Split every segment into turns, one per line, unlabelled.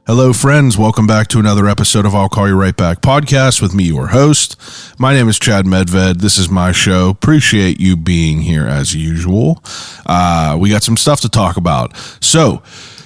Hello, friends. Welcome back to another episode of I'll Call You Right Back podcast with me, your host. My name is Chad Medved. This is my show. Appreciate you being here as usual. We got some stuff to talk about. So,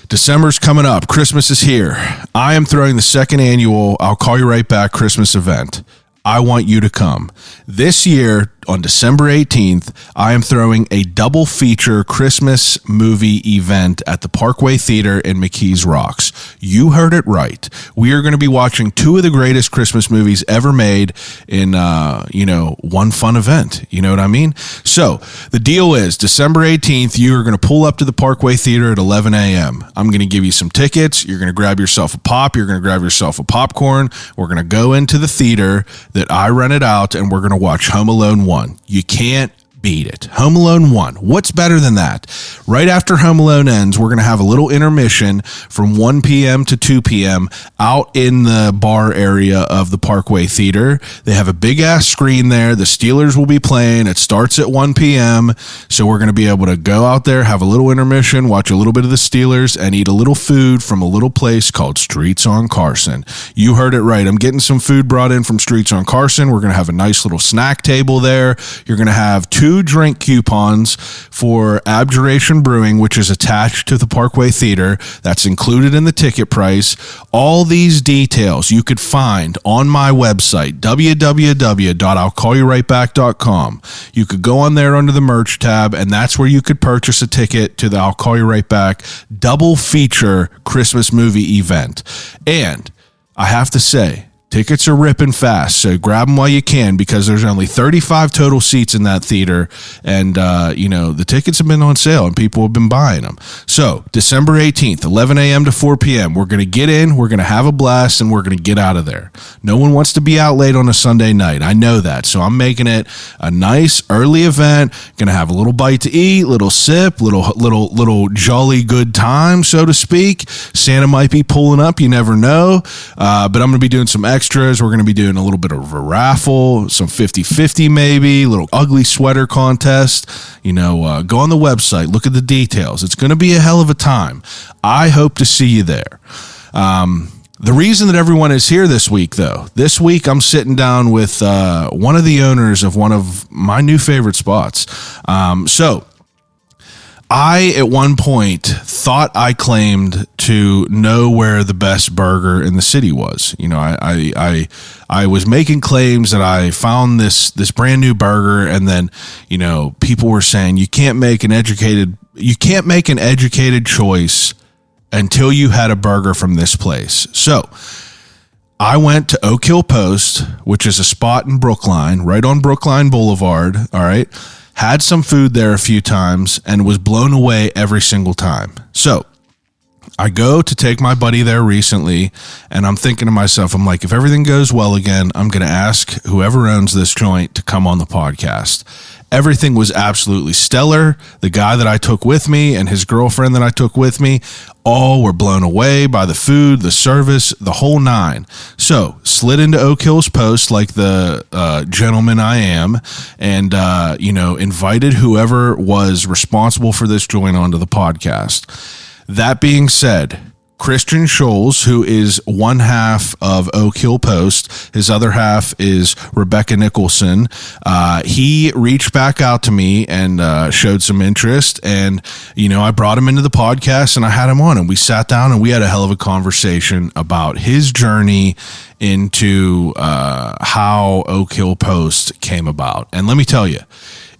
December's coming up. Christmas is here. I am throwing the second annual I'll Call You Right Back Christmas event. I want you to come. This year, on December 18th, I am throwing a double feature Christmas movie event at the Parkway Theater in McKees Rocks. You heard it right. We are going to be watching two of the greatest Christmas movies ever made in, one fun event. You know what I mean? So the deal is December 18th, you are going to pull up to the Parkway Theater at 11 a.m. I'm going to give you some tickets. You're going to grab yourself a pop. You're going to grab yourself a popcorn. We're going to go into the theater that I rented out, and we're going to watch Home Alone 1. You can't beat it. Home Alone 1. What's better than that? Right after Home Alone ends, we're going to have a little intermission from 1 p.m. to 2 p.m. out in the bar area of the Parkway Theater. They have a big-ass screen there. The Steelers will be playing. It starts at 1 p.m., so we're going to be able to go out there, have a little intermission, watch a little bit of the Steelers, and eat a little food from a little place called Streets on Carson. You heard it right. I'm getting some food brought in from Streets on Carson. We're going to have a nice little snack table there. You're going to have two drink coupons for Abjuration Brewing, which is attached to the Parkway Theater. That's included in the ticket price. All these details you could find on my website, www.I'llCallYouRightBack.com. You could go on there under the merch tab, and that's where you could purchase a ticket to the I'll Call You Right Back double feature Christmas movie event. And I have to say, tickets are ripping fast, so grab them while you can because there's only 35 total seats in that theater, and, the tickets have been on sale and people have been buying them. So, December 18th, 11 a.m. to 4 p.m., we're going to get in, we're going to have a blast, and we're going to get out of there. No one wants to be out late on a Sunday night. I know that, so I'm making it a nice early event, going to have a little bite to eat, little sip, little jolly good time, so to speak. Santa might be pulling up, you never know, but I'm going to be doing some extras. We're going to be doing a little bit of a raffle, some 50-50 maybe, little ugly sweater contest. Go on the website, look at the details. It's going to be a hell of a time. I hope to see you there. The reason that everyone is here this week, though, I'm sitting down with one of the owners of one of my new favorite spots. I, at one point, thought I claimed to know where the best burger in the city was. I was making claims that I found this brand new burger, and then, people were saying you can't make an educated choice until you had a burger from this place. So I went to Oak Hill Post, which is a spot in Brookline, right on Brookline Boulevard. All right. Had some food there a few times and was blown away every single time. So I go to take my buddy there recently, and I'm thinking to myself, I'm like, if everything goes well again, I'm going to ask whoever owns this joint to come on the podcast. Everything was absolutely stellar. The guy that I took with me and his girlfriend that I took with me, all were blown away by the food, the service, the whole nine. So, slid into Oak Hill's Post like the gentleman I am, and, invited whoever was responsible for this joint onto the podcast. That being said, Christian Schulz, who is one half of Oak Hill Post, his other half is Rebecca Nicholson. He reached back out to me and showed some interest, and I brought him into the podcast and I had him on, and we sat down and we had a hell of a conversation about his journey into how Oak Hill Post came about. And let me tell you,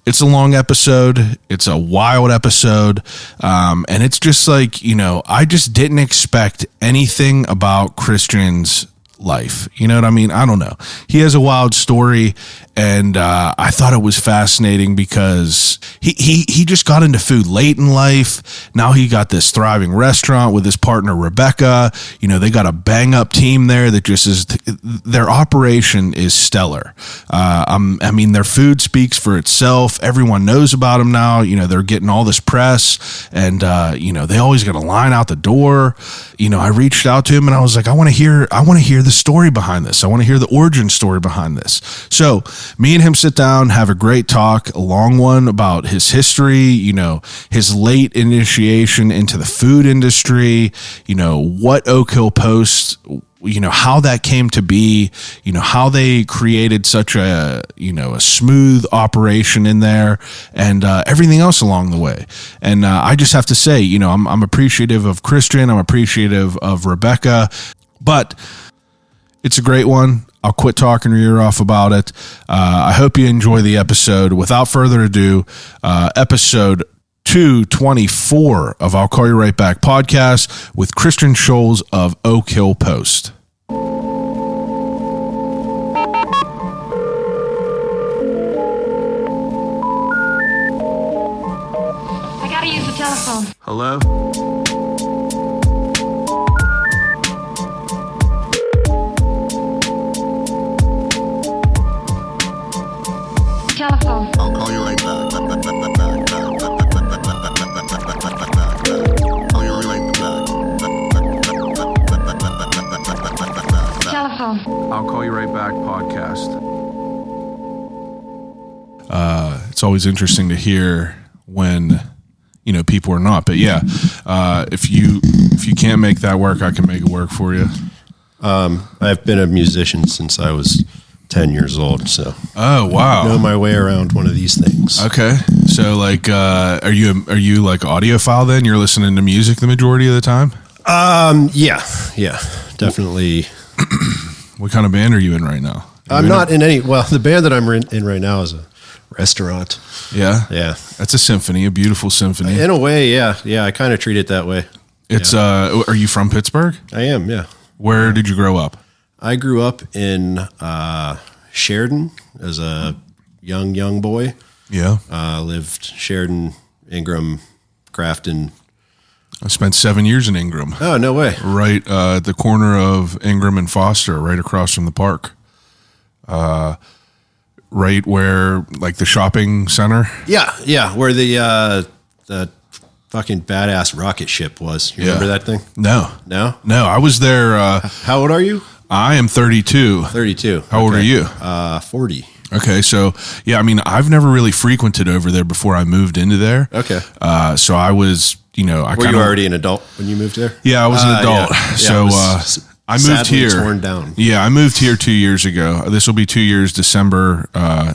it's a long episode. It's a wild episode. And it's just like, I just didn't expect anything about Christian's life. You know what I mean? I don't know. He has a wild story, and I thought it was fascinating because he just got into food late in life. Now he got this thriving restaurant with his partner Rebecca. They got a bang up team there that just is, their operation is stellar. Their food speaks for itself. Everyone knows about them now. They're getting all this press, and they always got a line out the door. I reached out to him and I was like, I want to hear the the story behind this. I want to hear the origin story behind this. So me and him sit down, have a great talk, a long one about his history, his late initiation into the food industry, what Oak Hill Post, how that came to be, how they created such a smooth operation in there, and everything else along the way. And I just have to say, I'm appreciative of Christian. I'm appreciative of Rebecca, but it's a great one. I'll quit talking your ear off about it. I hope you enjoy the episode. Without further ado, episode 224 of I'll Call You Right Back podcast with Christian Schulz of Oak Hill Post.
I gotta use the telephone.
Hello?
Telephone.
I'll call you right back. Call you right back.
Telephone.
I'll Call You Right Back podcast. It's always interesting to hear when people are not, but yeah, if you can't make that work, I can make it work for you.
I've been a musician since I was 10 years old, so
Oh wow.
I know my way around one of these things.
Okay, so like, are you like audiophile then? You're listening to music the majority of the time?
Yeah, definitely.
What kind of band are you in right now?
I'm not in any. Well, the band that I'm in right now is a restaurant.
Yeah,
Yeah,
that's a symphony, a beautiful symphony.
in a way, yeah. I kind of treat it that way.
It's are you from Pittsburgh?
I am. Yeah,
Where did you grow up?
I grew up in Sheridan as a young boy.
Yeah,
Lived Sheridan, Ingram, Crafton.
I spent 7 years in Ingram.
Oh, no way.
Right at the corner of Ingram and Foster, right across from the park. Right where, like, the shopping center.
Yeah. Where the fucking badass rocket ship was. You remember that thing?
No,
No?
I was there.
How old are you?
I am 32.
32.
How old are you?
40.
Okay, so yeah, I mean, I've never really frequented over there before I moved into there.
Okay.
So I was,
Were you already an adult when you moved there?
Yeah, I was an adult.
Yeah.
So
It was
I moved
sadly
here.
torn down.
Yeah, I moved here 2 years ago. This will be 2 years, December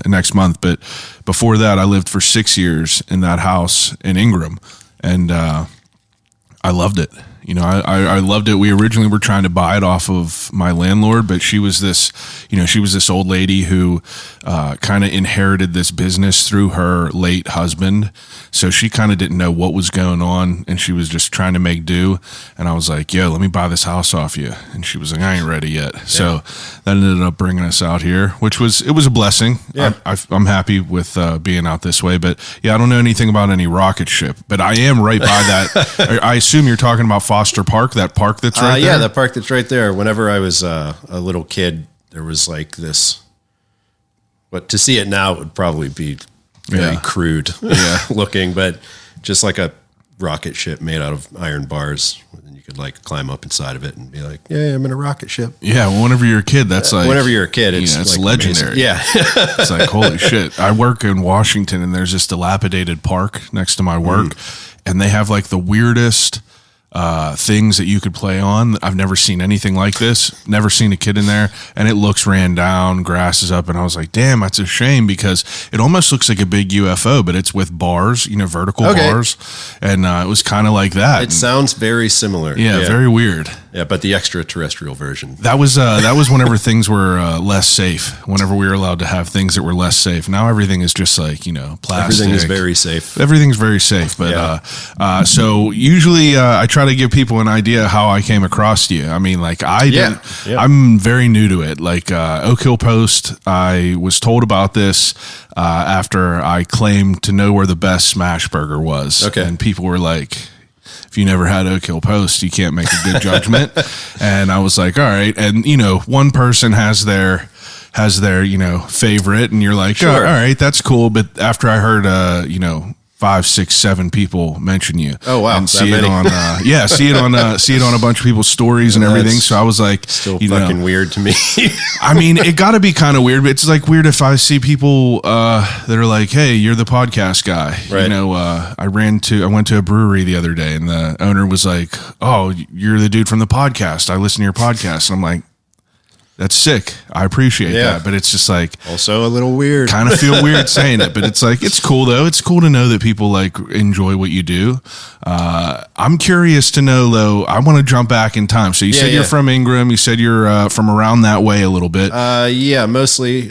next month. But before that, I lived for 6 years in that house in Ingram, and I loved it. I loved it. We originally were trying to buy it off of my landlord, but she was this old lady who kind of inherited this business through her late husband. So she kind of didn't know what was going on, and she was just trying to make do. And I was like, yo, let me buy this house off you. And she was like, I ain't ready yet. Yeah. So that ended up bringing us out here, it was a blessing.
Yeah.
I'm happy with being out this way, but yeah, I don't know anything about any rocket ship, but I am right by that. I assume you're talking about Foster Park, that park that's right there?
Yeah, the park that's right there. Whenever I was a little kid, there was like this. But to see it now, it would probably be very crude looking, but just like a rocket ship made out of iron bars. And you could like climb up inside of it and be like, yeah, I'm in a rocket ship.
Yeah, well, whenever you're a kid, that's like...
Whenever you're a kid, it's,
it's
like
legendary.
amazing. Yeah.
It's like, holy shit. I work in Washington, and there's this dilapidated park next to my work, and they have like the weirdest... things that you could play on. I've never seen anything like this. Never seen a kid in there, and it looks ran down, grass is up, and I was like, damn, that's a shame, because it almost looks like a big UFO, but it's with bars, vertical bars, and it was kind of like that.
It sounds very similar.
Yeah, very weird.
Yeah, but the extraterrestrial version.
That was whenever things were less safe, whenever we were allowed to have things that were less safe. Now everything is just like, plastic.
Everything is very safe.
Everything's very safe, but so usually I try to give people an idea how I came across you. I mean, like I'm very new to it. Like Oak Hill Post, I was told about this after I claimed to know where the best smash burger was.
Okay.
And people were like, if you never had Oak Hill Post, you can't make a good judgment. And I was like, all right. And, one person has their favorite, and you're like,
sure.
oh, all right, that's cool. But after I heard, 5, 6, 7 people mention you.
Oh, wow.
And
That
see it
many?
on, see it on a bunch of people's stories and everything.
That's
So I was like,
Still fucking weird to me.
I mean, it got to be kind of weird, but it's like weird if I see people that are like, "Hey, you're the podcast guy."
Right.
You know, I went to a brewery the other day, and the owner was like, "Oh, you're the dude from the podcast. I listen to your podcast." And I'm like, "That's sick. I appreciate that." But it's just like
Also a little weird.
kind of feel weird saying it, but it's like it's cool though. It's cool to know that people like enjoy what you do. I'm curious to know though. I want to jump back in time. So you said you're from Ingram. You said you're from around that way a little bit.
Yeah, mostly.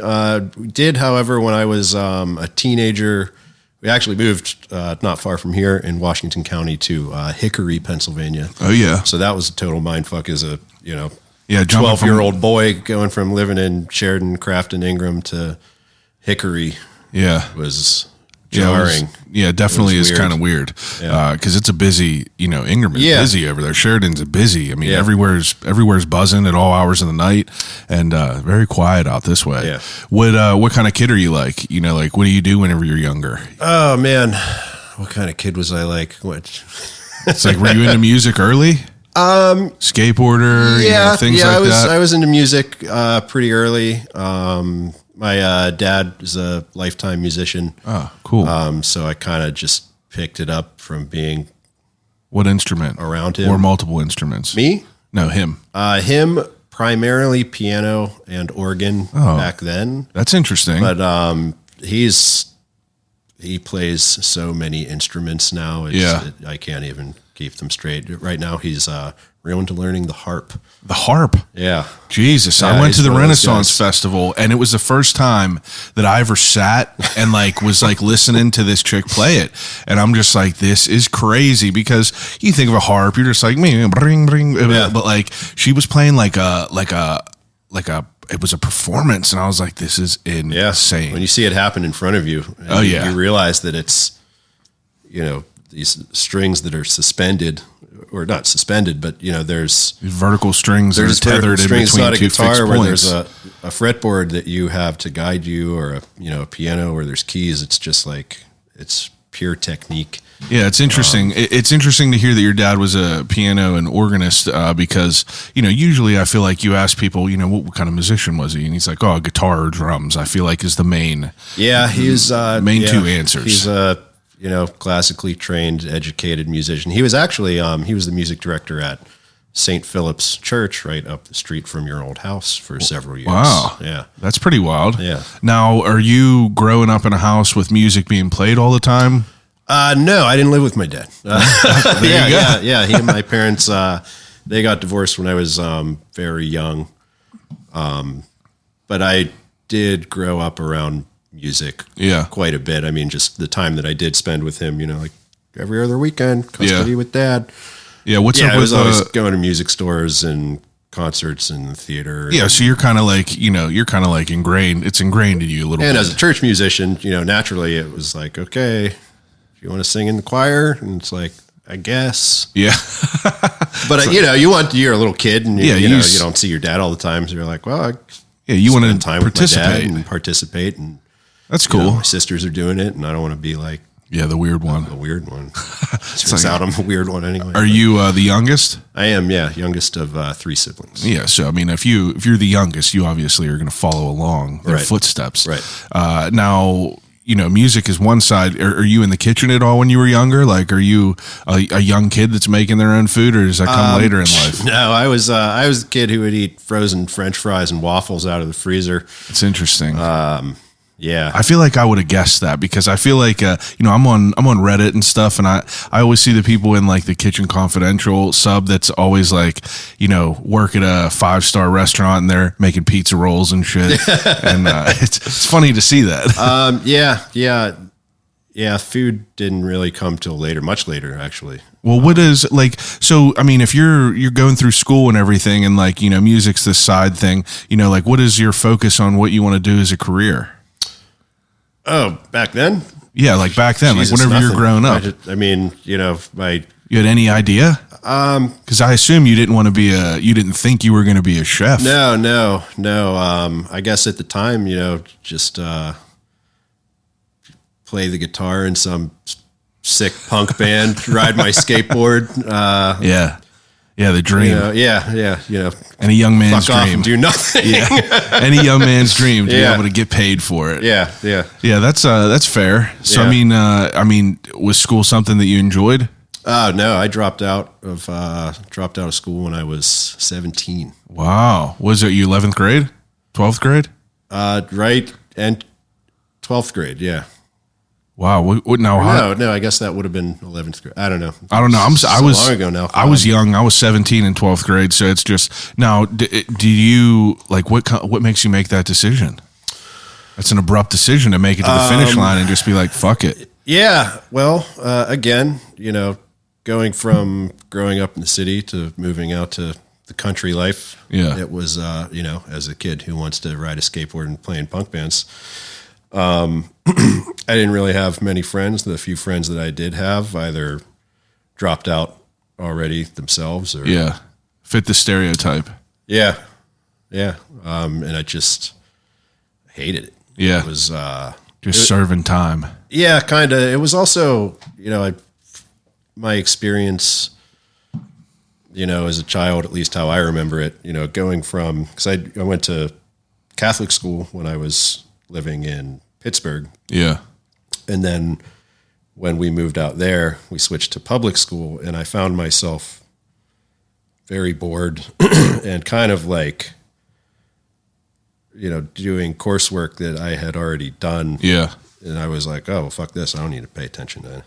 We did, however, when I was a teenager, we actually moved not far from here in Washington County to Hickory, Pennsylvania.
Oh yeah.
So that was a total mindfuck as a,
Yeah,
12-year-old boy going from living in Sheridan, Crafton, Ingram to Hickory.
Yeah,
Was
yeah,
jarring.
Definitely
It was
is
weird.
kind of weird
Yeah.
because it's a busy. Ingram is busy over there. Sheridan's busy. I mean,
Yeah.
everywhere's buzzing at all hours of the night, and very quiet out this way.
Yeah.
What kind of kid are you like? Like what do you do whenever you're younger?
Oh, man. What kind of kid was I like? What?
It's like, were you into music early? Skateboarder, things like that.
I was into music pretty early. My dad is a lifetime musician.
Oh, cool.
So I kind of just picked it up from being
What instrument?
around him.
Or multiple instruments?
Me?
No, him.
Him, primarily piano and organ back then.
That's interesting.
But he plays so many instruments now. I can't even keep them straight. Right now he's real into learning the harp.
The harp.
Yeah.
Jesus.
Yeah,
I went to
he's
the
one of those
Renaissance
guys.
Festival, and it was the first time that I ever sat and was listening to this chick play it. And I'm just like, this is crazy, because you think of a harp, you're just like, me, bring, bring.
Yeah.
But she was playing it was a performance, and I was like, this is
Yeah.
insane.
When you see it happen in front of you, and you realize that it's, these strings that are suspended, or not suspended, but there's
vertical strings that are
there's
tethered in between
strings. It's not a
two fixed
guitar where
points.
there's a fretboard that you have to guide you, or a piano where there's keys. It's just it's pure technique.
Yeah, it's interesting. It's interesting to hear that your dad was a piano and organist, because usually I feel like you ask people, what kind of musician was he, and he's like, oh, guitar or drums. I feel like is the main.
Yeah, he's
main two answers.
He's a classically trained, educated musician. He was actually he was the music director at St. Philip's Church right up the street from your old house for several years.
Wow.
Yeah.
That's pretty wild.
Yeah.
Now, are you growing up in a house with music being played all the time?
No, I didn't live with my dad.
you go.
Yeah. He and my parents, they got divorced when I was very young. But I did grow up around music quite a bit. I mean, just the time that I did spend with him, every other weekend, custody with dad.
Yeah, what's up
I was
with
always going to music stores and concerts and theater.
Yeah, so you're kind of ingrained. It's ingrained in you a little bit.
And as a church musician, naturally it was like, okay, if you want to sing in the choir, and it's like, I guess.
Yeah.
But you're a little kid, and you don't see your dad all the time, so you're like, well,
you want to
time
participate.
with my dad and participate, and
that's cool.
My sisters are doing it, and I don't want to be like
the weird one.
the weird one. Turns out I'm a weird one anyway.
Are you the youngest?
I am, youngest of 3 siblings.
Yeah, so I mean, if you're the youngest, you obviously are going to follow along their footsteps.
Right.
Now, music is one side. Are you in the kitchen at all when you were younger? Like, are you a young kid that's making their own food, or does that come later in life?
No, I was the kid who would eat frozen French fries and waffles out of the freezer.
It's interesting.
Yeah,
I feel like I would have guessed that, because I feel like I'm on Reddit and stuff, and I always see the people in the Kitchen Confidential sub that's always work at a 5-star restaurant and they're making pizza rolls and shit, and it's funny to see that. Yeah. Food didn't really come till later, much later actually. Well, what is so? I mean, if you're going through school and everything, and music's this side thing, what is your focus on what you want to do as a career?
Oh, back then?
Yeah, back then,
Jesus,
whenever you're
nothing.
growing up. You had any idea? Because I assume you didn't want to be you didn't think you were going to be a chef.
No. I guess at the time, just play the guitar in some sick punk band, ride my skateboard.
Yeah. Yeah, the dream. Any young man's
Fuck off
dream.
and do nothing.
Any young man's dream to be
Yeah.
able to get paid for it.
Yeah.
Yeah, that's fair. So
Yeah.
I mean, was school something that you enjoyed?
No, I dropped out of school when I was 17.
Wow. Was it you 11th grade? 12th grade?
Right, and 12th grade. Yeah.
Wow. What now?
No, I guess that would have been 11th grade. I don't know.
I don't know. I was
long ago now.
I was young. I was 17 in 12th grade. So it's just now. Do you like what makes you make that decision? That's an abrupt decision to make it to the finish line and just be like, fuck it.
Yeah. Well, again, going from growing up in the city to moving out to the country life.
Yeah.
It was, as a kid who wants to ride a skateboard and play in punk bands. I didn't really have many friends. The few friends that I did have either dropped out already themselves or
fit the stereotype.
Yeah. And I just hated it.
Yeah.
It was,
just serving time.
yeah, kind of. It was also, my experience, as a child, at least how I remember it, going from, because I went to Catholic school when I was living in Pittsburgh.
Yeah.
And then when we moved out there, we switched to public school, and I found myself very bored and kind of like, doing coursework that I had already done.
Yeah.
And I was like, oh, well, fuck this. I don't need to pay attention to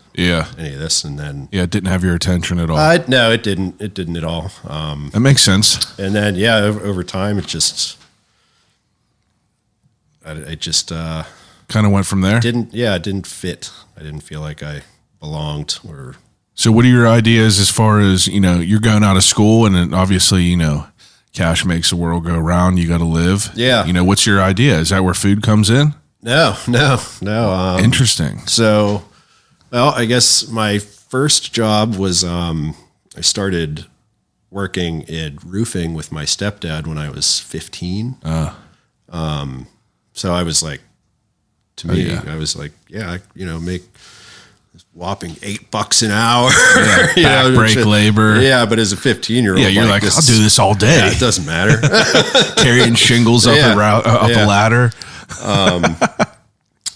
any of this. And then...
Yeah, it didn't have your attention at all.
No, it didn't. It didn't at all.
That makes sense.
And then, over time, it just... It just...
Kind of went from there.
it didn't fit. I didn't feel like I belonged or...
So what are your ideas as far as, you're going out of school and then obviously, cash makes the world go round. You got to live.
Yeah.
What's your idea? Is that where food comes in?
No.
Interesting.
So, well, I guess my first job was I started working in roofing with my stepdad when I was 15. So I was like, to me, I was like, make whopping $8 an hour.
Back break labor.
Yeah, but as a 15-year-old,
Yeah, you're like, I'll do this all day.
Yeah, it doesn't matter.
Carrying shingles up a ladder.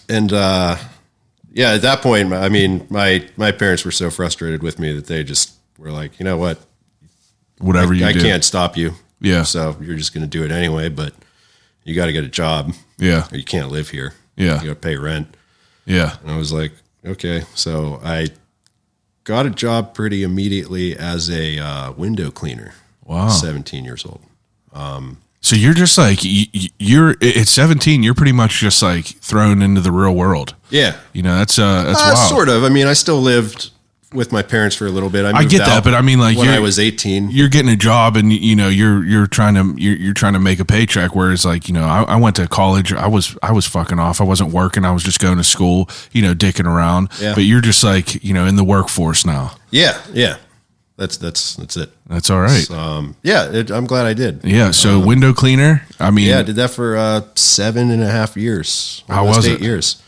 And at that point, I mean, my parents were so frustrated with me that they just were like, you know what?
Whatever you
I
do.
can't stop you.
Yeah.
So you're just going to do it anyway, but you got to get a job.
Yeah.
Or you can't live here.
Yeah.
You got to pay rent.
Yeah.
And I was like, okay. So I got a job pretty immediately as a window cleaner.
Wow.
17 years old.
So you're just like, you're at 17, you're pretty much just like thrown into the real world.
Yeah.
That's wild.
Sort of. I mean, I still lived with my parents for a little bit.
I get that, but I mean, like
when I was 18,
you're getting a job and you're trying to make a paycheck. Whereas like, I went to college. I was fucking off. I wasn't working. I was just going to school, dicking around.
Yeah.
But you're just like, in the workforce now.
Yeah. That's it.
That's all right.
I'm glad I did.
Yeah. So window cleaner. I mean,
I did that for 7.5 years.
How was it?
8 years.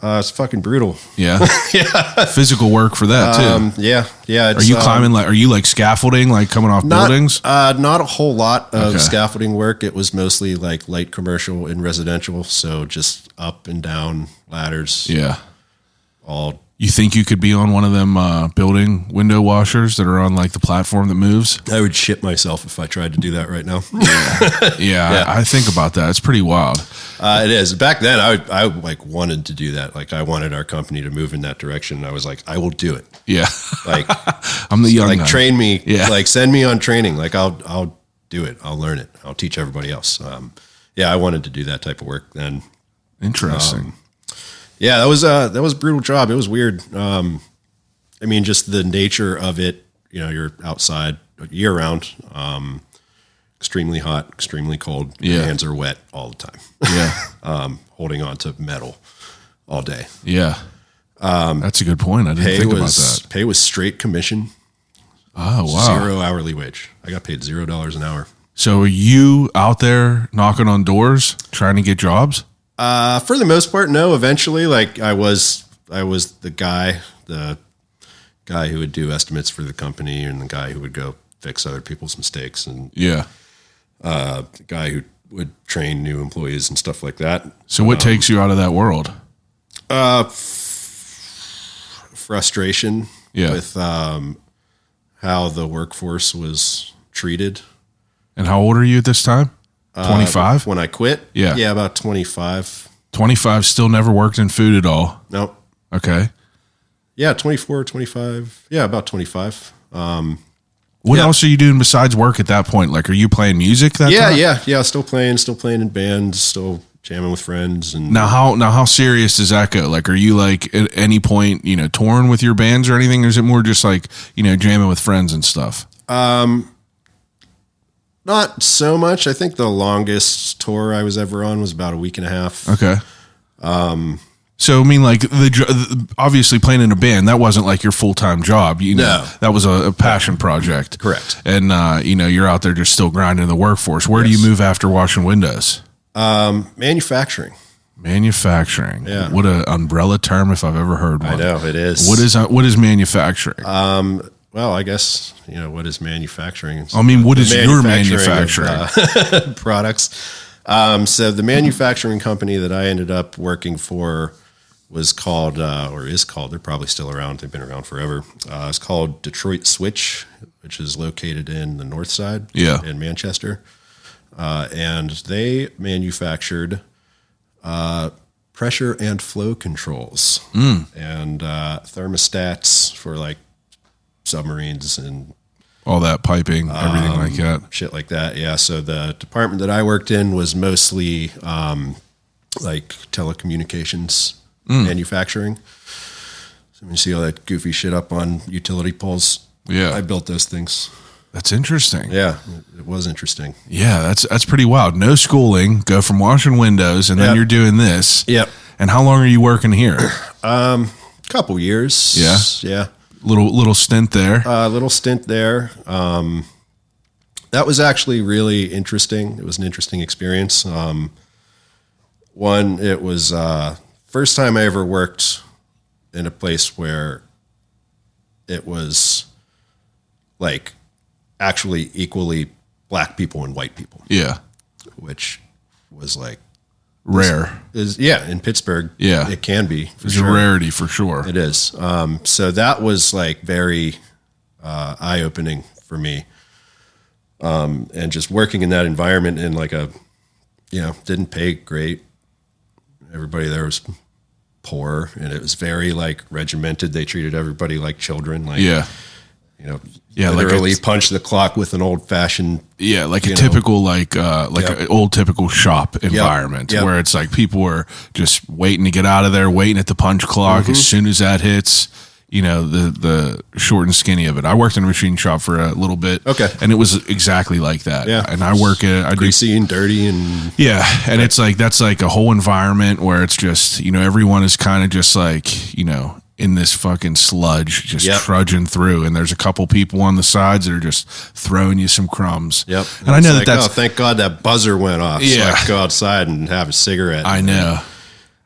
It's fucking brutal.
Yeah. Physical work for that too.
Yeah.
Are you climbing are you like scaffolding, like coming off buildings?
Not a whole lot of
Okay.
scaffolding work. It was mostly like light commercial and residential. So just up and down ladders.
Yeah.
All.
You think you could be on one of them building window washers that are on like the platform that moves?
I would shit myself if I tried to do that right now.
Yeah. I think about that. It's pretty wild.
It is. Back then, I like wanted to do that. Like I wanted our company to move in that direction. I was like, I will do it.
Yeah.
Like
I'm the young
like
guy.
train me.
Yeah.
Like send me on training. Like I'll do it. I'll learn it. I'll teach everybody else. I wanted to do that type of work then.
Interesting.
Yeah, that was a brutal job. It was weird. I mean, just the nature of it. You're outside year round. Extremely hot, extremely cold.
Yeah.
Your hands are wet all the time.
Yeah.
Holding on to metal all day.
Yeah. That's a good point. I didn't think about that.
Pay was straight commission.
Oh, wow.
0 hourly wage. I got paid $0 an hour.
So are you out there knocking on doors trying to get jobs?
For the most part, no. Eventually, like I was the guy, the guy who would do estimates for the company and the guy who would go fix other people's mistakes and
Yeah.
the guy who would train new employees and stuff like that.
So what takes you out of that world?
Frustration
Yeah.
with how the workforce was treated.
And how old are you at this time? 25?
When I quit?
Yeah.
Yeah, about 25.
25, still never worked in food at all.
Nope.
Okay.
Yeah, 24, 25. Yeah, about 25.
What
Yeah.
else are you doing besides work at that point? Like, are you playing music that time?
Yeah. Still playing in bands, still jamming with friends. And
Now how serious does that go? Like, are you like at any point, touring with your bands or anything? Or is it more just like, jamming with friends and stuff?
not so much. I think the longest tour I was ever on was about a week and a half.
Okay. So I mean, like obviously playing in a band, that wasn't like your full time job.
No.
That was a passion project.
Correct.
And you're out there just still grinding the workforce. Where do
Yes.
you move after washing windows?
Manufacturing.
Manufacturing.
Yeah.
What an umbrella term if I've ever heard one.
I know it is.
What is manufacturing?
Well, I guess, what is manufacturing?
I mean, what is your
Manufacturing
manufacturing?
of, products. So the manufacturing company that I ended up working for was called, or is called, they're probably still around. They've been around forever. It's called Detroit Switch, which is located in the north side in Manchester. And they manufactured pressure and flow controls and thermostats for like submarines and
All that piping, everything like that.
shit like that. Yeah. So the department that I worked in was mostly like telecommunications manufacturing. So when you see all that goofy shit up on utility poles,
Yeah.
I built those things.
That's interesting.
Yeah, it was interesting.
Yeah, that's pretty wild. No schooling, go from washing windows, and then
Yep.
you're doing this.
Yep.
And how long are you working here?
Couple years.
Yeah?
Yeah.
Little stint there.
A little stint there. That was actually really interesting. It was an interesting experience. One, it was first time I ever worked in a place where it was like actually equally black people and white people,
Yeah.
which was like
Rare.
in Pittsburgh.
Yeah.
it can be for
It's
sure.
a rarity for sure.
It is. So that was like very eye-opening for me. And just working in that environment in like didn't pay great. Everybody there was poor and it was very like regimented. They treated everybody like children. Like,
Yeah. Yeah, like
literally
it's-
punch the clock with an old fashioned.
Yeah, like a
you know.
typical like
Yep.
an old typical shop environment
Yep.
where it's like people were just waiting to get out of there, waiting at the punch clock.
Mm-hmm.
As soon as that hits, the short and skinny of it. I worked in a machine shop for a little bit.
Okay.
And it was exactly like that.
Yeah.
And I do
Greasy and dirty and
Yeah, and it's like that's like a whole environment where it's just everyone is kind of just like in this fucking sludge, just
Yep.
trudging through, and there's a couple people on the sides that are just throwing you some crumbs.
Yep.
And I know
It's
that's
oh, thank God that buzzer went off. So
Yeah.
I could go outside and have a cigarette.
I know.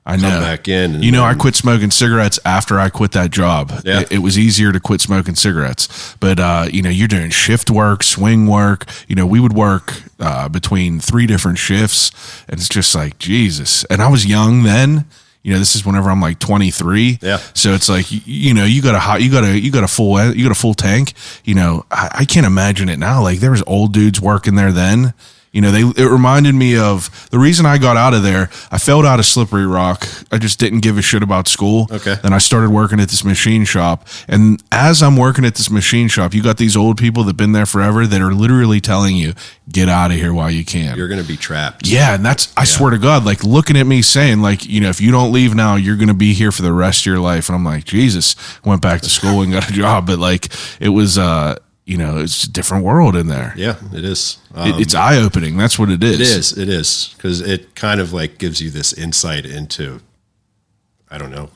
I know.
Come back in. And
I quit smoking cigarettes after I quit that job.
Yeah.
It was easier to quit smoking cigarettes. But, you're doing shift work, swing work. We would work between 3 different shifts. And it's just like, Jesus. And I was young then. This is whenever I'm like 23.
Yeah.
So it's like, you got a full tank. I can't imagine it now. Like there was old dudes working there then. It reminded me of the reason I got out of there. I fell out of Slippery Rock. I just didn't give a shit about school.
Okay.
Then I started working at this machine shop. And as I'm working at this machine shop, you got these old people that've been there forever that are literally telling you, get out of here while you can.
You're going to be trapped.
Yeah, and I swear to God, like looking at me saying, like, if you don't leave now, you're going to be here for the rest of your life. And I'm like, Jesus, went back to school and got a job. But like, it was, it's a different world in there.
Yeah, it is.
It's eye opening. That's what it is.
It is. Because it kind of like gives you this insight into, I don't know,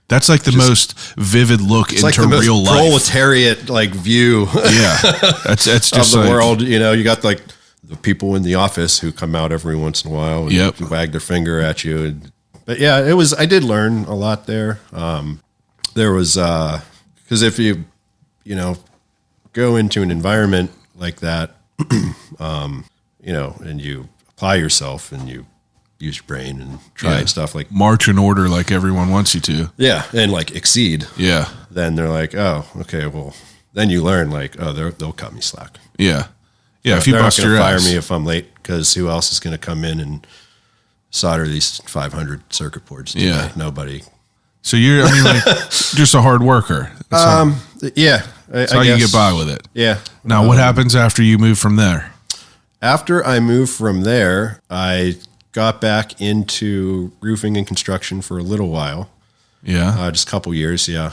That's like the most vivid look
it's
into
like the most
real life.
proletariat like view
Yeah, that's
of
just
the
like,
world. You got like the people in the office who come out every once in a while and
Yep.
wag their finger at you. But yeah, I did learn a lot there. There was Because if you go into an environment like that, and you apply yourself and you use your brain and try stuff like
march in order like everyone wants you to.
Yeah, and like exceed.
Yeah.
Then they're like, oh, okay, well, then you learn like, oh, they'll cut me slack.
Yeah. Yeah, if you
they're
bust
not gonna
your
fire
ass.
me if I'm late, because who else is going to come in and solder these 500 circuit boards today?
Yeah.
Nobody.
So you're, like, just a hard worker.
Yeah.
That's how you get by with it.
Yeah.
Now, what happens after you move from there?
After I moved from there, I got back into roofing and construction for a little while.
Yeah.
Just a couple years. Yeah.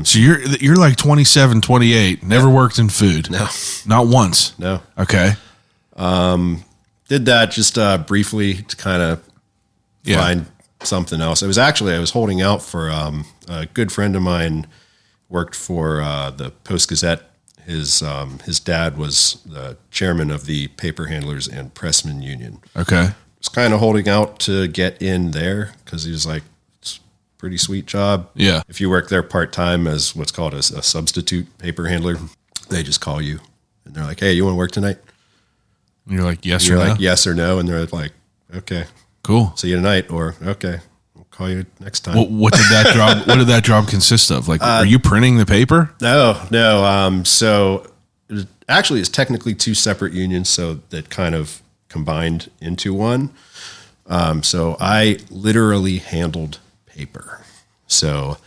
So you're like 27, 28, never worked in food.
No.
Not once.
No.
Okay.
Did that just briefly to kind of find something else. I was holding out for a good friend of mine worked for the Post-Gazette. His dad was the chairman of the Paper Handlers and Pressmen Union.
Okay.
Was kind of holding out to get in there because he was like, it's a pretty sweet job.
Yeah.
If you work there part-time as what's called a substitute paper handler, they just call you and they're like, hey, you want to work tonight?
And you're like, yes
You're
or no?
like, yes or no. And they're like, okay,
Cool.
see you tonight. Or, okay, we'll call you next time.
What did that job consist of? Like, are you printing the paper?
No. So actually it's technically two separate unions. So that kind of combined into one. So I literally handled paper. So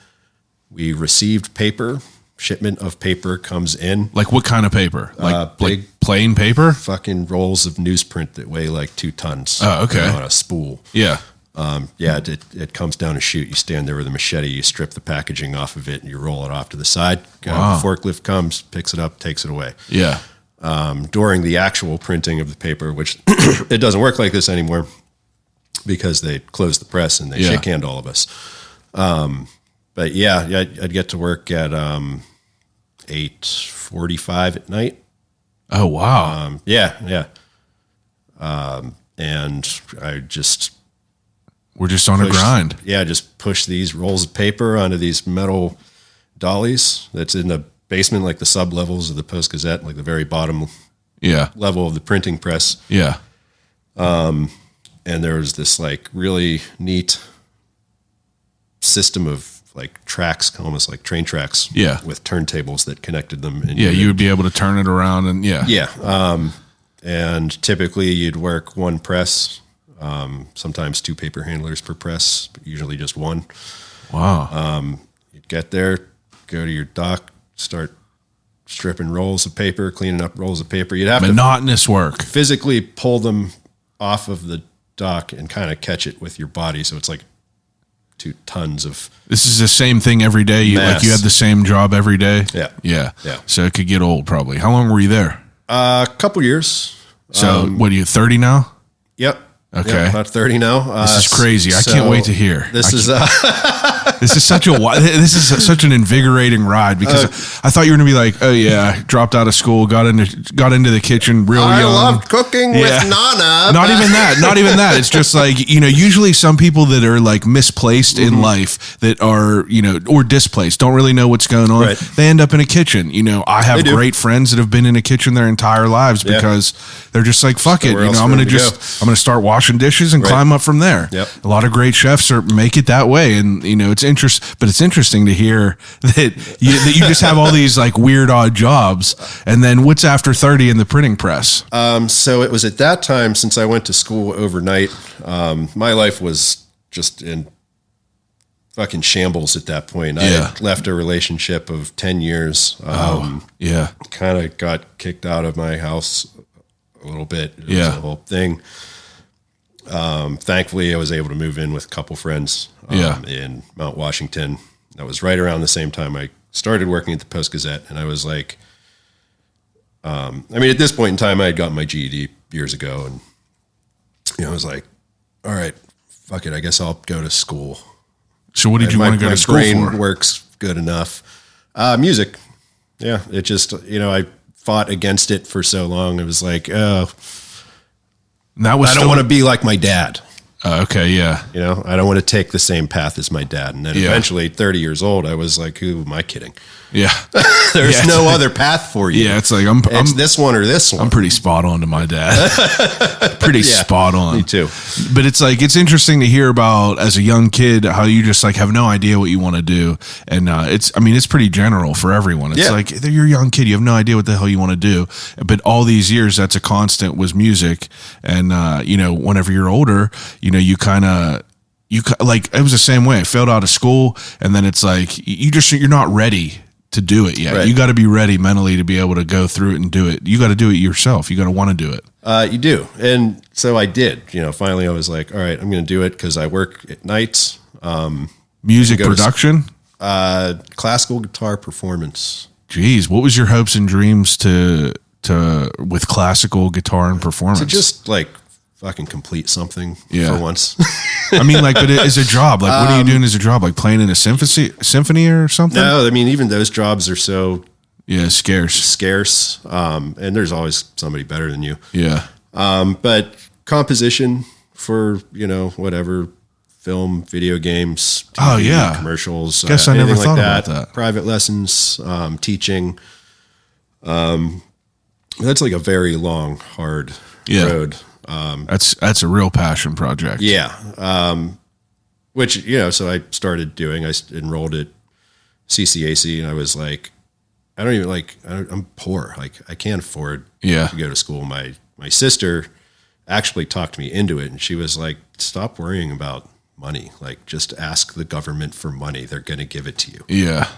we received paper, shipment of paper comes in.
Like what kind of paper? Like
big
plain paper?
fucking rolls of newsprint that weigh like 2 tons.
Oh, okay.
On a spool.
Yeah.
It comes down a chute. You stand there with a machete, you strip the packaging off of it, and you roll it off to the side.
Wow.
Forklift comes, picks it up, takes it away.
Yeah.
During the actual printing of the paper, which it doesn't work like this anymore because they closed the press and they shake hand all of us. But yeah, I'd get to work at 8:45 at night.
Oh, wow.
And I just
We're just on a grind.
Yeah, just push these rolls of paper onto these metal dollies that's in the basement, like the sub levels of the Post-Gazette, like the very bottom level of the printing press.
Yeah.
And there was this like really neat system of like tracks, almost like train tracks, with turntables that connected them. And
you would be able to turn it around and
and typically you'd work one press, sometimes 2 paper handlers per press, but usually just one.
Wow.
You'd get there, go to your dock, start stripping rolls of paper, cleaning up rolls of paper. You'd have
monotonous work.
to physically pull them off of the dock and kind of catch it with your body. So it's like 2 tons of.
This is the same thing every day. You
mass.
had the same job every day.
Yeah.
So it could get old probably. How long were you there?
A couple years.
So what are you, 30 now?
Yep.
Okay.
Yep, about 30 now.
This is crazy. I can't wait to hear.
This is
this is such such an invigorating ride because I thought you were going to be like, oh yeah, dropped out of school, got into the kitchen real young.
I loved cooking with Nana.
Not even that. It's just like, usually some people that are like misplaced in life that are, or displaced, don't really know what's going on.
Right.
They end up in a kitchen. I have great friends that have been in a kitchen their entire lives because they're just like, fuck it. I'm going to start washing dishes and climb up from there.
Yep.
A lot of great chefs make it that way. And, it's interesting to hear that you just have all these like weird, odd jobs. And then what's after 30 in the printing press?
So it was at that time, since I went to school overnight, my life was just in fucking shambles at that point. I had left a relationship of 10 years. Kind of got kicked out of my house a little bit. It was a whole thing. Thankfully, I was able to move in with a couple friends in Mount Washington. That was right around the same time I started working at the Post-Gazette. And I was like, at this point in time, I had gotten my GED years ago. And, I was like, all right, fuck it. I guess I'll go to school.
So what did you want to go to school for?
My brain works good enough. Music. Yeah. It just, I fought against it for so long. It was like, I don't want to be like my dad.
Okay, yeah.
I don't want to take the same path as my dad. And then eventually, 30 years old, I was like, who am I kidding?
Yeah.
There's
Yeah,
no other path for you.
Yeah, it's like
It's this one or this one.
I'm pretty spot on to my dad. Pretty
Yeah,
spot on.
me too.
But it's like, it's interesting to hear about as a young kid how you just like have no idea what you want to do, and it's pretty general for everyone. It's
Yeah.
like you're a young kid, you have no idea what the hell you want to do, but all these years that's a constant was music, and whenever you're older, you kind of. Like it was the same way. I failed out of school, and then it's like you're not ready to do it yet.
Right.
You got to be ready mentally to be able to go through it and do it. You got to do it yourself. You got to want to do it.
You do, and so I did. Finally, I was like, all right, I'm going to do it because I work at nights.
Music production,
Classical guitar performance.
Jeez, what was your hopes and dreams to with classical guitar and performance?
To just like fucking complete something for once.
I mean, like, but it's a job. Like, what are you doing as a job? Like playing in a symphony or something?
No, I mean, even those jobs are so
scarce.
And there's always somebody better than you.
Yeah.
But composition for, whatever, film, video games, TV, commercials.
Guess I never
anything
thought
like
about that.
Private lessons, teaching. That's like a very long, hard road.
That's a real passion project.
Yeah. Which, so I started doing, I enrolled at CCAC, and I was like, I'm poor. Like, I can't afford to go to school. My sister actually talked me into it, and she was like, stop worrying about money. Like, just ask the government for money. They're going to give it to you.
Yeah.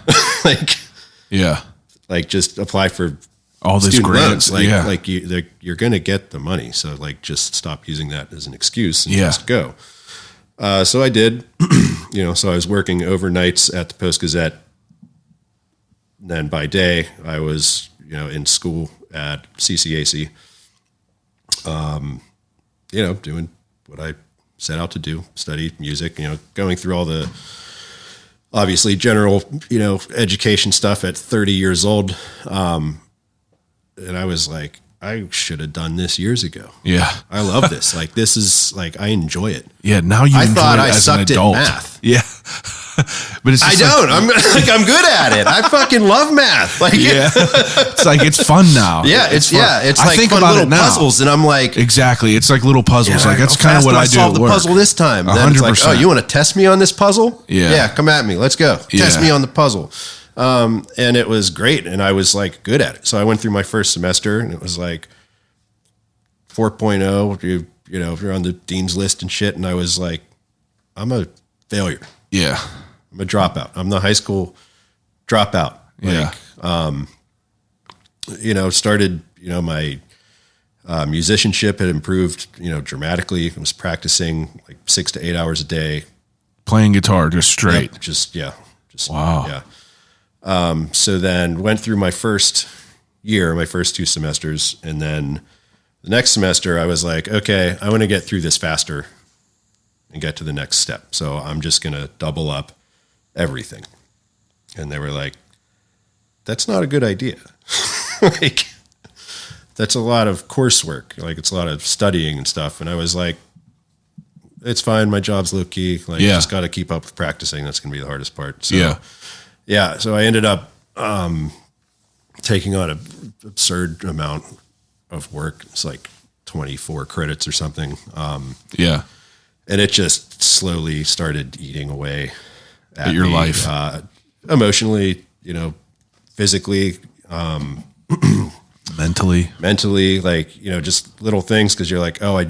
Like just apply for
all this grants.
You're going to get the money. So like, just stop using that as an excuse and just go. So I did, so I was working overnights at the Post-Gazette. Then by day I was, in school at CCAC, doing what I set out to do, study music, going through all the obviously general, education stuff at 30 years old. And I was like, I should have done this years ago.
Yeah.
I love this. Like, this is like, I enjoy it.
Yeah. Now you enjoy it as an adult.
At math.
Yeah. But it's just
I'm good at it. I fucking love math. Like,
it's like, it's fun now.
Yeah. It's
I
like
think
fun
about
little
it now.
puzzles. And I'm like,
exactly. It's like little puzzles. Like, that's kind of what I do
solve
at
the
work.
puzzle this time. Then it's like,
100%.
oh, you want to test me on this puzzle?
Yeah.
Yeah. Come at me. Let's go. Test me on the puzzle. And it was great. And I was like good at it. So I went through my first semester, and it was like 4.0. You're on the dean's list and shit. And I was like, I'm a failure.
Yeah.
I'm a dropout. I'm the high school dropout. Started, my musicianship had improved, dramatically. I was practicing like 6 to 8 hours a day.
Playing guitar, just straight.
Yep,
Wow.
Yeah. So then went through my first year, my first 2 semesters. And then the next semester I was like, okay, I want to get through this faster and get to the next step. So I'm just going to double up everything. And they were like, that's not a good idea. Like, that's a lot of coursework. Like, it's a lot of studying and stuff. And I was like, it's fine. My job's low key. Like, just got to keep up with practicing. That's going to be the hardest part. So, so I ended up taking on an absurd amount of work. It's like 24 credits or something. And it just slowly started eating away at
your
me,
life,
emotionally, physically, mentally, like, just little things. 'Cause you're like, oh,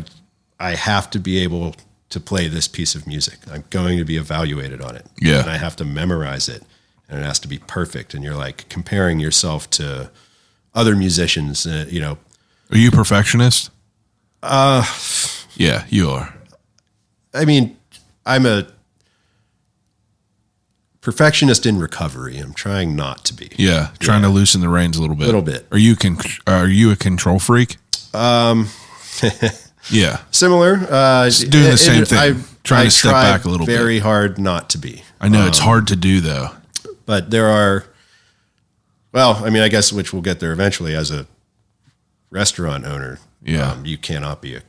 I have to be able to play this piece of music. I'm going to be evaluated on it.
Yeah.
And I have to memorize it, and it has to be perfect. And you're like comparing yourself to other musicians,
Are you a perfectionist? Yeah, you are.
I mean, I'm a perfectionist in recovery. I'm trying not to be.
Yeah, trying to loosen the reins a little bit. Are you a control freak? Yeah,
similar.
Doing the same thing. Trying to step back a little bit.
Very hard not to be.
I know it's hard to do though.
But there are. Well, I mean, I guess which we'll get there eventually. As a restaurant owner, you cannot be a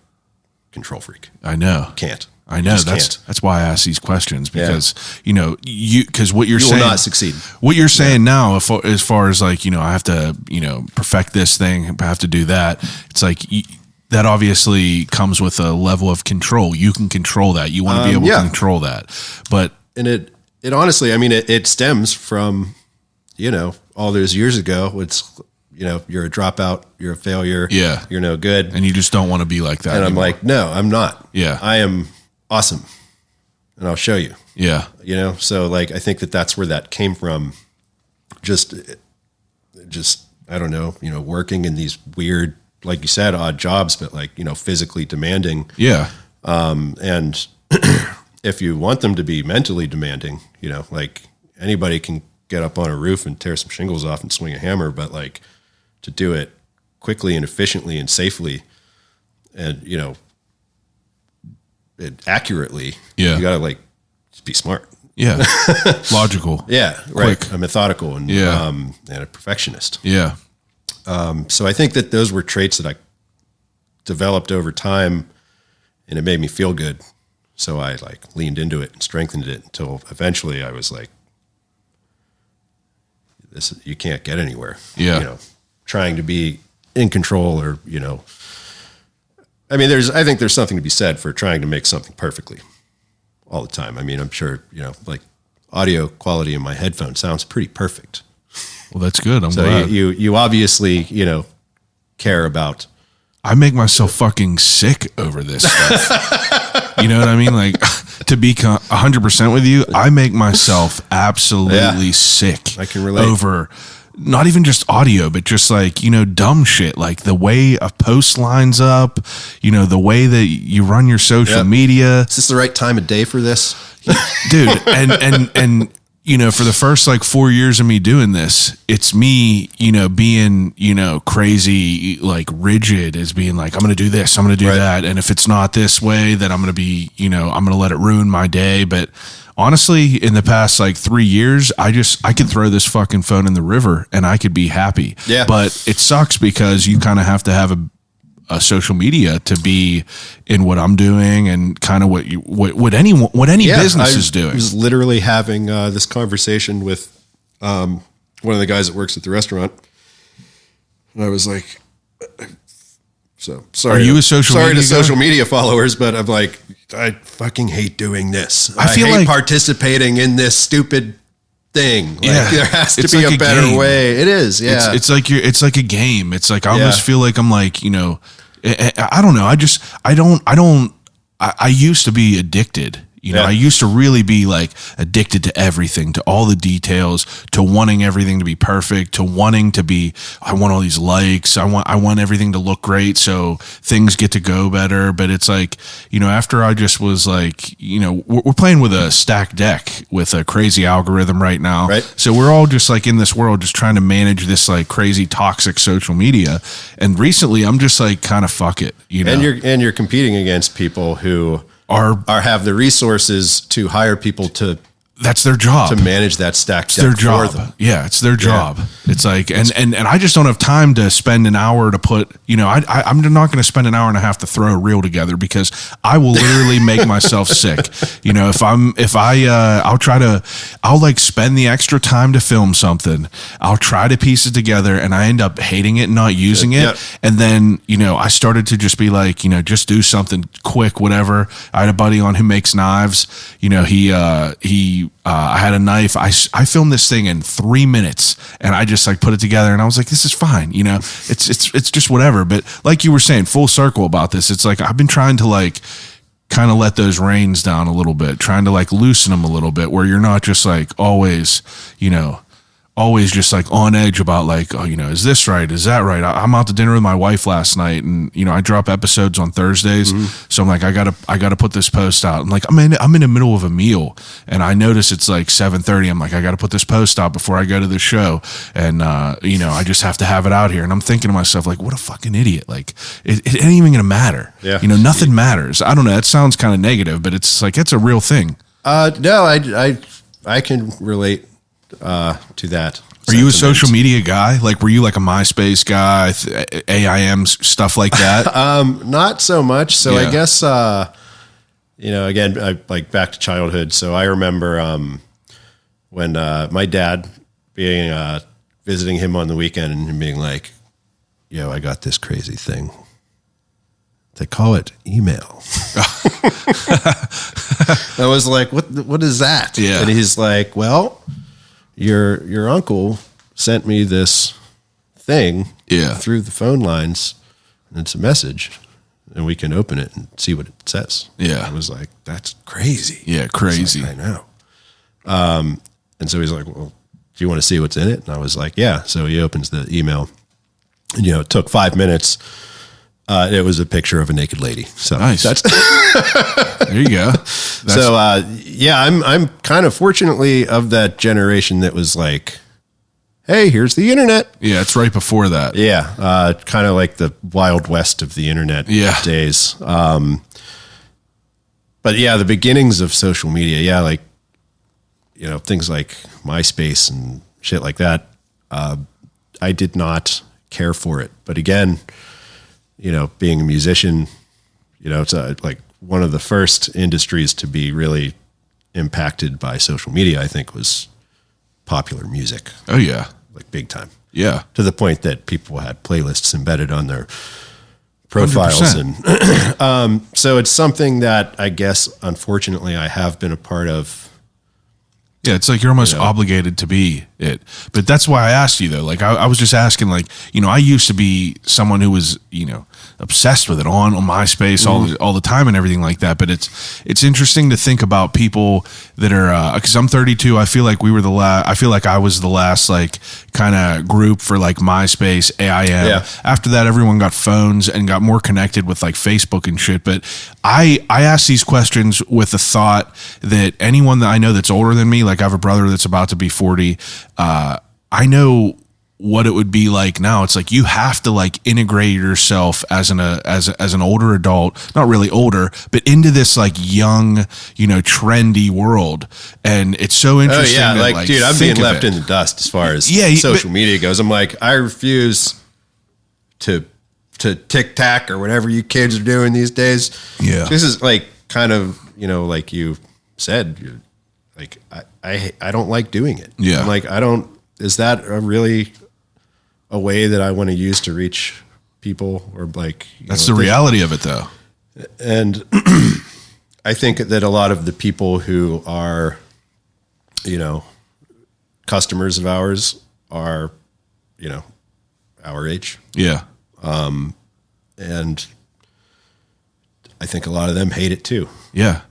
control freak.
I know.
Can't.
I know that's why I ask these questions, because because what you're saying
will not succeed.
What you're saying now, as far as like I have to perfect this thing, I have to do that. It's like that obviously comes with a level of control. You can control that. You want to be able to control that, and
it honestly, I mean, it stems from all those years ago. It's you're a dropout, you're a failure, you're no good,
and you just don't want to be like that.
And
anymore.
I'm like, no, I'm not.
Yeah,
I am awesome, and I'll show you.
Yeah,
so like I think that's where that came from. Just I don't know, working in these weird, like you said, odd jobs, but like physically demanding.
Yeah,
and if you want them to be mentally demanding, like anybody can get up on a roof and tear some shingles off and swing a hammer, but like to do it quickly and efficiently and safely and accurately, you gotta like be smart,
logical,
right, a methodical and a perfectionist. So I think that those were traits that I developed over time, and it made me feel good, so I like leaned into it and strengthened it until eventually I was like, this, you can't get anywhere. Trying to be in control, or I mean, I think there's something to be said for trying to make something perfectly all the time. I mean, I'm sure like audio quality in my headphones sounds pretty perfect.
Well, that's good. I'm glad.
You obviously care about.
I make myself fucking sick over this stuff. You know what I mean? Like, to be 100% with you, I make myself absolutely sick.
I can relate.
Over not even just audio, but just like, dumb shit, like the way a post lines up, the way that you run your social media.
Is this the right time of day for this?
Dude, and for the first like 4 years of me doing this, it's me, being, crazy, like rigid, as being like, I'm going to do this, I'm going to do that. And if it's not this way, then I'm going to be, I'm going to let it ruin my day. But honestly, in the past like 3 years, I could throw this fucking phone in the river and I could be happy.
Yeah.
But it sucks because you kind of have to have a social media to be in what I'm doing and kind of what any business is doing. I was
literally having this conversation with one of the guys that works at the restaurant, and I was like, "So sorry,
are you a social media guy?
Social media followers?" But I'm like, I fucking hate doing this. I
feel
hate
like
participating in this stupid thing. Like, there has to be
like
a better
game.
way. It is. Yeah.
It's like a game. It's like, I almost feel like I'm like, I don't know. I used to be addicted. I used to really be like addicted to everything, to all the details, to wanting everything to be perfect, to wanting to be, I want all these likes. I want everything to look great. So things get to go better. But it's like, after I just was like, we're playing with a stacked deck with a crazy algorithm right now.
Right.
So we're all just like in this world, just trying to manage this like crazy toxic social media. And recently I'm just like, kind of fuck it,
And you're competing against people who have the resources to hire people to.
That's their job
to manage that stack.
It's their job. For them. Yeah, it's their job. It's like, and I just don't have time to spend an hour to put. I'm not going to spend an hour and a half to throw a reel together because I will literally make myself sick. I'll like spend the extra time to film something. I'll try to piece it together, and I end up hating it and not using it.
Yep.
And then I started to just be like, just do something quick, whatever. I had a buddy on who makes knives. I had a knife. I filmed this thing in 3 minutes, and I just like put it together, and I was like, this is fine. It's just whatever. But like you were saying, full circle about this, it's like I've been trying to like kind of let those reins down a little bit, trying to like loosen them a little bit, where you're not just like always just like on edge about like, oh, is this right? Is that right? I'm out to dinner with my wife last night, and I drop episodes on Thursdays. Mm-hmm. So I'm like, I gotta put this post out. And like, I'm in the middle of a meal, and I notice it's like 7:30. I'm like, I gotta put this post out before I go to the show. And I just have to have it out here. And I'm thinking to myself, like, what a fucking idiot. Like it ain't even gonna matter.
Yeah.
Nothing matters. I don't know. That sounds kind of negative, but it's like, it's a real thing.
No, I can relate to that.
Are you a social media guy? Like, were you like a MySpace guy, AIM, stuff like that?
Not so much. So I guess, again, I like back to childhood. So I remember when my dad being visiting him on the weekend and being like, "Yo, I got this crazy thing. They call it email." I was like, "What is that?"
Yeah.
And he's like, "Well, your uncle sent me this thing through the phone lines, and it's a message, and we can open it and see what it says."
Yeah.
I was like, "That's crazy."
Yeah, crazy.
I know. And so he's like, "Well, do you want to see what's in it?" And I was like, "Yeah." So he opens the email, and it took 5 minutes. It was a picture of a naked lady. So
nice.
That's
there you go.
So I'm kind of fortunately of that generation that was like, "Hey, here's the internet."
Yeah, it's right before that.
Yeah, kind of like the Wild West of the internet days. But yeah, the beginnings of social media. Yeah, like things like MySpace and shit like that. I did not care for it, but again, being a musician, it's like one of the first industries to be really impacted by social media, I think, was popular music.
Oh yeah.
Like big time.
Yeah.
To the point that people had playlists embedded on their profiles.
100%.
And so it's something that I guess, unfortunately, I have been a part of.
Yeah, it's like you're almost obligated to be it. But that's why I asked you, though. Like, I was just asking, like, I used to be someone who was, obsessed with it on MySpace all the time and everything like that. But it's interesting to think about people that are, because I'm 32. I feel like I feel like I was the last, like, kind of group for, like, MySpace, AIM.
Yeah.
After that, everyone got phones and got more connected with, like, Facebook and shit. But I ask these questions with the thought that anyone that I know that's older than me, like I have a brother that's about to be 40. I know what it would be like now. It's like you have to like integrate yourself as an older adult, not really older, but into this like young, trendy world. And it's so interesting.
Oh yeah,
to,
dude, I'm being left in the dust as far as social media goes. I'm like, I refuse to TikTok or whatever you kids are doing these days.
Yeah,
this is like kind of like you said, like I don't like doing it.
Yeah,
I'm like is that really a way that I want to use to reach people, or like
that's the reality of it though.
And I think that a lot of the people who are customers of ours are our age.
Yeah.
And I think a lot of them hate it too.
Yeah.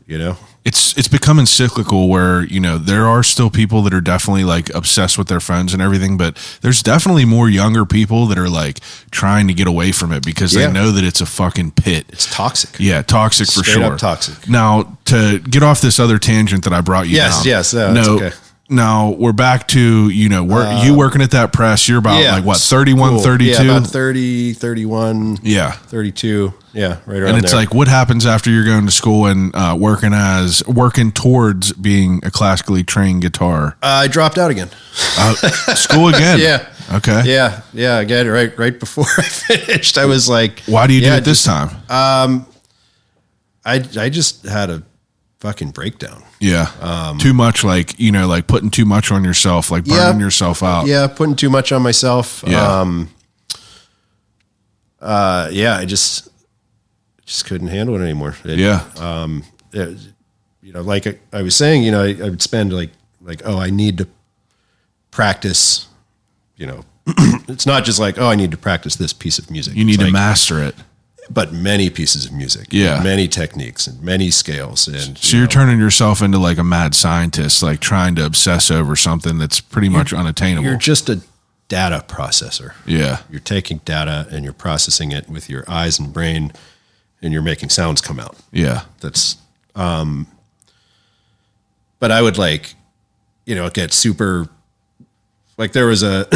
It's becoming cyclical where, there are still people that are definitely like obsessed with their phones and everything, but there's definitely more younger people that are like trying to get away from it because they know that it's a fucking pit.
It's toxic.
Yeah, toxic for
Straight
sure.
up toxic.
Now, to get off this other tangent that I brought you down.
Yes, that's okay.
Now we're back to, you working at that press. You're about like what, 31, 32?
Yeah, about 30, 31.
Yeah.
32. Yeah, right around
And it's
there.
like, what happens after you're going to school and working towards being a classically trained guitar?
I dropped out again.
School again?
Yeah.
Okay.
Yeah. Again, right before I finished, I was like,
why do you do it this time?
I just had a fucking breakdown.
Yeah. Too much, like putting too much on yourself, like burning yourself out.
Yeah. Putting too much on myself.
Yeah.
I just couldn't handle it anymore. Like I was saying, I would spend like, I need to practice, it's not just like, I need to practice this piece of music.
You need to master it.
But many pieces of music, many techniques and many scales. And
so you're turning yourself into like a mad scientist, like trying to obsess over something that's pretty much unattainable.
You're just a data processor.
Yeah.
You're taking data and you're processing it with your eyes and brain, and you're making sounds come out.
Yeah.
That's, but I would get super, like there was a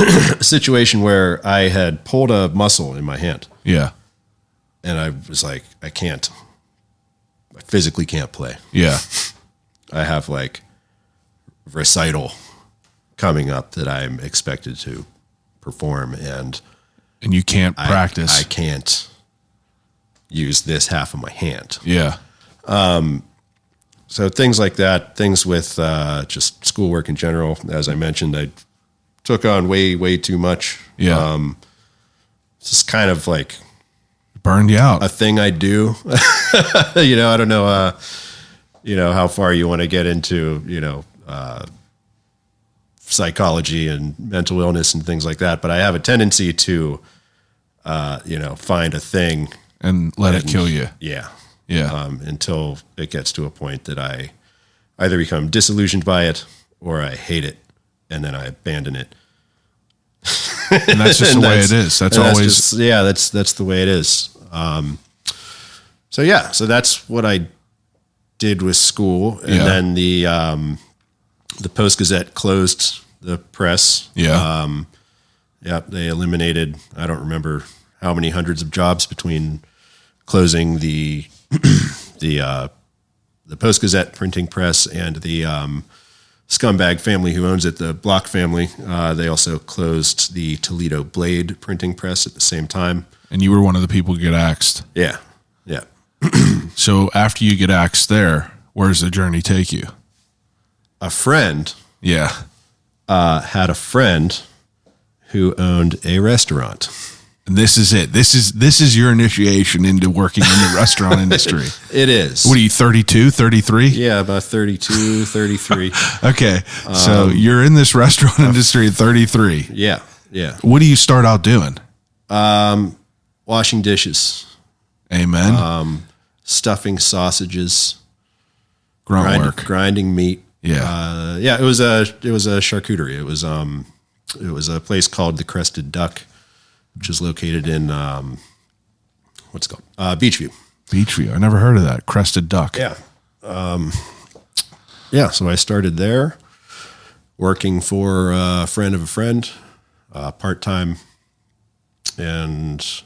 situation where I had pulled a muscle in my hand.
Yeah.
And I was like, I physically can't play.
Yeah.
I have like recital coming up that I'm expected to perform, and
you can't practice.
I can't use this half of my hand.
Yeah.
So things like that, things with just schoolwork in general. As I mentioned, I took on way too much.
Yeah.
It's just kind of like
Burned you out.
a thing I do. I don't know, how far you want to get into, psychology and mental illness and things like that. But I have a tendency to, find a thing
and let it kill you.
Yeah.
Yeah.
Until it gets to a point that I either become disillusioned by it or I hate it, and then I abandon it.
And that's just the way it is. That's always.
That's the way it is. So that's what I did with school. And then the Post-Gazette closed the press.
Yeah.
They eliminated, I don't remember how many hundreds of jobs between closing the Post-Gazette printing press and the scumbag family who owns it, the Block family. They also closed the Toledo Blade printing press at the same time.
And you were one of the people who get axed.
Yeah.
So after you get axed there, where does the journey take you?
A friend
Yeah.
had a friend who owned a restaurant.
And this is it. This is your initiation into working in the restaurant industry.
It is.
What are you, 32, 33?
Yeah, about 32, 33.
Okay. So you're in this restaurant industry at 33.
Yeah.
What do you start out doing?
Washing dishes,
Amen.
stuffing sausages,
Grunt work.
grinding meat.
Yeah.
It was a charcuterie. It was a place called the Crested Duck, which is located in what's it called? Beachview.
Beachview. I never heard of that. Crested Duck.
Yeah. So I started there, working for a friend of a friend, part-time. And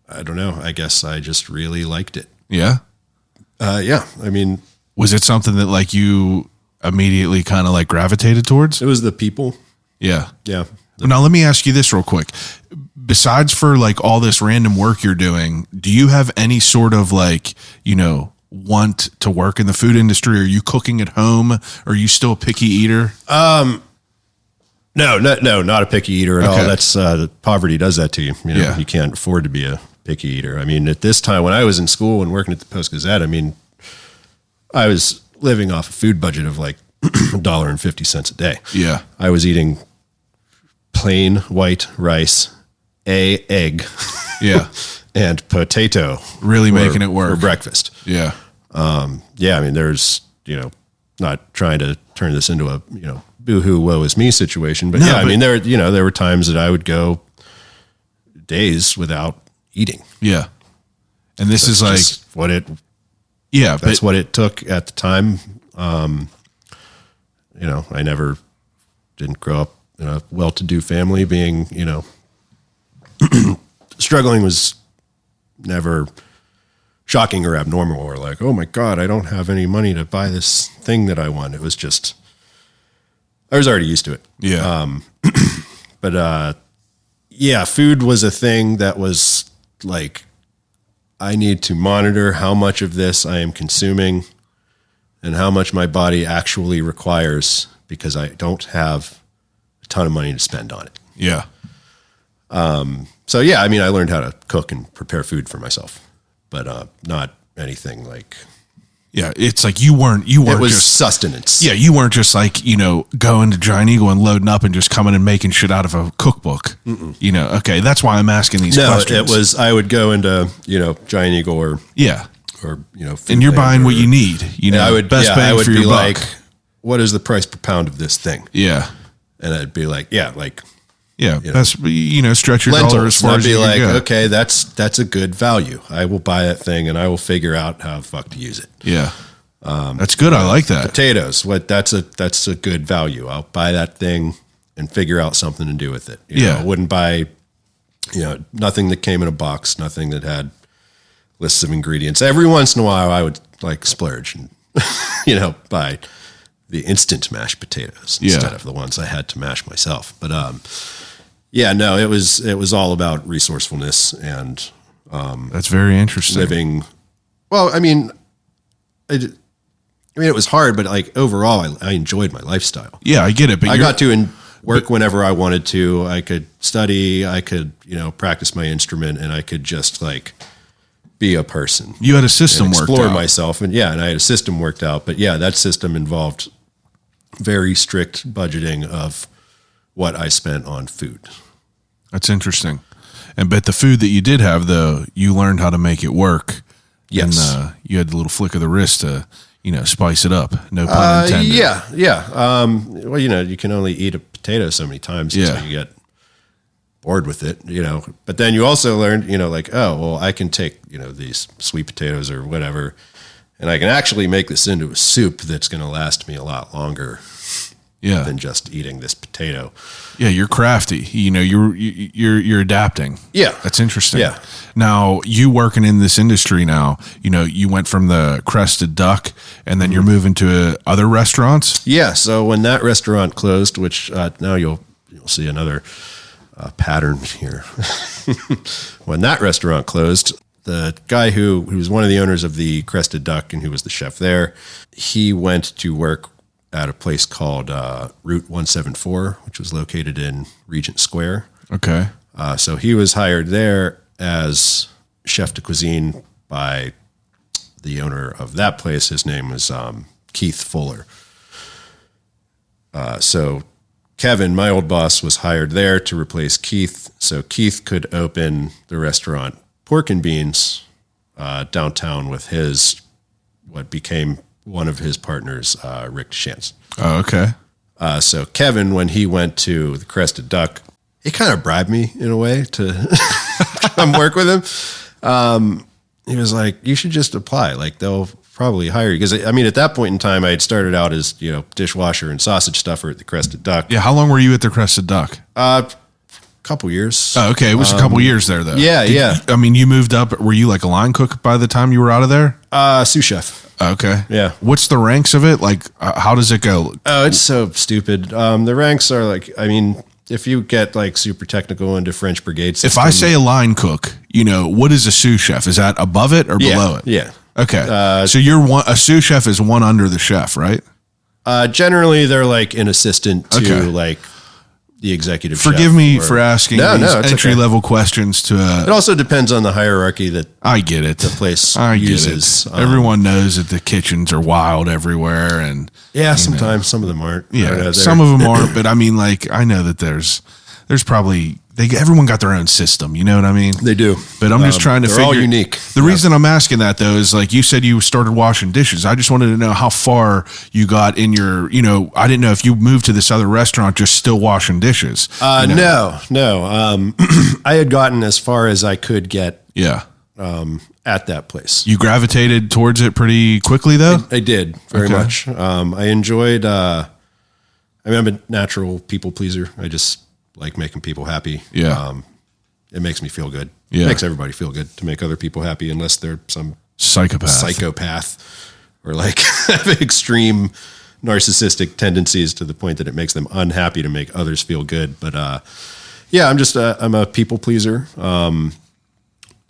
I don't know, I guess I just really liked it.
Yeah.
I mean,
Was it something that like you immediately kind of like gravitated towards?
it was the people.
Yeah.
Yeah.
Now let me ask you this real quick. Besides for like all this random work you're doing, do you have any sort of like, want to work in the food industry? Are you cooking at home? Are you still a picky eater?
No, not a picky eater at all.
Okay.
That's poverty does that to you.
Yeah.
You can't afford to be a picky eater. I mean, at this time when I was in school and working at the Post-Gazette, I mean, I was living off a food budget of like $1.50 a day.
Yeah.
I was eating plain white rice, egg,
Yeah.
and potato.
Really making it work.
for breakfast.
Yeah.
I mean, there's, not trying to turn this into a, boo-hoo, woe is me situation. But I mean, there were times that I would go days without eating.
Yeah. And this is like,
Just
that's
what it took at the time. I didn't grow up in a well-to-do family. Being, struggling was never shocking or abnormal or like, oh my God, I don't have any money to buy this thing that I want. It was just, I was already used to it.
yeah.
Food was a thing that was like, I need to monitor how much of this I am consuming and how much my body actually requires because I don't have a ton of money to spend on it.
Yeah.
I mean, I learned how to cook and prepare food for myself, but not anything like.
Yeah. It's like you weren't
It was
just
sustenance.
Yeah, you weren't just like, going to Giant Eagle and loading up and just coming and making shit out of a cookbook. Okay, that's why I'm asking these questions.
It was, I would go into, Giant Eagle or Food
and you're
Land
buying
or-
what you need.
I would,
best bang
I would
for
be
your
like,
buck.
what is the price per pound of this thing?
Yeah.
And I'd be like, like
Best, stretch your dollar as
lentils.
far
And I'd
as
be
you
like,
can go.
okay, that's a good value. I will buy that thing and I will figure out how the fuck to use it.
Yeah. That's good. I like that.
Potatoes, that's a good value. I'll buy that thing and figure out something to do with it. I wouldn't buy, nothing that came in a box, nothing that had lists of ingredients. Every once in a while I would like splurge and, buy the instant mashed potatoes instead of the ones I had to mash myself. But, it was all about resourcefulness and,
That's very interesting.
living. Well, I mean, I mean, it was hard, but like overall, I enjoyed my lifestyle.
Yeah, I get it. But
I got to work whenever I wanted to. I could study. I could, practice my instrument, and I could just like be a person.
You had a system
and
worked
explore
out.
myself, and I had a system worked out. But yeah, that system involved very strict budgeting of what I spent on food.
That's interesting. But the food that you did have, though, you learned how to make it work.
Yes.
And you had the little flick of the wrist to, spice it up. No pun intended.
Yeah. Well, you can only eat a potato so many times until you get bored with it, But then you also learned, I can take, these sweet potatoes or whatever, and I can actually make this into a soup that's going to last me a lot longer than just eating this potato.
Yeah, you're crafty. You're adapting.
Yeah.
That's interesting.
Yeah.
Now, you working in this industry now, you went from the Crested Duck and then you're moving to other restaurants?
Yeah, so when that restaurant closed, which now you'll see another pattern here. When that restaurant closed, the guy who was one of the owners of the Crested Duck and who was the chef there, he went to work at a place called Route 174, which was located in Regent Square.
Okay.
So he was hired there as chef de cuisine by the owner of that place. His name was Keith Fuller. So Kevin, my old boss, was hired there to replace Keith, so Keith could open the restaurant Pork and Beans downtown with what became one of his partners, Rick Shantz.
Oh, okay.
So Kevin, when he went to the Crested Duck, he kind of bribed me in a way to come work with him. He was like, you should just apply. Like, they'll probably hire you. Because, at that point in time, I had started out as, dishwasher and sausage stuffer at the Crested Duck.
Yeah, how long were you at the Crested Duck?
Couple years.
Oh, okay. It was a couple years there, though.
Yeah.
You moved up. Were you like a line cook by the time you were out of there?
Sous chef.
Okay.
Yeah.
What's the ranks of it? Like, how does it go?
Oh, it's so stupid. The ranks are like, if you get like super technical into French brigade system,
If I say a line cook, what is a sous chef? Is that above it or below it?
Yeah.
Okay. So a sous chef is one under the chef, right?
Generally, they're like an assistant to like the executive chef.
Forgive me for asking these
it's
entry-level questions to
It also depends on the hierarchy that
I get it.
the place
I get
uses.
it. Everyone knows that the kitchens are wild everywhere, and
sometimes some of them aren't.
yeah, some of them aren't. But I know that there's probably everyone got their own system. You know what I mean?
They do.
But I'm just trying to
they're
figure.
all unique.
The reason I'm asking that though is like you said you started washing dishes. I just wanted to know how far you got in your. I didn't know if you moved to this other restaurant just still washing dishes.
No. I had gotten as far as I could get.
Yeah.
At that place,
You gravitated towards it pretty quickly though.
I did very much. I enjoyed. I'm a natural people pleaser. I just like making people happy.
Yeah.
It makes me feel good.
Yeah.
It makes everybody feel good to make other people happy, unless they're some psychopath or like have extreme narcissistic tendencies to the point that it makes them unhappy to make others feel good. But I'm a people pleaser.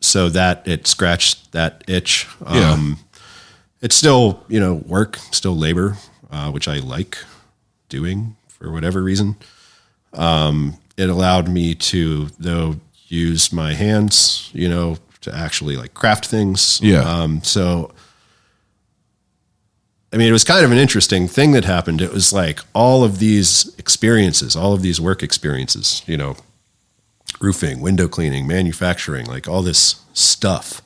So that it scratched that itch. It's still, work, still labor, which I like doing for whatever reason. It allowed me to, though, use my hands, to actually like craft things.
Yeah.
It was kind of an interesting thing that happened. It was like all of these experiences, all of these work experiences, roofing, window cleaning, manufacturing, like all this stuff.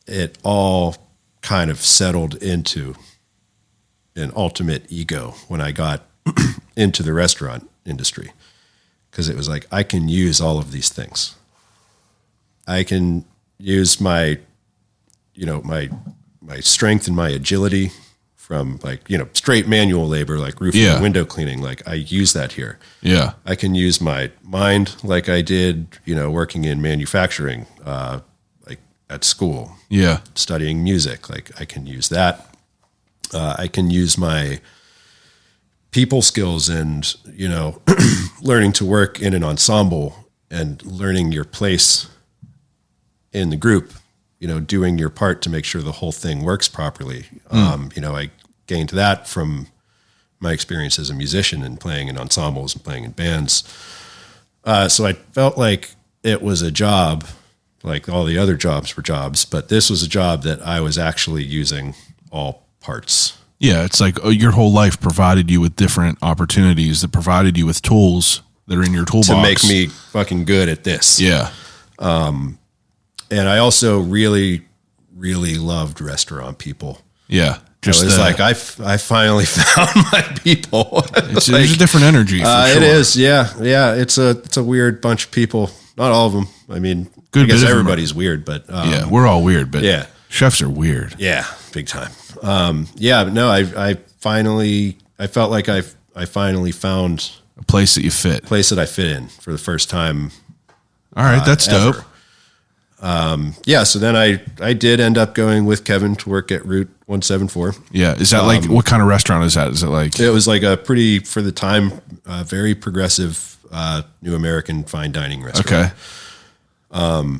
It all kind of settled into an ultimate ego when I got into the restaurant industry, because it was like, I can use all of these things. I can use my strength and my agility from like, straight manual labor, like roofing and window cleaning. Like I use that here.
Yeah.
I can use my mind like I did, working in manufacturing, like at school.
Yeah.
Studying music. Like I can use that. I can use my people skills and, learning to work in an ensemble and learning your place in the group doing your part to make sure the whole thing works properly. I gained that from my experience as a musician and playing in ensembles and playing in bands. So I felt like it was a job, like all the other jobs were jobs, but this was a job that I was actually using all parts.
Yeah, it's like your whole life provided you with different opportunities that provided you with tools that are in your toolbox.
To make me fucking good at this.
Yeah.
And I also really, really loved restaurant people.
Yeah.
Just it's like I finally found my people.
There's a different energy. For sure.
It is, yeah. It's a weird bunch of people. Not all of them. I mean, I guess everybody's weird, but
yeah, we're all weird. But
yeah,
chefs are weird.
Yeah, big time. But no, I felt like I finally found
a place that you fit.
Place that I fit in for the first time.
All right, that's
ever.
dope.
So then I did end up going with Kevin to work at Route 174.
Yeah. Is that like, what kind of restaurant is that? Is it like?
It was like a pretty, for the time, very progressive, new American fine dining restaurant.
Okay.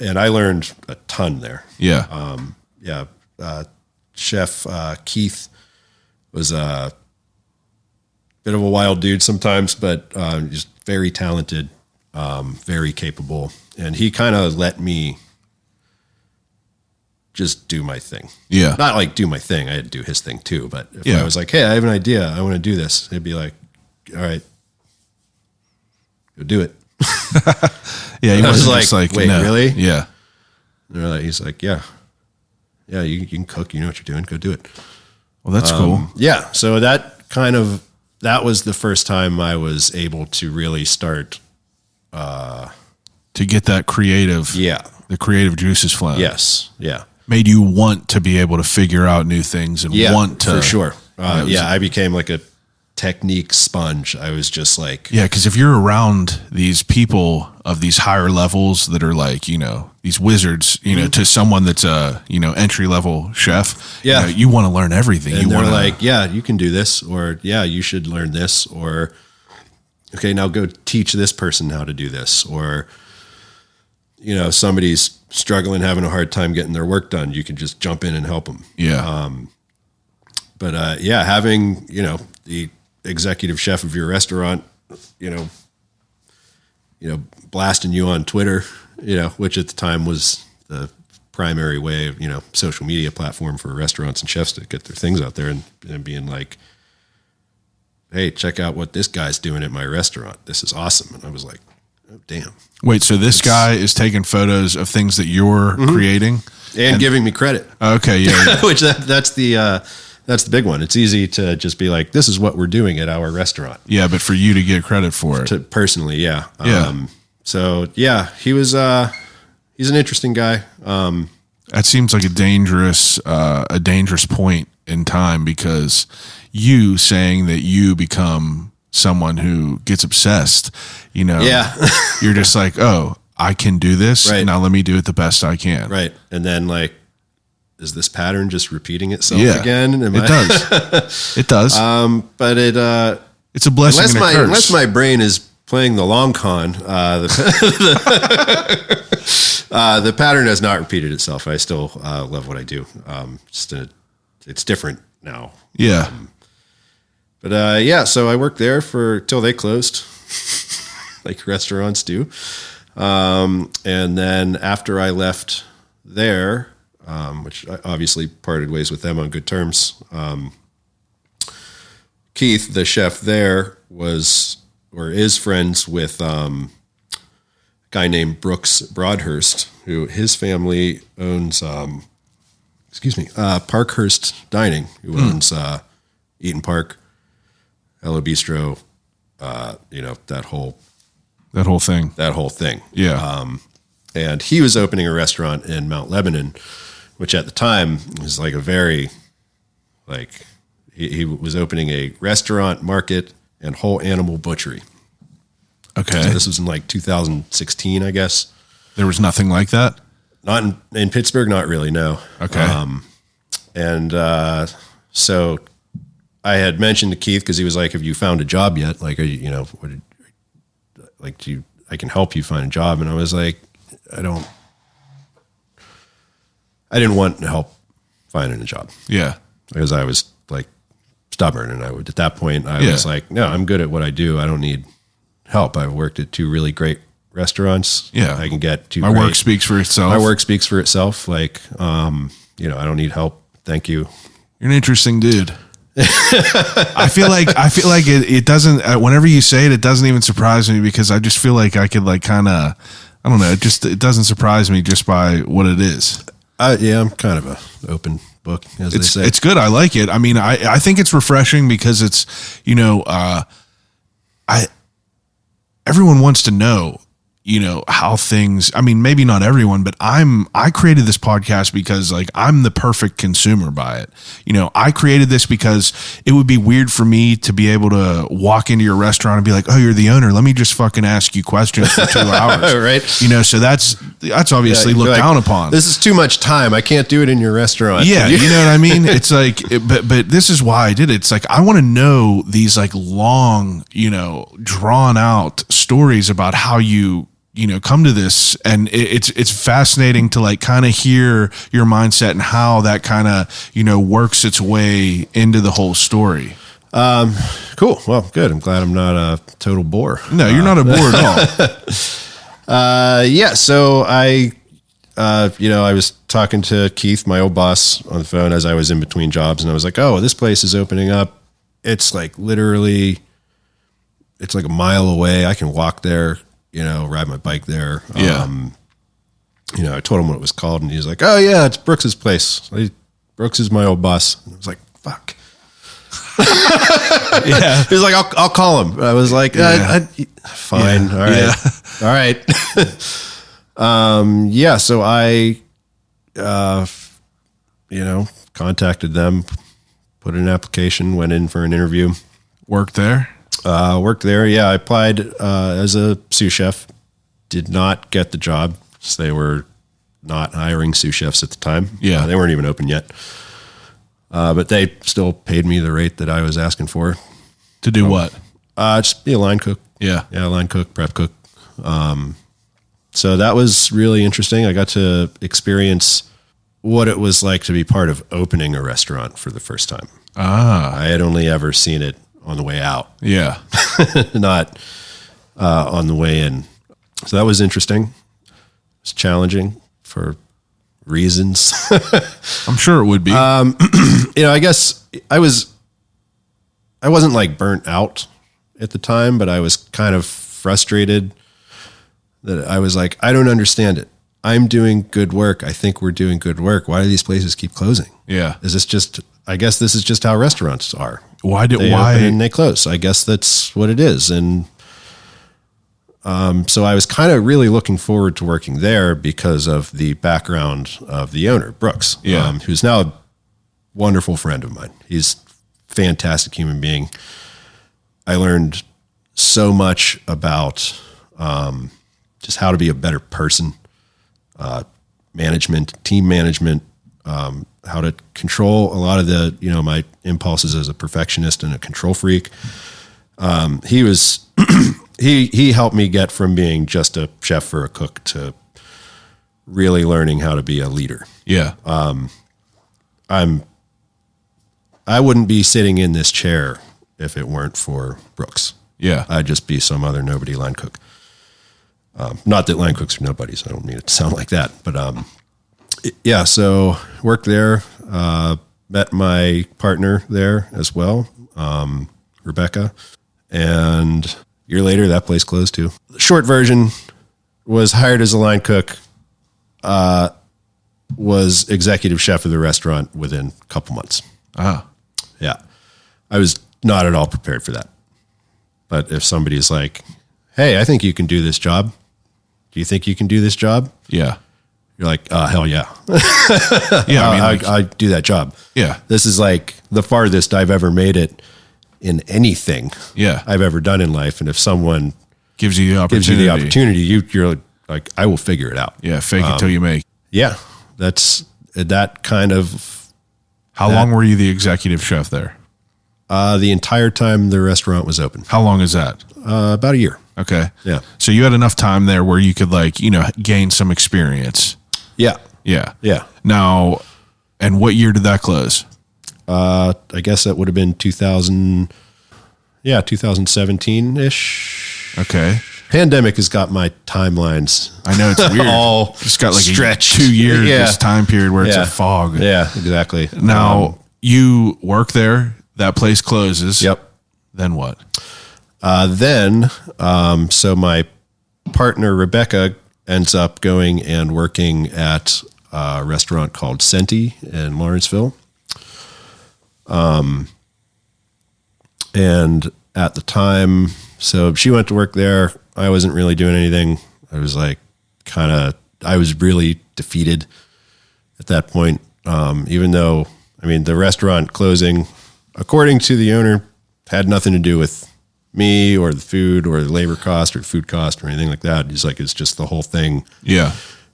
And I learned a ton there.
Yeah.
Chef Keith was a bit of a wild dude sometimes, but just very talented, very capable. And he kind of let me just do my thing.
Yeah.
Not like do my thing. I had to do his thing too. But if
Yeah.
I was like, hey, I have an idea. I want to do this. He'd be like, all right, go do it.
Yeah. He
I was
wasn't
like,
just
wait,
no.
really?
Yeah.
And he's like, yeah, you can cook. You know what you're doing. Go do it.
Well, that's cool.
Yeah. So that was the first time I was able to really start.
To get that creative.
Yeah.
The creative juices flowing.
Yes. Yeah.
Made you want to be able to figure out new things and want to.
For sure. I became like a technique sponge. I was just like.
Yeah. Because if you're around these people of these higher levels that are like, these wizards, to someone that's a, entry level chef,
yeah.
You want to learn everything.
And they're like, yeah, you can do this, or yeah, you should learn this, or okay, now go teach this person how to do this, or somebody's struggling, having a hard time getting their work done. You can just jump in and help them.
Yeah.
Having, the executive chef of your restaurant, blasting you on Twitter, which at the time was the primary way of, social media platform for restaurants and chefs to get their things out there, and being like, hey, check out what this guy's doing at my restaurant. This is awesome. And I was like, oh, damn.
Wait, so this guy is taking photos of things that you're creating
and giving me credit.
Okay. Yeah.
Which that's the big one. It's easy to just be like, this is what we're doing at our restaurant.
Yeah. But for you to get credit for it
personally. Yeah.
Yeah.
He's an interesting guy.
That seems like a dangerous point in time, because you saying that you become someone who gets obsessed,
yeah.
You're just like, oh, I can do this.
Right.
Now let me do it the best I can.
Right. And then like, is this pattern just repeating itself again?
Does. It does.
But
it's a blessing and a curse.
Unless my brain is playing the long con, the pattern has not repeated itself. I still love what I do. It's different now.
Yeah.
So I worked there till they closed, like restaurants do. And then after I left there, which I obviously parted ways with them on good terms, Keith, the chef there, is friends with a guy named Brooks Broadhurst, who his family owns, Parkhurst Dining, who owns Eaton Park, Hello Bistro, that whole thing.
Yeah.
And he was opening a restaurant in Mount Lebanon, which at the time was like a very, he was opening a restaurant, market, and whole animal butchery.
Okay.
So this was in like 2016, I guess.
There was nothing like that?
Not in Pittsburgh, not really, no.
Okay.
So I had mentioned to Keith, because he was like, have you found a job yet? Like, I can help you find a job. And I was like, I don't I didn't want help finding a job.
Yeah.
Because I was like stubborn, and at that point I was like, no, I'm good at what I do. I don't need help. I've worked at 2 really great restaurants.
Yeah.
I can get 2
My work speaks for itself.
My work speaks for itself. Like, I don't need help. Thank you.
You're an interesting dude. I feel like it doesn't, whenever you say it, it doesn't even surprise me, because I just feel like I could like kind of, I don't know. It doesn't surprise me just by what it is.
I'm kind of a open book, as they say.
It's good. I like it. I mean, I think it's refreshing because it's, everyone wants to know, how things, I mean, maybe not everyone, but I created this podcast because like I'm the perfect consumer by it. I created this because it would be weird for me to be able to walk into your restaurant and be like, oh, you're the owner. Let me just fucking ask you questions for 2 hours.
Right.
So that's obviously looked down upon.
This is too much time. I can't do it in your restaurant.
Yeah. You know what I mean? It's like, but this is why I did it. It's like, I want to know these like long, drawn out stories about how you come to this, and it's fascinating to like kind of hear your mindset and how that kind of works its way into the whole story.
Cool. Well, good. I'm glad I'm not a total bore.
No, you're not a bore at all.
Yeah. So I was talking to Keith, my old boss, on the phone as I was in between jobs, and I was like, oh, this place is opening up. It's like literally, it's like a mile away. I can walk there, ride my bike there.
Yeah.
I told him what it was called, and he was like, oh yeah, it's Brooks's place. Brooks is my old boss. And I was like, fuck.
Yeah.
He was like, I'll call him. I was like, fine.
Yeah.
All right. All right. So I, contacted them, put in an application, went in for an interview.
Worked there?
Worked there. Yeah. I applied as a sous chef. Did not get the job. So they were not hiring sous chefs at the time.
Yeah.
They weren't even open yet. But they still paid me the rate that I was asking for.
To do what?
Just be a line cook.
Yeah.
Yeah, line cook, prep cook. So that was really interesting. I got to experience what it was like to be part of opening a restaurant for the first time. I had only ever seen it on the way out.
Yeah.
Not on the way in. So that was interesting. It's challenging for reasons.
I'm sure it would be.
I guess I wasn't like burnt out at the time, but I was kind of frustrated that I was like, I don't understand it. I'm doing good work. I think we're doing good work. Why do these places keep closing?
Yeah.
Is this just, I guess this is just how restaurants are. They open and they close. I guess that's what it is. And so I was kind of really looking forward to working there because of the background of the owner, Brooks, who's now a wonderful friend of mine. He's a fantastic human being. I learned so much about just how to be a better person, management, team management, how to control a lot of the, my impulses as a perfectionist and a control freak. He was, he helped me get from being just a chef or a cook to really learning how to be a leader.
Yeah.
I wouldn't be sitting in this chair if it weren't for Brooks.
Yeah.
I'd just be some other nobody line cook. Not that line cooks are nobodies. I don't mean it to sound like that, but, so worked there, met my partner there as well. Rebecca, and a year later that place closed too. The short version, was hired as a line cook, was executive chef of the restaurant within a couple months. Yeah. I was not at all prepared for that. But if somebody's like, hey, I think you can do this job. Do you think you can do this job?
Yeah.
You're like, hell yeah.
Yeah.
I do that job.
Yeah.
This is like the farthest I've ever made it in anything I've ever done in life. And if someone
gives you the opportunity,
you're like, I will figure it out.
Yeah. Fake it till you make.
Yeah. That's that kind of.
How long were you the executive chef there?
The entire time the restaurant was open.
How long is that?
About a year.
Okay.
Yeah.
So you had enough time there where you could gain some experience.
Yeah.
Yeah.
Yeah.
Now, and what year did that close?
I guess that would have been 2017 ish.
Okay.
Pandemic has got my timelines.
I know it's weird.
All
just got like
stretched.
2 years this time period where it's a fog.
Yeah, exactly.
Now you work there. That place closes.
Yep.
Then what?
So my partner Rebecca ends up going and working at a restaurant called Senti in Lawrenceville. And at the time, so she went to work there. I wasn't really doing anything. I was like, I was really defeated at that point. Even though, I mean, the restaurant closing, according to the owner, had nothing to do with me or the food or the labor cost or food cost or anything like that. He's like, it's just the whole thing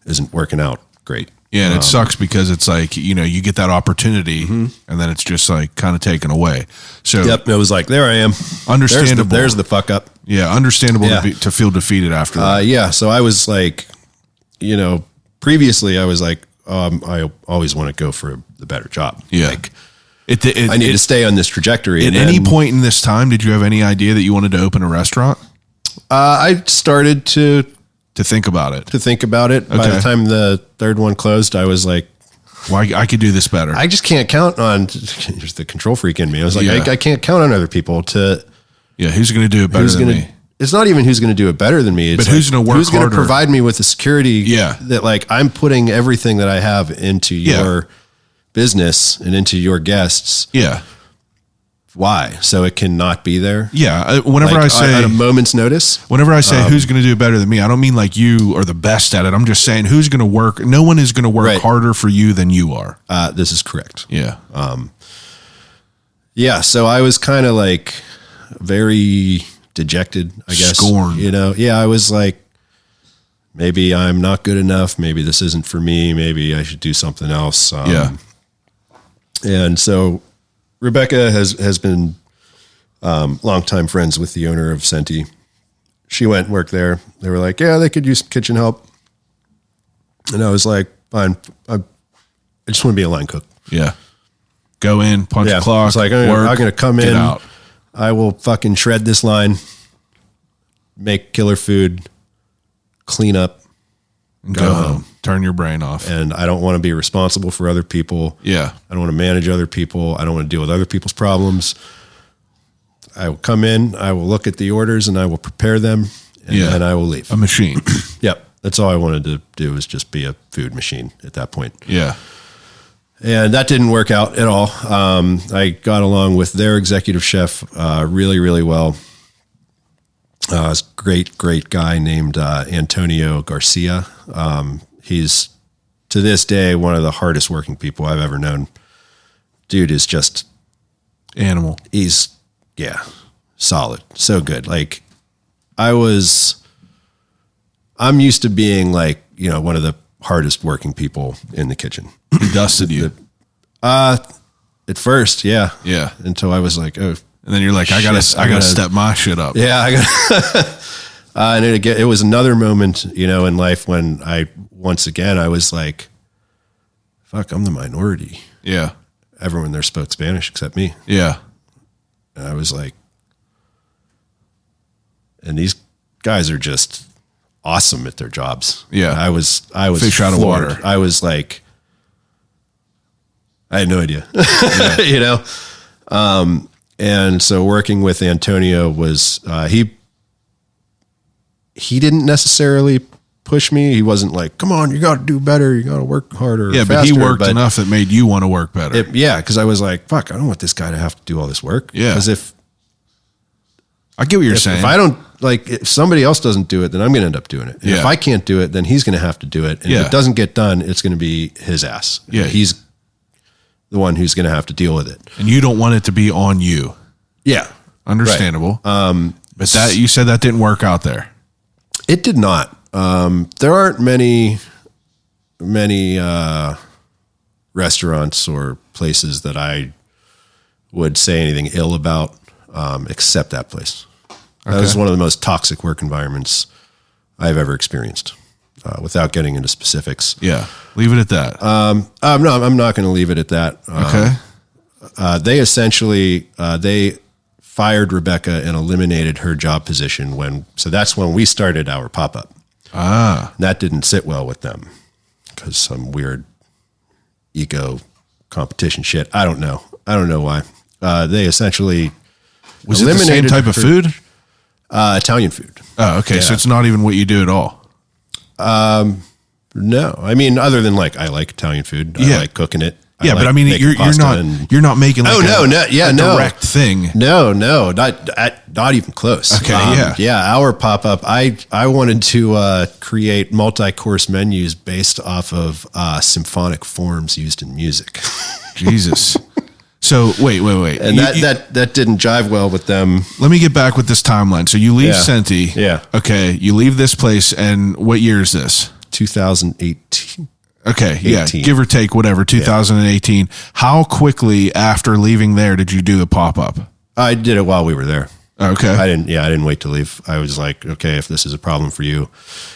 isn't working out great.
Yeah, and it sucks because it's like, you know, you get that opportunity and then it's just like kind of taken away. So
it was like, there I am.
Understandable.
There's the fuck up.
Yeah, understandable to feel defeated after that.
So I was like, you know, previously I was like, I always want to go for the better job.
Yeah.
Like, I need to stay on this trajectory.
At any point in this time, did you have any idea that you wanted to open a restaurant?
I started to
think about it.
By the time the third one closed, I was like,
"Why I could do this better."
I just can't count on just the control freak in me. I was like, I can't count on other people to.
Yeah, who's going to do it better than me?
It's not even who's going to do it better than me. It's
but who's going to work harder?
Who's going to provide me with the security that like I'm putting everything that I have into your business and into your guests.
Yeah.
Why? So it cannot be there?
Yeah. Whenever I say
at a moment's notice.
Whenever I say who's going to do it better than me, I don't mean like you are the best at it. I'm just saying who's going to work. No one is going to work harder for you than you are.
This is correct.
Yeah.
So I was kind of like very dejected, I guess.
Scorned.
You know? Yeah. I was like, maybe I'm not good enough. Maybe this isn't for me. Maybe I should do something else. And so Rebecca has been longtime friends with the owner of Senti. She went and worked there. They were like, yeah, they could use some kitchen help. And I was like, fine. I just want to be a line cook.
Yeah. Go in, punch the clock.
It's like, I'm going to come in. Out. I will fucking shred this line, make killer food, clean up,
go home. Turn your brain off.
And I don't want to be responsible for other people.
Yeah.
I don't want to manage other people. I don't want to deal with other people's problems. I will come in, I will look at the orders and I will prepare them and then I will leave.
A machine.
Yep. That's all I wanted to do was just be a food machine at that point.
Yeah.
And that didn't work out at all. I got along with their executive chef really, really well. This great guy named Antonio Garcia. He's, to this day, one of the hardest working people I've ever known. Dude is just...
animal.
He's, solid. So good. Like, I'm used to being like, you know, one of the hardest working people in the kitchen.
He dusted you.
At first, yeah.
Yeah.
Until I was like, oh...
And then you're like, I gotta step my shit up.
Yeah, I got. And it was another moment, you know, in life when I was like, "Fuck, I'm the minority."
Yeah,
everyone there spoke Spanish except me.
Yeah,
and I was like, and these guys are just awesome at their jobs.
Yeah,
I was
fish out of water.
I was like, I had no idea, you know. And so working with Antonio was, he didn't necessarily push me. He wasn't like, come on, you got to do better. You got to work harder.
Yeah, but he worked enough that made you want to work better.
Because I was like, fuck, I don't want this guy to have to do all this work.
Yeah.
Because
I get what you're saying.
If I don't, like, if somebody else doesn't do it, then I'm going to end up doing it. And if I can't do it, then he's going to have to do it. And if it doesn't get done, it's going to be his ass.
Yeah.
He's the one who's going to have to deal with it.
And you don't want it to be on you.
Yeah.
Understandable. Right. But that, you said that didn't work out there.
It did not. There aren't many restaurants or places that I would say anything ill about, except that place. That was one of the most toxic work environments I've ever experienced. without getting into specifics.
Yeah. Leave it at that.
No, I'm not going to leave it at that.
Okay.
They essentially, they fired Rebecca and eliminated her job position so that's when we started our pop-up. And that didn't sit well with them because some weird ego competition shit. I don't know why. They essentially
was it the same type of food?
Italian food.
Oh, okay.
Yeah.
So it's not even what you do at all.
No, I mean, other than like, I like Italian food. I like cooking it.
Yeah, but I mean, you're not making like a direct thing.
No, not even close.
Okay,
our pop-up, I wanted to create multi-course menus based off of symphonic forms used in music.
Jesus. So wait.
And that didn't jive well with them.
Let me get back with this timeline. So you leave Senti.
Yeah.
Okay, you leave this place, and what year is this?
2018.
Okay,
18.
yeah, give or take, whatever, 2018. How quickly after leaving there did you do the pop-up?
I did it while we were there.
Okay.
I didn't wait to leave. I was like, okay, if this is a problem for you.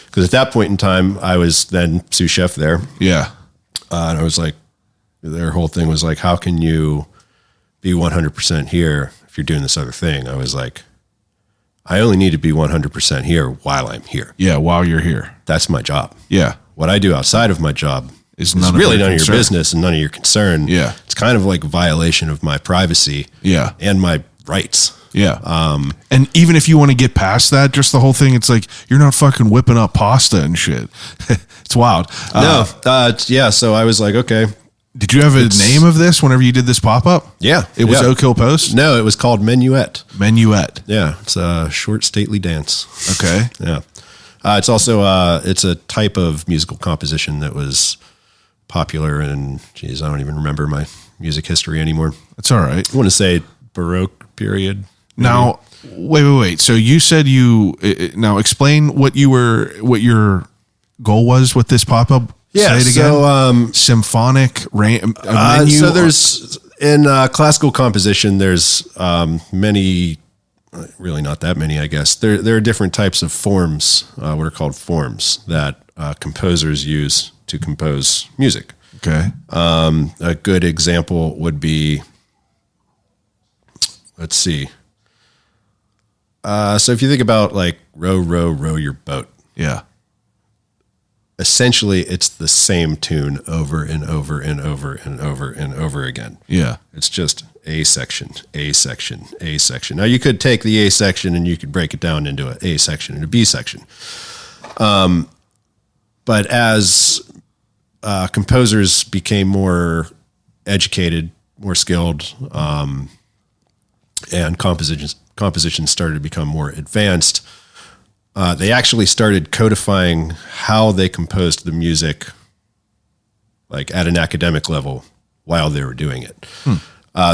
Because at that point in time, I was then sous chef there.
Yeah.
And I was like, their whole thing was like, how can you be 100% here if you're doing this other thing? I was like, I only need to be 100% here while I'm here.
Yeah, while you're here.
That's my job.
Yeah.
What I do outside of my job
is
really none of your business and none of your concern.
Yeah.
It's kind of like a violation of my privacy.
Yeah.
And my rights.
Yeah. And even if you want to get past that, just the whole thing, it's like, you're not fucking whipping up pasta and shit. It's wild.
So I was like, okay.
Did you have a name of this whenever you did this pop-up?
Yeah.
It was Oak Hill Post?
No, it was called Minuet.
Minuet.
Yeah. It's a short, stately dance.
Okay.
Yeah. It's also, it's a type of musical composition that was popular in, I don't even remember my music history anymore.
That's all right.
I want to say Baroque period. Maybe.
Now, wait. So you said now explain what your goal was with this pop-up.
Yeah.
Say it again. Symphonic menu.
So there's, in classical composition, there's many, really not that many, I guess. There are different types of forms, what are called forms, that composers use to compose music.
Okay.
A good example would be, let's see. So if you think about like row your boat.
Yeah.
Essentially, it's the same tune over and over and over and over and over again.
Yeah.
It's just A section, A section, A section. Now, you could take the A section and you could break it down into an A section and a B section. But as composers became more educated, more skilled, and compositions started to become more advanced, they actually started codifying how they composed the music, like at an academic level, while they were doing it.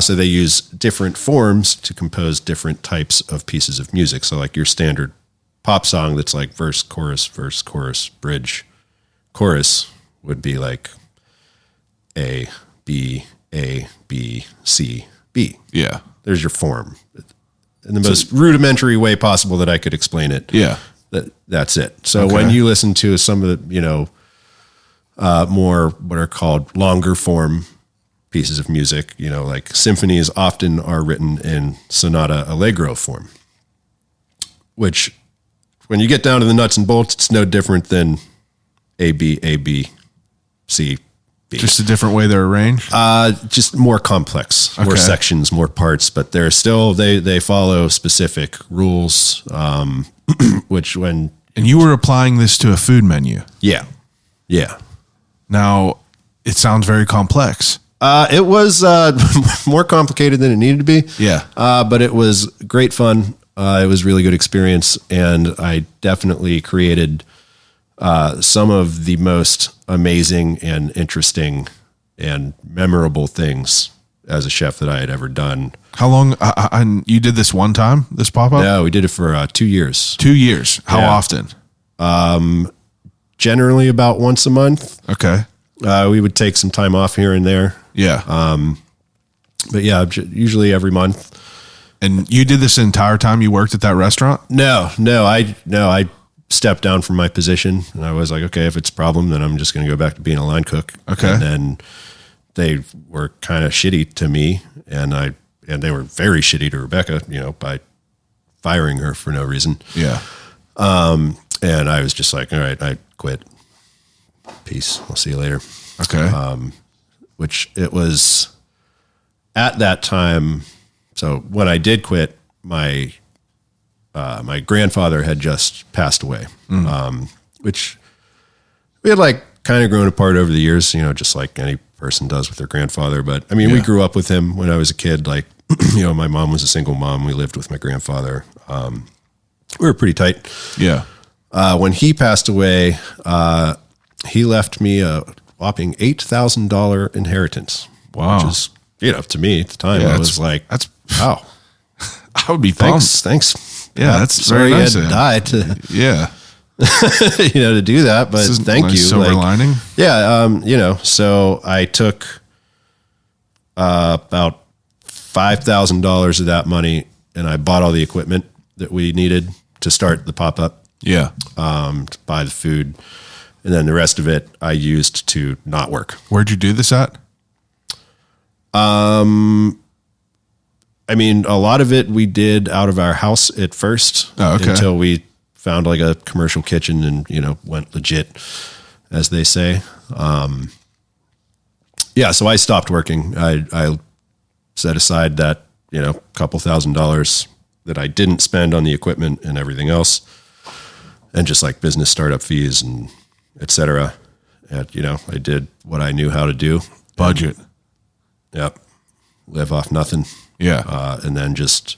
So they use different forms to compose different types of pieces of music. So like your standard pop song that's like verse, chorus, bridge, chorus would be like A, B, C, B.
Yeah.
There's your form. In the most rudimentary way possible that I could explain it.
Yeah.
That's it. So when you listen to some of the, more what are called longer form pieces of music, like symphonies often are written in sonata allegro form, which when you get down to the nuts and bolts, it's no different than A, B, C, B.
Just a different way they're arranged?
Just more complex, more sections, more parts, but they're still, they follow specific rules, which when...
And you were applying this to a food menu?
Yeah. Yeah.
Now, it sounds very complex.
It was more complicated than it needed to be.
Yeah.
But it was great fun. It was a really good experience, and I definitely created some of the most amazing and interesting and memorable things as a chef that I had ever done.
How long? And you did this one time, this pop-up?
No, we did it for 2 years.
2 years. How often?
Generally about once a month.
Okay.
We would take some time off here and there.
Yeah.
But yeah, usually every month.
And you did this the entire time you worked at that restaurant?
No, I stepped down from my position, and I was like, okay, if it's a problem, then I'm just going to go back to being a line cook.
Okay.
And then they were kind of shitty to me, and they were very shitty to Rebecca, by firing her for no reason.
Yeah.
And I was just like, all right, I quit. Peace. I'll see you later.
Okay.
Which it was at that time. So when I did quit, my grandfather had just passed away, which we had like kind of grown apart over the years, just like any person does with their grandfather. But I mean, we grew up with him when I was a kid. Like, my mom was a single mom. We lived with my grandfather. We were pretty tight.
Yeah.
When he passed away, he left me a whopping $8,000 inheritance.
Wow.
Which is, to me at the time, I was like,
that's
wow.
I would be pumped.
Thanks.
Yeah, that's
sorry
very nice
you had to die to,
Yeah.
to do that, but thank you.
Silver lining.
Yeah. So I took about $5,000 of that money, and I bought all the equipment that we needed to start the pop-up.
Yeah.
To buy the food. And then the rest of it I used to not work.
Where'd you do this at?
I mean, a lot of it we did out of our house at first.
Oh, okay.
Until we found like a commercial kitchen and, went legit, as they say. So I stopped working. I set aside that, couple $1,000s that I didn't spend on the equipment and everything else, and just like business startup fees and et cetera. And, I did what I knew how to do.
Budget.
Yep. Live off nothing.
Yeah.
And then just,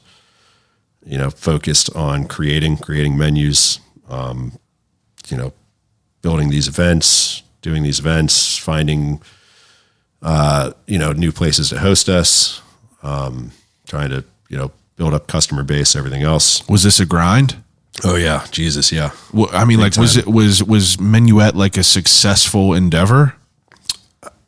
focused on creating menus, building these events, doing these events, finding, new places to host us, trying to, build up customer base, everything else.
Was this a grind?
Oh yeah. Jesus. Yeah.
Well, I mean,
Big
like,
time.
was Minuet like a successful endeavor?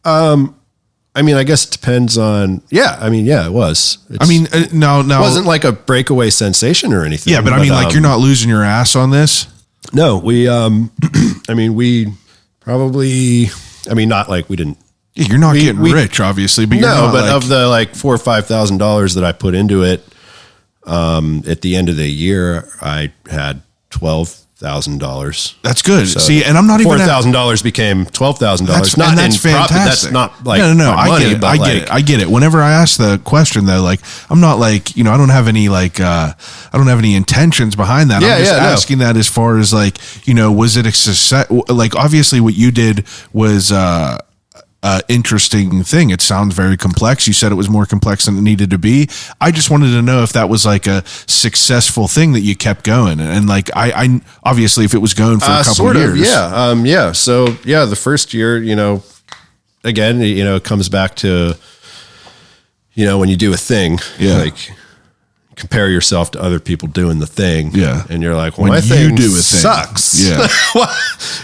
I mean, I guess it depends on, it was.
No.
It wasn't like a breakaway sensation or anything.
Yeah, but I mean, like, you're not losing your ass on this.
No, we we probably, not like we didn't.
Yeah, you're not getting rich, obviously, but
of the like $4,000 or $5,000 that I put into it, at the end of the year, I had $12,000.
That's good.
So
see, and I'm not even
$4,000 became $12,000.
That's
Fantastic.
fantastic.
That's not like
no.
my
I
money,
get it.
but
I get it. Whenever I ask the question, though, like, I'm not like, I don't have any like I don't have any intentions behind that. I'm just asking that as far as like, was it a success? Like, obviously, what you did was interesting thing. It sounds very complex. You said it was more complex than it needed to be. I just wanted to know if that was like a successful thing that you kept going. And like, I obviously, if it was going for a couple of years.
Yeah. So the first year, again, it comes back to, when you do a thing, like compare yourself to other people doing the thing.
Yeah.
And you're like, well,
When
my
you
thing
do a thing.
sucks.
Yeah.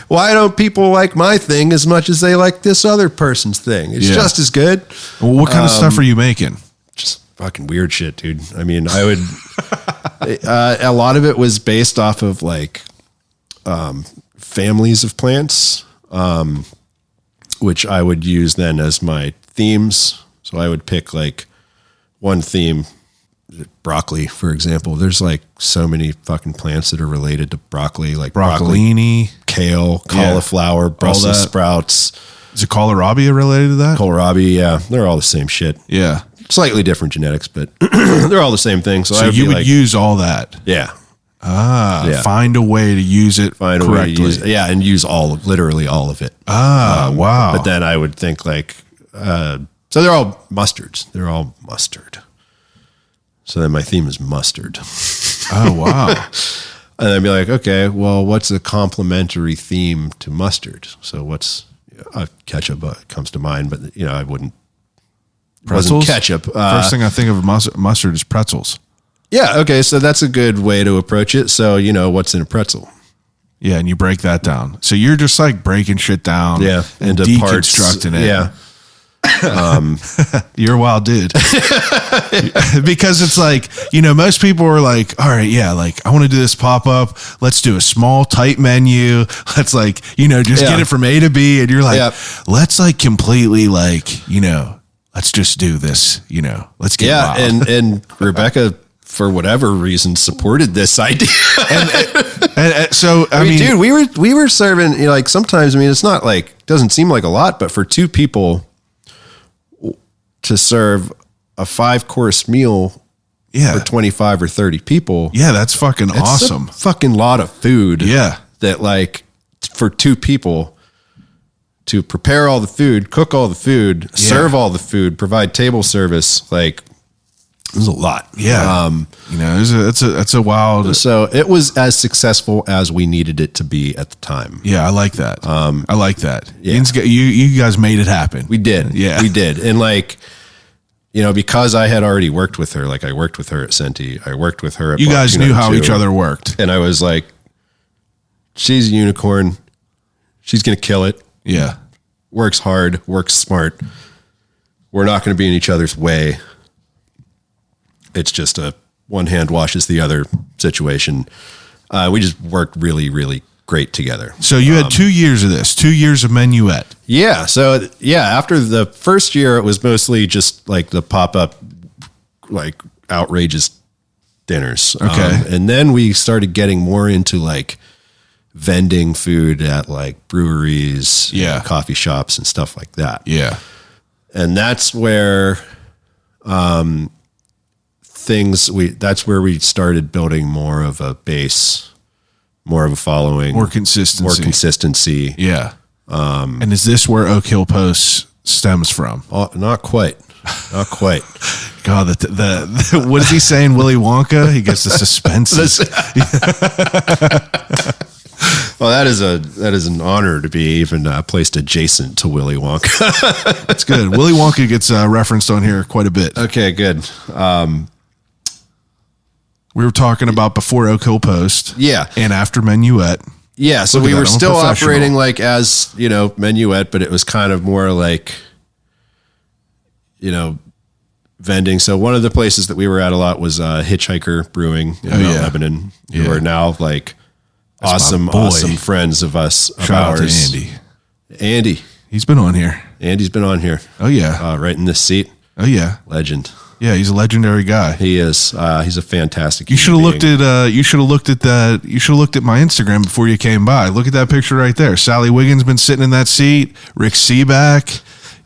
Why don't people like my thing as much as they like this other person's thing? It's just as good.
Well, what kind of stuff are you making?
Just fucking weird shit, dude. I mean, I would, a lot of it was based off of like, families of plants, which I would use then as my themes. So I would pick like one theme, broccoli, for example. There's like so many fucking plants that are related to broccoli, like
Broccolini,
kale, cauliflower, Brussels sprouts.
Is it kohlrabi related to that?
Kohlrabi, yeah. They're all the same shit.
Yeah.
Slightly different genetics, but they're all the same thing. So
you would use all that.
Yeah.
Find a way to use it correctly.
A way to use it. Yeah, and use literally all of it.
Wow.
But then I would think like, so they're all mustards. They're all mustard. So then my theme is mustard.
Oh, wow.
And I'd be like, okay, well, what's a complementary theme to mustard? So what's ketchup comes to mind, but I wouldn't.
Pretzels?
Ketchup.
First thing I think of mustard is pretzels.
Yeah. Okay. So that's a good way to approach it. So, what's in a pretzel?
Yeah. And you break that down. So you're just like breaking shit down.
Yeah.
And
into
deconstructing
parts.
it.
Yeah.
You're a wild dude. Because it's like, you know, most people are like, all right, yeah, like I want to do this pop up. Let's do a small, tight menu. Let's like, you know, just get it from A to B. And you're like, let's like completely like, you know, let's just do this, you know, let's get wild.
And Rebecca, for whatever reason, supported this idea.
and so, I mean,
dude, we were serving, you know, like sometimes, I mean, it's not like, doesn't seem like a lot, but for 2 people to serve a 5-course meal for 25 or 30 people.
Yeah, that's fucking awesome.
A fucking lot of food.
Yeah.
That like for 2 people to prepare all the food, cook all the food, serve all the food, provide table service, like it was a lot.
Yeah. You know, it's a wild.
So it was as successful as we needed it to be at the time.
Yeah, I like that. I like that.
Yeah.
You guys made it happen.
We did.
Yeah.
We did. And like, you know, because I had already worked with her, like I worked with her at Senti, I worked with her at
You guys knew how
too.
each other worked.
And I was like, she's a unicorn. She's going to kill it.
Yeah.
Works hard, works smart. We're not going to be in each other's way. It's just a one hand washes the other situation. We just worked really, really great together.
So you had 2 years of this, 2 years of Menuet.
Yeah. So after the first year, it was mostly just like the pop-up, like outrageous dinners.
Okay.
And then we started getting more into like vending food at like breweries, and coffee shops and stuff like that.
Yeah.
And that's where, that's where we started building more of a base, more of a following,
More consistency. Yeah. And is this where Oak Hill Post stems from?
Not quite. Not quite.
God, the what is he saying? Willy Wonka? He gets the suspense.
Well, that is an honor to be even placed adjacent to Willy Wonka.
That's good. Willy Wonka gets referenced on here quite a bit.
Okay, good.
We were talking about before Oak Hill Post.
Yeah.
And after Menuet.
Yeah. So we were still operating like as, you know, Menuet, but it was kind of more like, you know, vending. So one of the places that we were at a lot was Hitchhiker Brewing in Mount Lebanon, who are now like awesome friends of us.
Shout out to
Andy.
He's been on here.
Andy's been on here.
Oh yeah.
Right in this seat.
Oh yeah.
Legend.
Yeah, he's a legendary guy.
He is. He's a fantastic.
You should have looked at. You should have looked at that. You should have looked at my Instagram before you came by. Look at that picture right there. Sally Wiggins been sitting in that seat. Rick Seaback.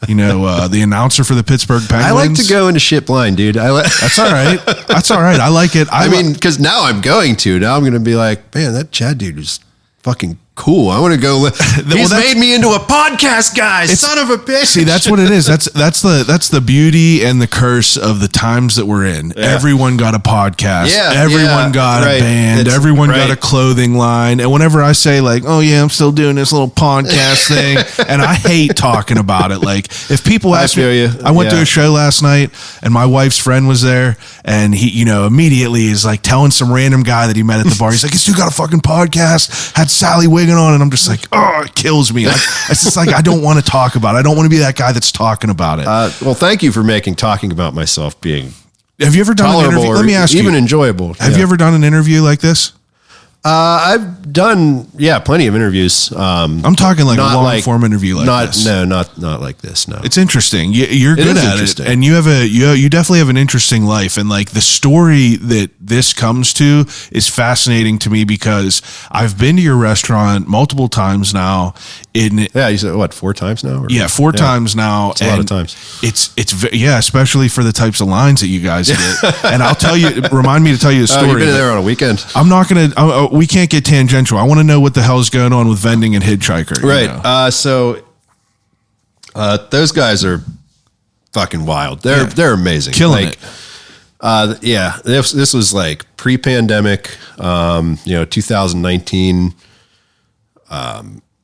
You know, the announcer for the Pittsburgh Penguins.
I like to go into shit blind, dude.
That's all right. That's all right. I like it.
I mean, because now I'm going to be like, man, that Chad dude is fucking cool. I want to go. He's made me into a podcast guy. Son of a bitch.
See, that's what it is. That's the beauty and the curse of the times that we're in. Yeah. Everyone got a podcast.
Yeah,
everyone got a band. Everyone got a clothing line. And whenever I say like, oh yeah, I'm still doing this little podcast thing, and I hate talking about it. Like if people ask me, I went to a show last night, and my wife's friend was there, and he, you know, immediately is like telling some random guy that he met at the bar. He's like, "This dude got a fucking podcast. Had Sally Wiggins on," and I'm just like, oh, it kills me. Like, it's just like I don't want to talk about it. I don't want to be that guy that's talking about it.
Well, thank you for making talking about myself being.
Have you ever done an interview? Let me ask you,
even enjoyable.
Have you ever done an interview like this?
I've done plenty of interviews.
I'm talking like a long form interview like this.
No, not like this. No,
it's interesting. You're good at it, and you definitely have an interesting life. And like the story that this comes to is fascinating to me because I've been to your restaurant multiple times now. You
said what, 4 times now?
4 times now.
It's a lot of times.
It's especially for the types of lines that you guys get. And I'll tell you, remind me to tell you a story.
You've been there on a weekend.
I'm not gonna. We can't get tangential. I want to know what the hell is going on with vending and Hitchhiker.
Right.
You know?
So those guys are fucking wild. They're amazing.
Killing it.
This was like pre-pandemic, 2019,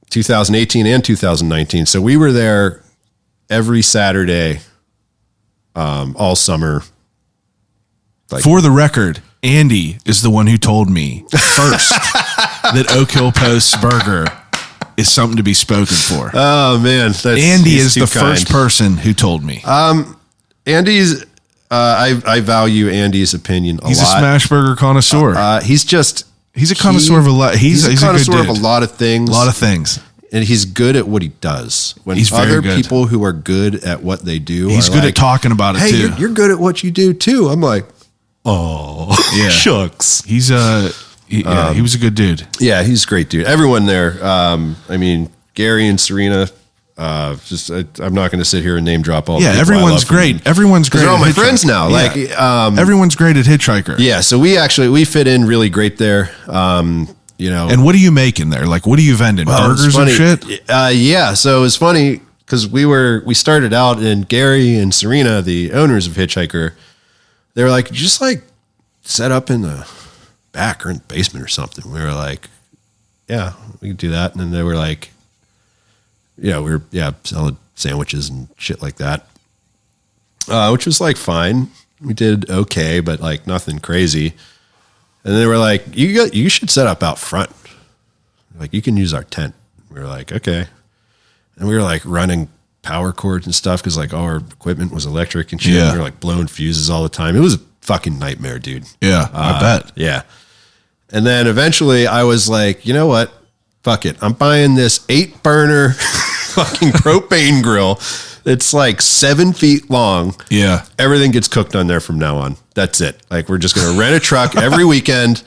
2018 and 2019. So we were there every Saturday, all summer.
For the record, Andy is the one who told me first that Oak Hill Post's burger is something to be spoken for.
Oh man,
Andy is the first person who told me.
Andy's. I value Andy's opinion a lot.
He's a smash burger connoisseur.
He's
a connoisseur of a lot. He's a
connoisseur
of
a lot of things.
A lot of things.
And he's good at what he does. When
he's
other
very good.
people who are good at what they do,
he's good at talking about it
hey,
too.
You're good at what you do too. I'm like, oh, yeah. Shucks.
He was a good dude.
Yeah, he's a great dude. Everyone there. I mean, Gary and Serena. I'm not going to sit here and name drop all.
Yeah, everyone's great. Everyone's great.
They're all my friends now.
Yeah. Like, everyone's great at Hitchhiker.
Yeah, so we fit in really great there.
And what are you making there? Like, what are you vending? Burgers and shit?
Yeah. So it was funny because we started out, and Gary and Serena, the owners of Hitchhiker, they were like, just like set up in the back or in the basement or something. We were like, yeah, we could do that. And then they were like, yeah, we were selling sandwiches and shit like that, which was like fine. We did okay, but like nothing crazy. And they were like, you should set up out front. Like, you can use our tent. We were like, okay. And we were like running power cords and stuff because like all our equipment was electric and shit.
Yeah.
We were like blowing fuses all the time. It was a fucking nightmare, dude.
Yeah, I bet.
Yeah. And then eventually I was like, you know what? Fuck it. I'm buying this 8-burner fucking propane grill. It's like 7 feet long.
Yeah.
Everything gets cooked on there from now on. That's it. Like, we're just going to rent a truck every weekend.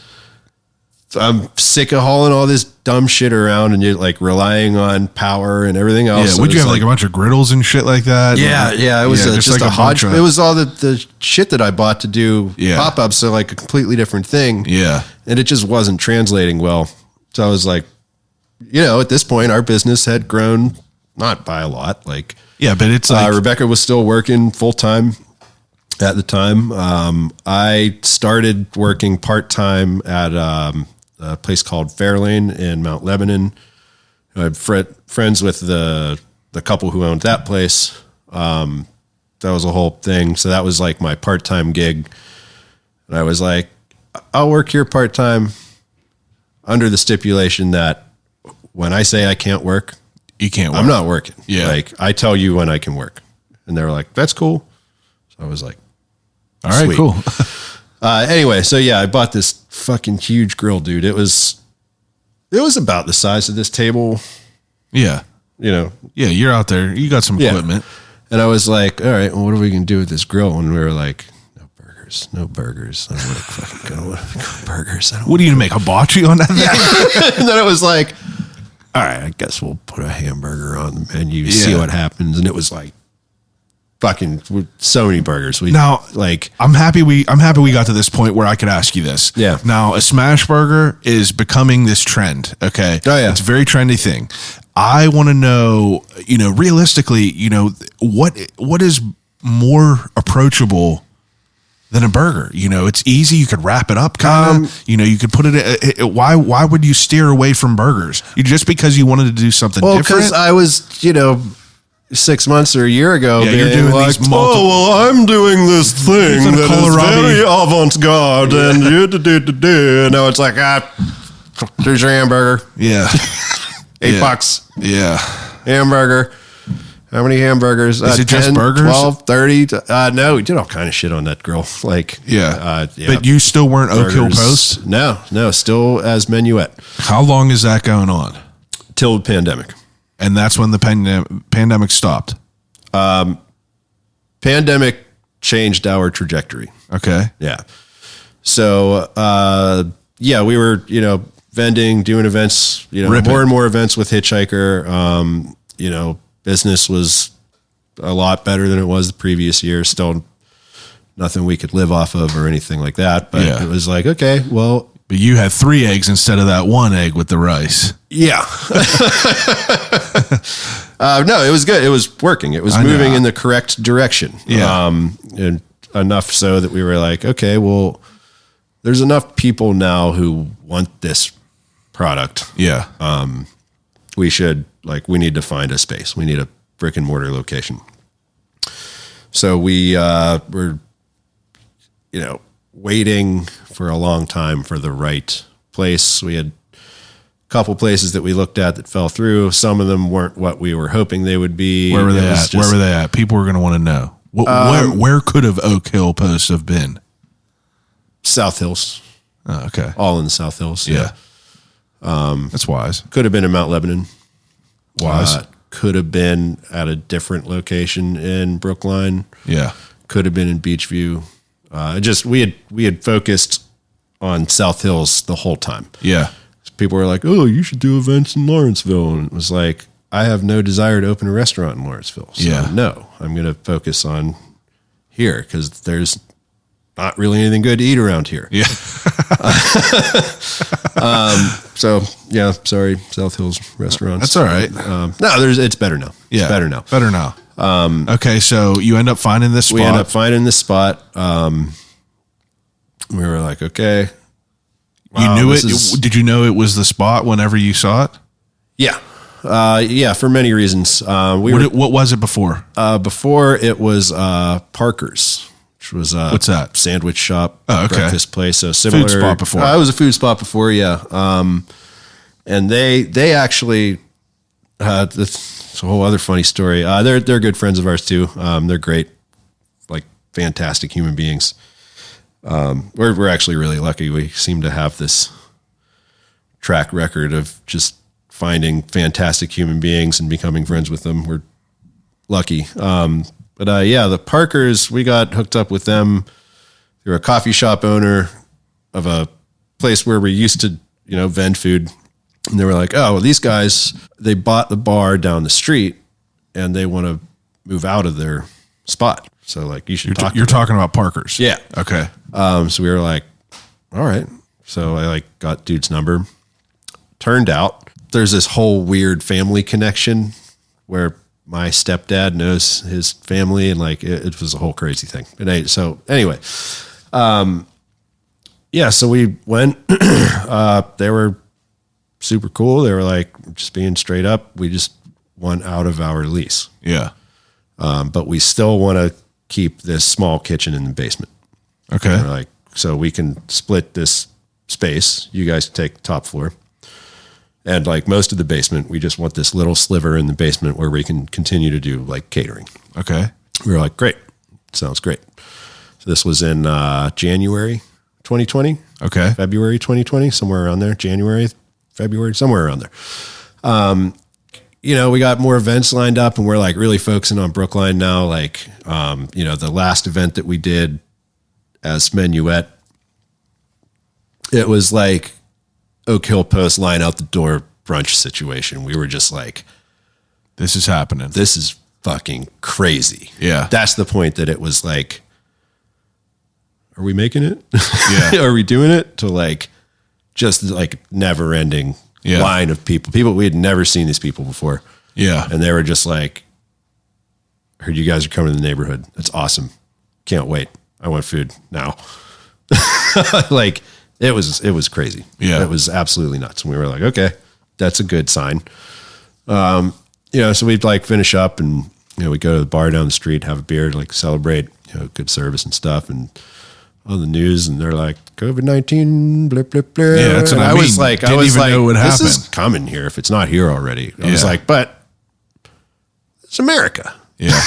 I'm sick of hauling all this dumb shit around and you're like relying on power and everything else.
Yeah. Would you have like a bunch of griddles and shit like that?
Yeah. Yeah. It was just like a hodge. It was all the shit that I bought to do pop-ups. So like a completely different thing.
Yeah.
And it just wasn't translating well. So I was like, at this point, our business had grown, not by a lot. Like,
yeah, but it's like
Rebecca was still working full time at the time. I started working part time at a place called Fairlane in Mount Lebanon. I'm friends with the couple who owned that place. That was a whole thing. So that was like my part time gig. And I was like, I'll work here part time under the stipulation that when I say I can't work,
you can't work.
I'm not working.
Yeah.
Like, I tell you when I can work. And they were like, that's cool. So I was like,
all right,
sweet.
cool.
Anyway, so yeah, I bought this fucking huge grill, dude. It was about the size of this table.
Yeah.
Yeah,
you're out there. You got some equipment.
And I was like, all right, well, what are we going to do with this grill? And we were like, no burgers. I don't want to fucking go burgers.
What are you going to make, hibachi on that?
Yeah. And then it was like, all right, I guess we'll put a hamburger on the menu, see what happens. And it was like fucking so many burgers.
I'm happy we got to this point where I could ask you this.
Yeah.
Now, a smash burger is becoming this trend. Okay.
Oh yeah.
It's a very trendy thing. I want to know, realistically, what is more approachable than a burger? It's easy. You could wrap it up kind of, you could put it, why would you steer away from burgers? Just because you wanted to do something different?
Because I was, 6 months or a year ago,
you're doing
like,
these
I'm doing this thing that is very avant-garde and now it's like, there's your hamburger.
Yeah.
$8.
Yeah.
Hamburger. How many hamburgers?
Is it
10,
just burgers?
12, 30? No, we did all kind of shit on that grill. Like,
But you still weren't Oak Hill Post?
No, still as Menuet.
How long is that going on?
Till the pandemic.
And that's when the pandemic stopped.
Pandemic changed our trajectory.
Okay.
Yeah. So, we were, vending, doing events, more and more events with Hitchhiker. Business was a lot better than it was the previous year. Still nothing we could live off of or anything like that. But it was like, okay, well.
But you had 3 eggs instead of that 1 egg with the rice.
Yeah. No, it was good. It was working. It was moving in the correct direction.
Yeah.
And enough so that we were like, okay, well, there's enough people now who want this product.
Yeah.
We need to find a space. We need a brick and mortar location. So we were, waiting for a long time for the right place. We had couple places that we looked at that fell through. Some of them weren't what we were hoping they would be.
Where were they at? Where were they at? People were going to want to know. Where could have Oak Hill Post have been?
South Hills.
Oh, okay.
All in the South Hills.
Yeah. That's wise.
Could have been in Mount Lebanon.
Wise.
Could have been at a different location in Brookline.
Yeah.
Could have been in Beachview. We had focused on South Hills the whole time.
Yeah.
People were like, "Oh, you should do events in Lawrenceville," and it was like, I have no desire to open a restaurant in Lawrenceville. So no, I'm going to focus on here because there's not really anything good to eat around here.
Yeah.
So yeah, sorry, South Hills restaurants.
That's all right.
It's better now.
Yeah.
It's better now.
Better now. Okay. So you end up finding this spot.
We end up finding this spot. We were like, okay.
You knew it. Did you know it was the spot whenever you saw it?
Yeah. Yeah, for many reasons.
What was it before?
Before it was Parker's, which was
what's that?
Sandwich shop,
okay.
breakfast place. So similar
food spot before.
It was a food spot before, yeah. And they actually it's a whole other funny story. They're good friends of ours too. They're great, like fantastic human beings. We're actually really lucky. We seem to have this track record of just finding fantastic human beings and becoming friends with them. We're lucky. But the Parkers, we got hooked up with them. They're a coffee shop owner of a place where we used to, vend food. And they were like, oh, well, these guys, they bought the bar down the street and they want to move out of their spot. So like, you should talk.
You're talking about Parkers.
Yeah.
Okay.
So we were like, all right. So I got dude's number. Turned out there's this whole weird family connection where my stepdad knows his family and it was a whole crazy thing. And so we went, they were super cool. They were like, just being straight up, we just want out of our lease.
Yeah.
But we still want to keep this small kitchen in the basement.
Okay.
And we're like, so we can split this space. You guys take the top floor. And like most of the basement, we just want this little sliver in the basement where we can continue to do like catering.
Okay.
We were like, great. Sounds great. So this was in January 2020.
Okay.
February 2020, somewhere around there. January, February, somewhere around there. We got more events lined up and we're like really focusing on Brookline now. Like, the last event that we did as Menuet, it was like Oak Hill Post line out the door brunch situation. We were just like,
this is happening.
This is fucking crazy.
Yeah.
That's the point that it was like, are we making it?
Yeah.
Are we doing it? To like, just like never ending line of people. We had never seen these people before.
Yeah.
And they were just like, I heard you guys are coming to the neighborhood. That's awesome. Can't wait. I want food now. Like it was crazy.
Yeah.
It was absolutely nuts. And we were like, okay, that's a good sign. So we'd like finish up and, we go to the bar down the street, have a beer, like celebrate, good service and stuff. And on the news and they're like, COVID-19, blip, blip, blip.
Yeah, that's what I mean.
Was like,
Didn't even know what
this
happened.
is coming here if it's not here already. I was like, but it's America.
Yeah.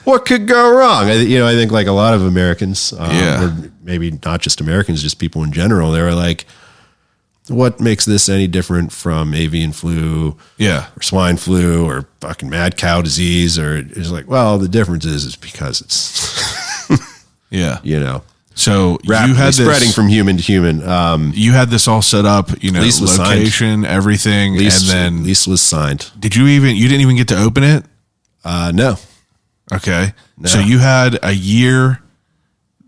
What could go wrong? I think like a lot of Americans, or maybe not just Americans, just people in general, they were like, what makes this any different from avian flu or swine flu or fucking mad cow disease? Or it's like, well, the difference is because it's, so
you had
spreading from human to human.
You had this all set up,
lease was
location,
signed.
everything.
Lease was signed.
You didn't even get to open it?
No.
Okay.
No.
So you had a year,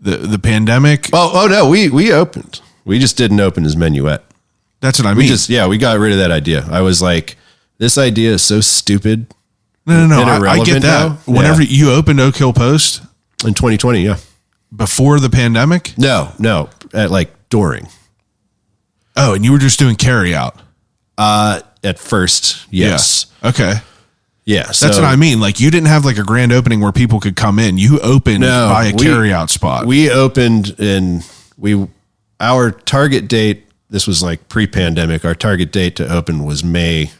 the pandemic.
Oh no, we opened. We just didn't open as Menuet.
That's what I mean.
We got rid of that idea. I was like, this idea is so stupid.
No. I get that.
Now.
Whenever you opened Oak Hill Post
in 2020, yeah.
Before the pandemic?
No. During.
Oh, and you were just doing carry out.
At first, yes.
Yeah. Okay.
Yeah.
That's what I mean. Like you didn't have like a grand opening where people could come in. You opened by a carry out spot.
We opened our target date this was like pre-pandemic. Our target date to open was May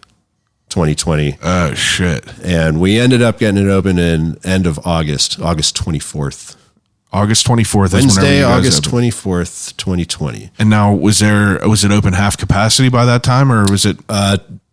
2020.
Oh shit.
And we ended up getting it open in end of August 24th.
August 24th.
Wednesday, August 24th, 2020.
And now was it open half capacity by that time, or was it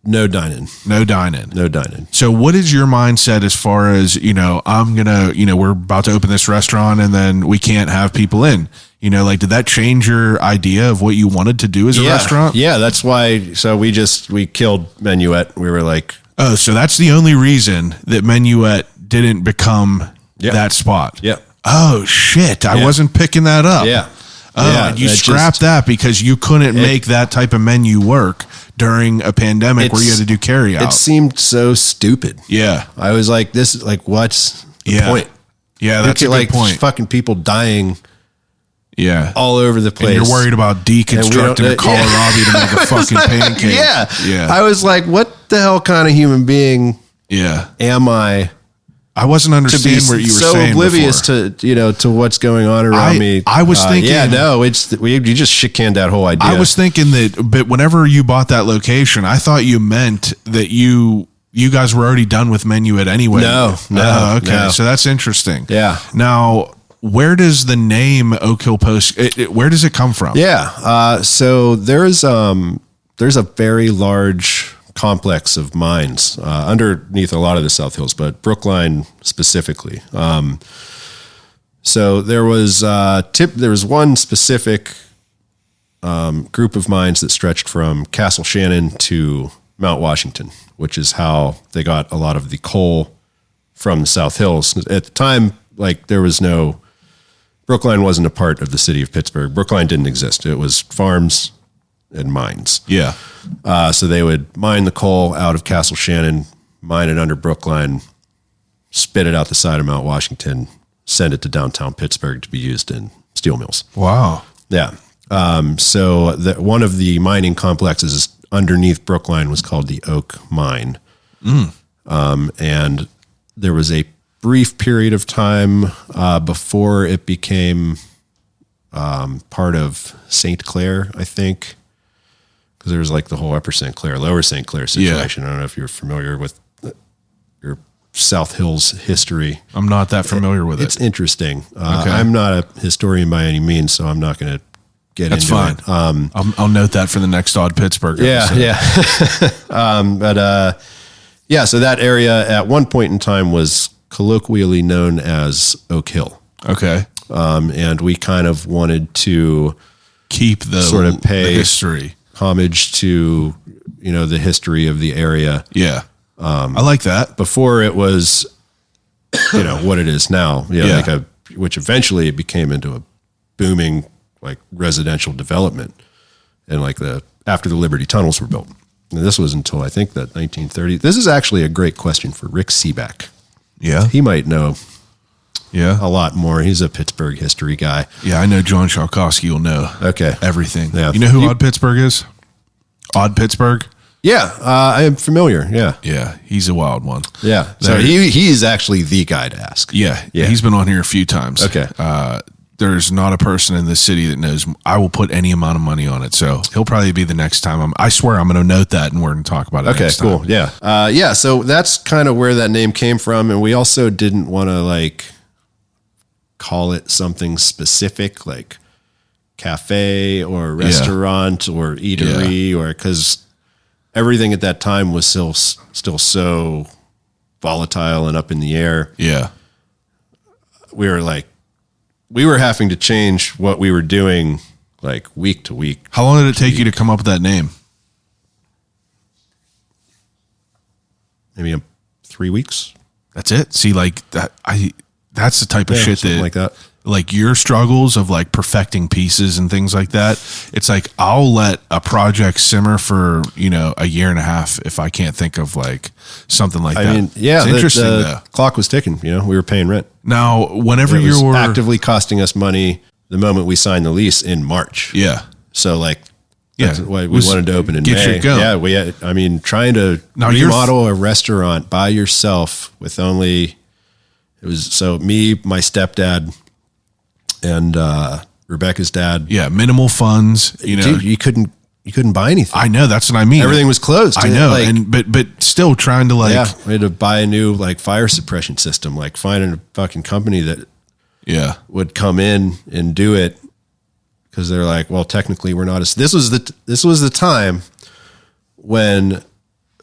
no dine-in?
No dine-in.
No dine-in.
So what is your mindset as far as, I'm going to, we're about to open this restaurant and then we can't have people in, like, did that change your idea of what you wanted to do as a restaurant?
Yeah. That's why. So we killed Menuet. We were like,
oh, so that's the only reason that Menuet didn't become that spot.
Yep.
Oh shit. I wasn't picking that up.
Yeah.
Oh, and you scrapped that because you couldn't make that type of menu work during a pandemic where you had to do carry out.
It seemed so stupid.
Yeah.
I was like, what's the point?
Yeah, that's a good point.
Fucking people dying all over the place.
And you're worried about deconstructing a kohlrabi to make a fucking pancake.
Yeah. I was like, what the hell kind of human being am I?
I wasn't understanding what you were saying.
So oblivious to what's going on around me.
I was thinking,
you just shit canned that whole idea.
I was thinking but whenever you bought that location, I thought you meant that you guys were already done with Menuet anyway.
No.
Okay. So that's interesting.
Yeah.
Now, where does the name Oak Hill Post, where does it come from?
Yeah. So there's a very large complex of mines underneath a lot of the South Hills, but Brookline specifically. So there was one specific group of mines that stretched from Castle Shannon to Mount Washington, which is how they got a lot of the coal from the South Hills. At the time, Brookline wasn't a part of the city of Pittsburgh. Brookline didn't exist. It was farms and mines.
Yeah.
So they would mine the coal out of Castle Shannon, mine it under Brookline, spit it out the side of Mount Washington, send it to downtown Pittsburgh to be used in steel mills.
Wow.
Yeah. So one of the mining complexes underneath Brookline was called the Oak Mine. And there was a brief period of time before it became part of St. Clair, I think. Because there was like the whole Upper St. Clair, Lower St. Clair situation. I don't know if you're familiar with your South Hills history.
I'm not that familiar with it.
It's interesting. I'm not a historian by any means, so I'm not going to get into it.
That's fine. I'll note that for the next Odd Pittsburgh episode.
Yeah. So that area at one point in time was colloquially known as Oak Hill.
Okay.
And we kind of wanted to
keep the
sort of pay
the history.
Homage to, the history of the area.
Yeah. I like that.
Before it was, what it is now, which eventually it became into a booming, like, residential development. And after the Liberty Tunnels were built. And this was until I think that 1930. This is actually a great question for Rick Seaback.
Yeah.
He might know
a
lot more. He's a Pittsburgh history guy.
Yeah, I know John Shalkowski will know everything.
Yeah.
You know who Odd Pittsburgh is? Odd Pittsburgh?
Yeah, I am familiar. Yeah.
Yeah, he's a wild one.
Yeah. So he's actually the guy to ask.
Yeah. He's been on here a few times.
Okay.
There's not a person in this city that knows I will put any amount of money on it. So he'll probably be the next time. I swear I'm going to note that and we're going to talk about it next time.
Okay, cool. Yeah. So that's kind of where that name came from. And we also didn't want to call it something specific like cafe or restaurant or eatery or because everything at that time was still so volatile and up in the air.
Yeah.
We were having to change what we were doing week to week.
How long did it take you to come up with that name?
Maybe 3 weeks.
That's it. See, that's the type of shit
that
your struggles of perfecting pieces and things like that. It's I'll let a project simmer for, a year and a half if I can't think of something like that.
I mean, yeah,
it's interesting
the clock was ticking, we were paying rent.
Now, whenever
it was
you're
actively costing us money the moment we signed the lease in March.
Yeah.
So that's why we wanted to open in May.
Yeah,
trying to remodel a restaurant by yourself with only, it was me, my stepdad, and Rebecca's dad.
Yeah, minimal funds.
Dude, you couldn't you couldn't buy anything.
I know, that's what I mean.
Everything was closed.
I know,
Like,
but still trying to like,
we had to buy a new like fire suppression system, like finding a fucking company that would come in and do it. Cause they're like, well, technically we're not this was the time when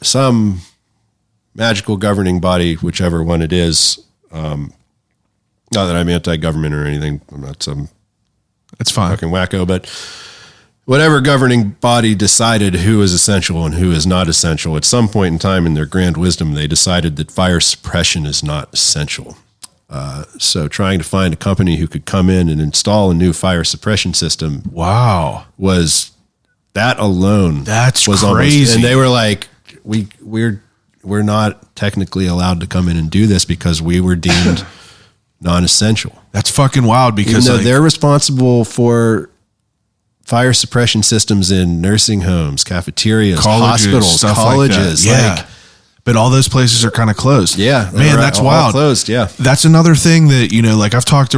some magical governing body, whichever one it is, not that I'm anti-government or anything. I'm not some
it's fine.
fucking wacko, but whatever governing body decided who is essential and who is not essential, at some point in time in their grand wisdom, they decided that fire suppression is not essential. So trying to find a company who could come in and install a new fire suppression system.
Wow.
Was that alone.
That's
was
crazy.
Almost, and they were like, we're not technically allowed to come in and do this because we were deemed non-essential.
That's fucking wild because
even though they're responsible for fire suppression systems in nursing homes, cafeterias, hospitals, colleges.
Like, but all those places are kind of closed.
Yeah,
man, that's wild.
Closed. Yeah,
that's another thing that like I've talked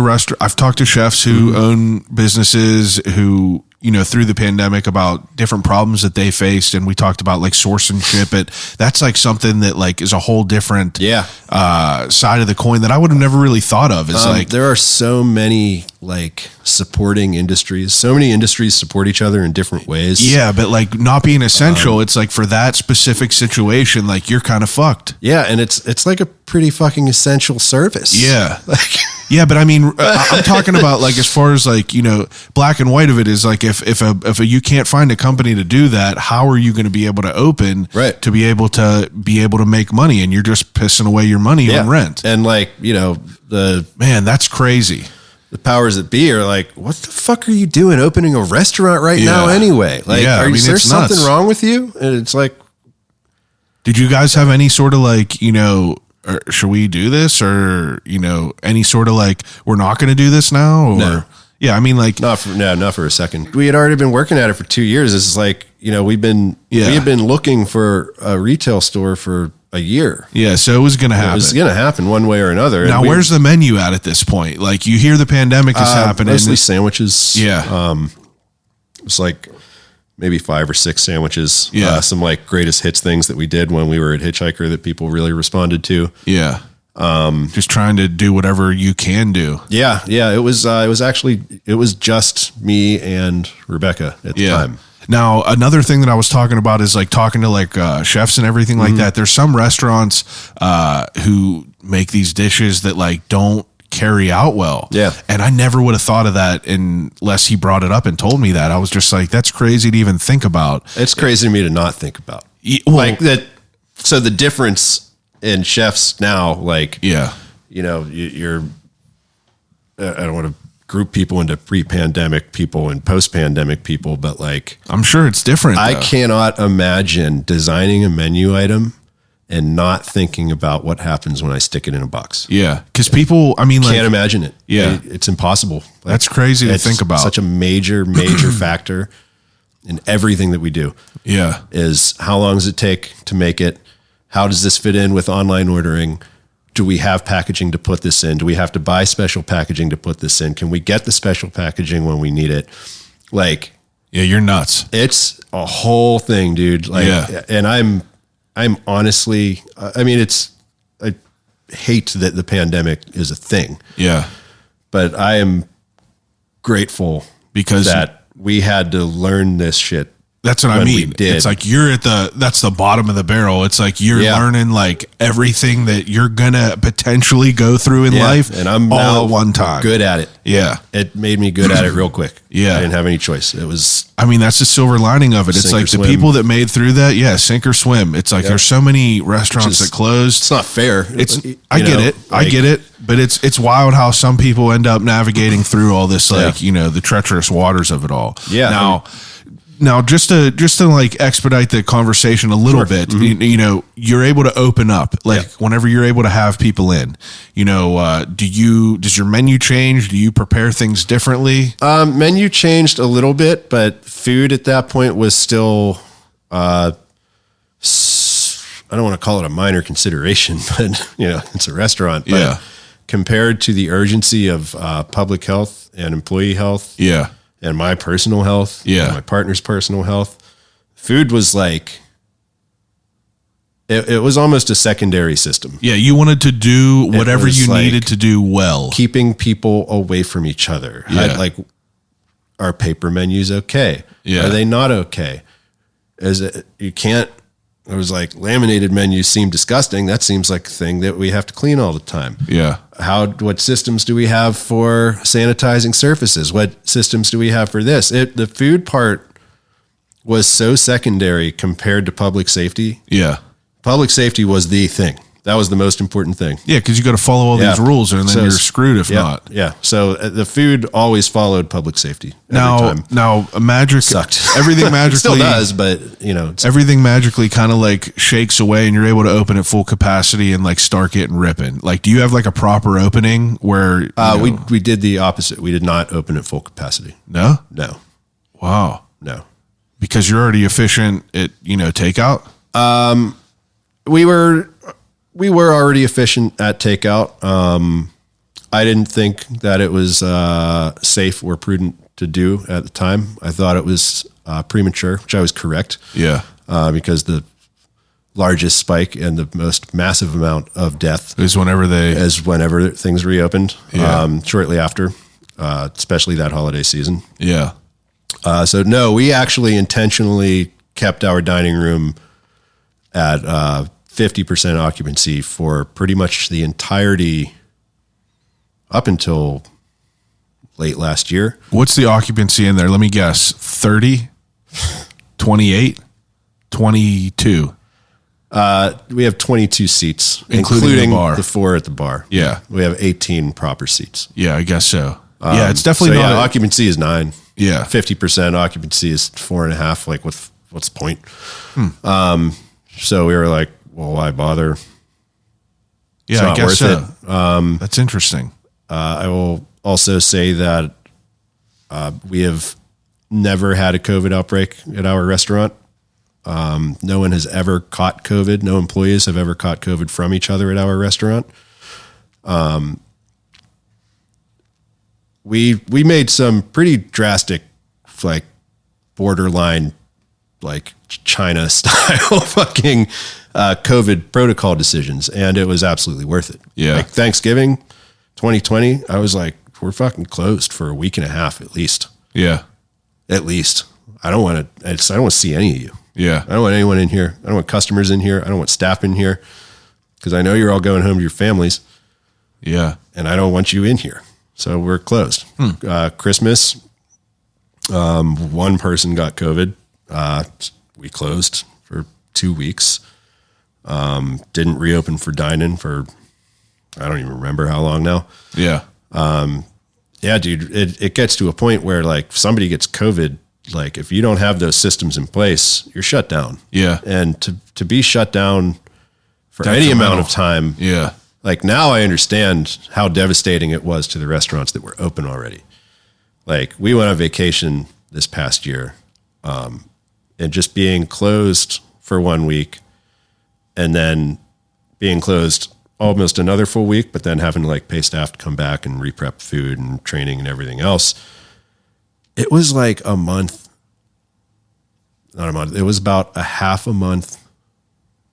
to chefs who own businesses who through the pandemic about different problems that they faced, and we talked about like source and ship it. That's like something that like is a whole different side of the coin that I would have never really thought of. Is like
there are so many like supporting industries. So many industries support each other in different ways.
Yeah, but like not being essential, it's like for that specific situation, like you're kind of fucked.
Yeah, and it's like a pretty fucking essential service.
Yeah. Yeah, but I mean, I'm talking about like as far as like black and white of it is like if you can't find a company to do that, how are you going to be able to open to be able to make money, and you're just pissing away your money on rent.
And like
that's crazy.
The powers that be are like, what the fuck are you doing opening a restaurant now anyway? Like, is there something wrong with you? And it's like,
did you guys have any sort of like or should we do this, or any sort of like we're not going to do this now, or
no.
Yeah, I mean like
not for a second. We had already been working at it for 2 years. This is like we had been looking for a retail store for a year.
Yeah, so it was going to happen.
It was going to happen one way or another.
Now, where's the menu at this point? Like you hear the pandemic is happening.
Mostly sandwiches.
Yeah,
it was like maybe 5 or 6 sandwiches.
Yeah.
Some like greatest hits things that we did when we were at Hitchhiker that people really responded to.
Yeah. Just trying to do whatever you can do.
Yeah. Yeah. It was just me and Rebecca at the time.
Now, another thing that I was talking about is like talking to like chefs and everything like that. There's some restaurants who make these dishes that like don't carry out well.
Yeah.
And I never would have thought of that unless he brought it up and told me that. I was just like, that's crazy to even think about.
It's crazy to me to not think about.
Well,
like that. So the difference in chefs now, like, you're, I don't want to group people into pre-pandemic people and post-pandemic people, but like,
I'm sure it's different.
I cannot imagine designing a menu item and not thinking about what happens when I stick it in a box.
Yeah. Cause people, I mean, like,
can't imagine it.
Yeah.
It's impossible. Like,
that's crazy to think about.
Such a major factor in everything that we do.
Yeah.
Is how long does it take to make it? How does this fit in with online ordering? Do we have packaging to put this in? Do we have to buy special packaging to put this in? Can we get the special packaging when we need it? Like,
yeah, you're nuts.
It's a whole thing, dude. Like, and I'm honestly, I mean, I hate that the pandemic is a thing.
Yeah.
But I am grateful
because
that we had to learn this shit.
That's what I mean. It's like that's the bottom of the barrel. It's like you're learning like everything that you're gonna potentially go through in life,
and I'm
all
now
at one time
good at it.
Yeah,
it made me good at it real quick.
Yeah,
I didn't have any choice. It was.
I mean, that's the silver lining of it. It's like the people that made through that. Yeah, sink or swim. It's like there's so many restaurants that closed.
It's not fair.
I get it. But it's wild how some people end up navigating through all this, like the treacherous waters of it all.
Yeah.
Now, just to like expedite the conversation a little bit, you're able to open up whenever you're able to have people in. Does your menu change? Do you prepare things differently?
Menu changed a little bit, but food at that point was still. I don't want to call it a minor consideration, but it's a restaurant. But compared to the urgency of public health and employee health, and my personal health, and my partner's personal health, food was like, it was almost a secondary system.
Yeah, you wanted to do whatever you
like
needed to do well.
Keeping people away from each other.
Yeah.
Like, are paper menus okay?
Yeah.
Are they not okay? You can't, it was like laminated menus seem disgusting. That seems like a thing that we have to clean all the time.
Yeah.
What systems do we have for sanitizing surfaces? What systems do we have for this? The food part was so secondary compared to public safety.
Yeah.
Public safety was the thing. That was the most important thing.
Yeah, because you got to follow all these rules, and then you're screwed if not.
Yeah. So the food always followed public safety. Every time.
Now, magic
Sucked.
Everything magically
It still does, but
everything magically kind of like shakes away, and you're able to open at full capacity and like start getting ripping. Like, do you have like a proper opening where
we did the opposite? We did not open at full capacity.
No?
Wow.
No. Because you're already efficient at takeout.
We were already efficient at takeout. I didn't think that it was safe or prudent to do at the time. I thought it was premature, which I was correct.
Yeah.
Because the largest spike and the most massive amount of death
is whenever
things reopened.
Yeah.
Shortly after, especially that holiday season.
Yeah.
So no, we actually intentionally kept our dining room at 50% occupancy for pretty much the entirety up until late last year.
What's the occupancy in there? Let me guess. 30, 28, 22.
We have 22 seats,
including the bar.
The 4 at the bar.
Yeah.
We have 18 proper seats.
Yeah, I guess so. Yeah, it's definitely not.
Occupancy is 9.
Yeah.
50% occupancy is 4.5. Like, what's the point? So we were like, well, why bother?
Yeah, I guess so. That's interesting.
I will also say that we have never had a COVID outbreak at our restaurant. No one has ever caught COVID. No employees have ever caught COVID from each other at our restaurant. We made some pretty drastic, like borderline, like China style fucking COVID protocol decisions, and it was absolutely worth it.
Yeah.
Like Thanksgiving 2020, I was like, we're fucking closed for a week and a half at least.
Yeah.
At least. I don't want to see any of you.
Yeah.
I don't want anyone in here. I don't want customers in here. I don't want staff in here because I know you're all going home to your families.
Yeah.
And I don't want you in here. So we're closed. Christmas, one person got COVID. We closed for 2 weeks. Didn't reopen for dine-in for, I don't even remember how long now.
Yeah.
Yeah, dude, it gets to a point where like if somebody gets COVID, like if you don't have those systems in place, you're shut down.
Yeah.
And to be shut down for any amount of time.
Yeah.
Like now I understand how devastating it was to the restaurants that were open already. Like we went on vacation this past year, and just being closed for 1 week and then being closed almost another full week, but then having to like pay staff to come back and re-prep food and training and everything else. It was like a month, not a month. It was about a half a month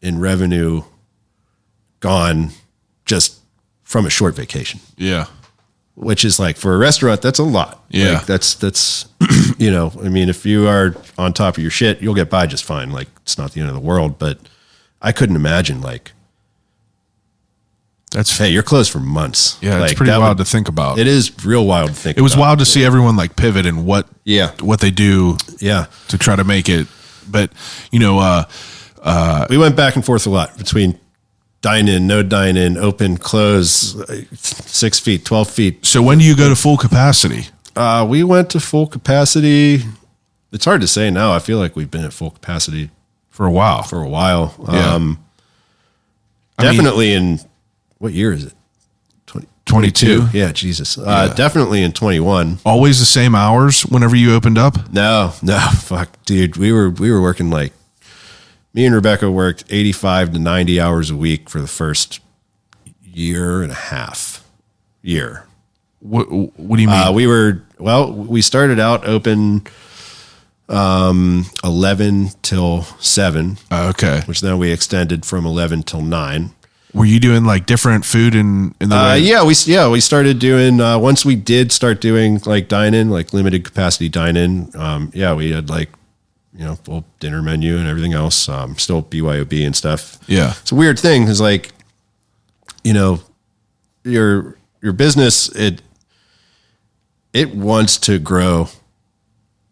in revenue gone just from a short vacation.
Yeah.
Which is like for a restaurant, that's a lot.
Yeah.
Like that's, I mean, if you are on top of your shit, you'll get by just fine. Like it's not the end of the world, but I couldn't imagine like, hey, you're closed for months.
Yeah.
Like,
It's pretty wild to think about.
It is real wild to think about.
It was wild to see everyone like pivot and what they do to try to make it. But,
we went back and forth a lot between dine in, no dine in, open, close, 6 feet, 12 feet.
So when do you go to full capacity?
We went to full capacity. It's hard to say now. I feel like we've been at full capacity
for a while.
Yeah. Definitely in what year is it?
22.
Yeah, Jesus. Definitely in 21.
Always the same hours whenever you opened up?
No, fuck, dude. We were working like, me and Rebecca worked 85 to 90 hours a week for the first year and a half. What
do you mean?
We started out open 11 till 7.
Okay.
Which then we extended from 11 till 9.
Were you doing like different food in the way?
We started doing, once we did start doing like dine-in, like limited capacity dine-in. We had like, full dinner menu and everything else. Still BYOB and stuff.
Yeah.
It's a weird thing. Cause like, your business, it wants to grow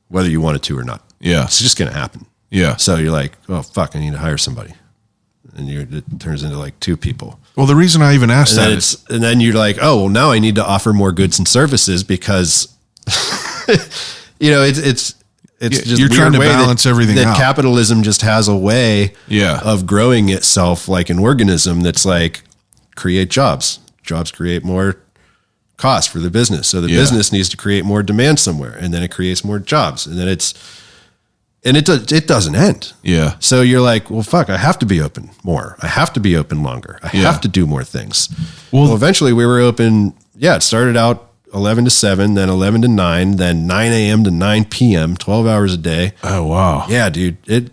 whether you want it to or not.
Yeah.
It's just going to happen.
Yeah.
So you're like, oh fuck, I need to hire somebody. And it turns into like 2 people.
Well, the reason I even asked that is,
and then you're like, oh, well, now I need to offer more goods and services because, it's just
you're trying to
way
balance everything
that
out.
Capitalism just has a way of growing itself like an organism that's like create jobs. Jobs create more cost for the business. So the business needs to create more demand somewhere, and then it creates more jobs, and then it doesn't end.
Yeah.
So you're like, well, fuck, I have to be open more. I have to be open longer. I have to do more things. Well, eventually we were open. Yeah. It started out 11 to 7, then 11 to 9, then 9 a.m. to 9 p.m., 12 hours a day.
Oh, wow.
Yeah, dude. It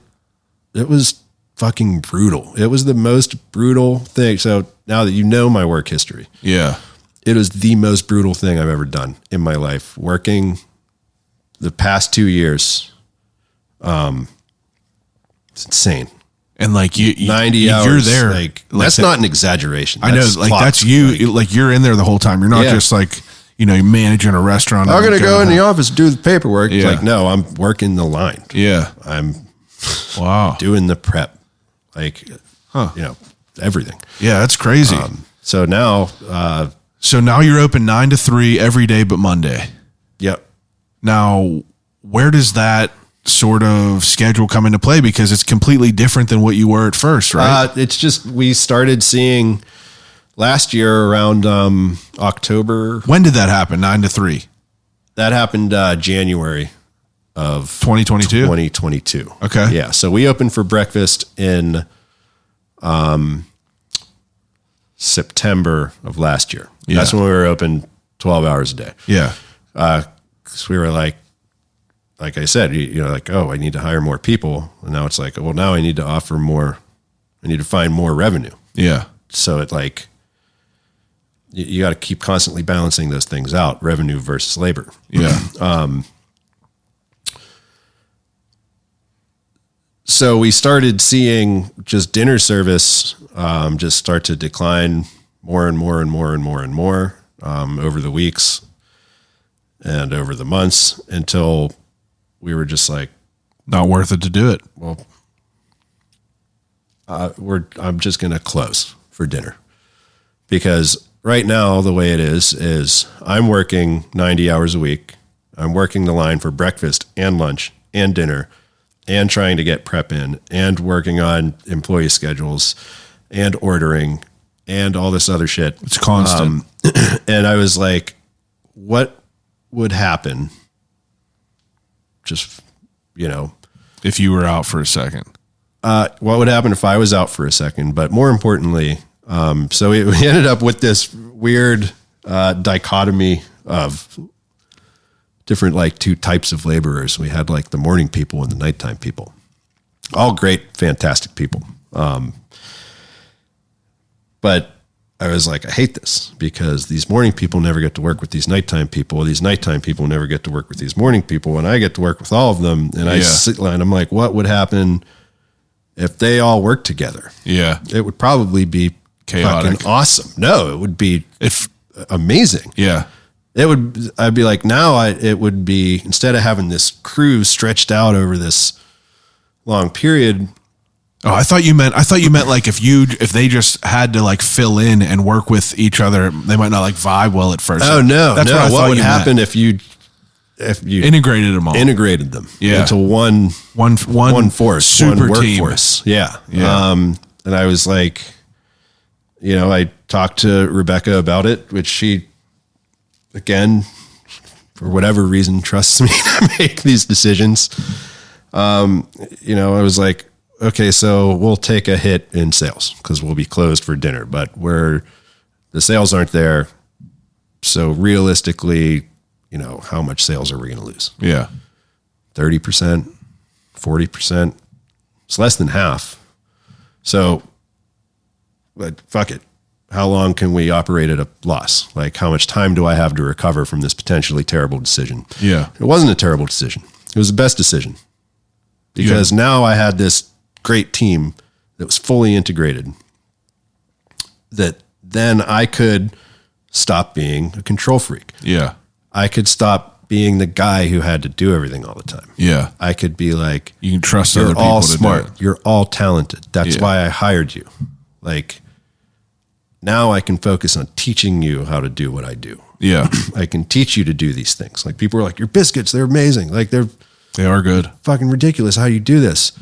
was fucking brutal. It was the most brutal thing. So now that you know my work history.
Yeah.
It was the most brutal thing I've ever done in my life. Working the past 2 years. It's insane.
And like
90 hours.
You're there.
Like that's not an exaggeration.
I know. Like that's you. Like you're in there the whole time. You're not just like, you're managing a restaurant.
I'm going to go in the office, do the paperwork.
Yeah.
It's like, no, I'm working the line.
Yeah.
I'm doing the prep. Like, everything.
Yeah. That's crazy.
So now
you're open 9 to 3 every day, but Monday.
Yep.
Now, where does that sort of schedule come into play? Because it's completely different than what you were at first, right?
It's just, we started seeing last year around October.
When did that happen? 9 to 3?
That happened January of
2022.
2022.
Okay.
Yeah. So we opened for breakfast in September of last year.
Yeah.
That's when we were open 12 hours a day.
Yeah.
Because we were like I said, like, oh, I need to hire more people. And now it's like, well, now I need to offer more. I need to find more revenue.
Yeah.
So it like, you got to keep constantly balancing those things out, revenue versus labor.
Yeah.
So we started seeing just dinner service just start to decline more and more and more and more and more over the weeks and over the months until we were just like,
not worth it to do it.
Well, I'm just going to close for dinner because right now the way it is I'm working 90 hours a week. I'm working the line for breakfast and lunch and dinner and trying to get prep in and working on employee schedules and ordering and all this other shit.
It's constant.
And I was like, what would happen just,
if you were out for a second?
What would happen if I was out for a second? But more importantly, so we ended up with this weird dichotomy of different, like 2 types of laborers. We had like the morning people and the nighttime people, all great, fantastic people. But I was like, I hate this because these morning people never get to work with these nighttime people. These nighttime people never get to work with these morning people. And I get to work with all of them. And I sit and I'm like, what would happen if they all worked together?
Yeah.
It would probably be
chaotic.
Fucking awesome. No, it would be amazing.
Yeah.
I'd be like, now it would be, instead of having this crew stretched out over this long period.
Oh, I thought you meant like if they just had to like fill in and work with each other, they might not like vibe well at first.
Oh no,
that's
no. What would happen
meant.
if you
integrated them all,
into one force,
super
one
team.
workforce. Yeah. And I was like, I talked to Rebecca about it, which she, again, for whatever reason, trusts me to make these decisions. I was like, okay, so we'll take a hit in sales because we'll be closed for dinner, but the sales aren't there. So realistically, how much sales are we going to lose?
Yeah.
30%, 40%. It's less than half. So, but fuck it. How long can we operate at a loss? Like, how much time do I have to recover from this potentially terrible decision?
Yeah.
It wasn't a terrible decision. It was the best decision because now I had this great team that was fully integrated that then I could stop being a control freak.
Yeah.
I could stop being the guy who had to do everything all the time.
Yeah.
I could be like,
you can trust
you're
other people
all
to
smart.
do it.
You're all talented. That's
Yeah.
why I hired you. Like, now I can focus on teaching you how to do what I do.
Yeah.
I can teach you to do these things. Like, people are like, your biscuits, they're amazing. Like,
They are good.
fucking ridiculous how you do this.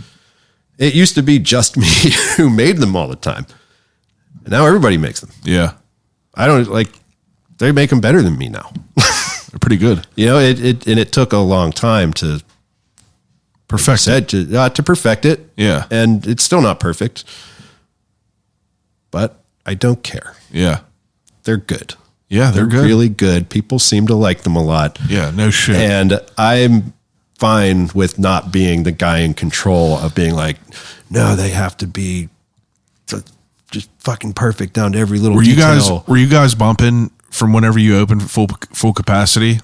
It used to be just me who made them all the time. And now everybody makes them.
Yeah.
I don't like, they make them better than me now.
They're pretty good.
You know, it took a long time to
Perfect.
to perfect it.
Yeah.
And it's still not perfect, but I don't care.
Yeah.
They're good.
Yeah, they're good.
Really good. People seem to like them a lot.
Yeah, no shit.
And I'm fine with not being the guy in control of being like, no, they have to be just fucking perfect down to every little detail.
Were you guys bumping from whenever you opened full capacity?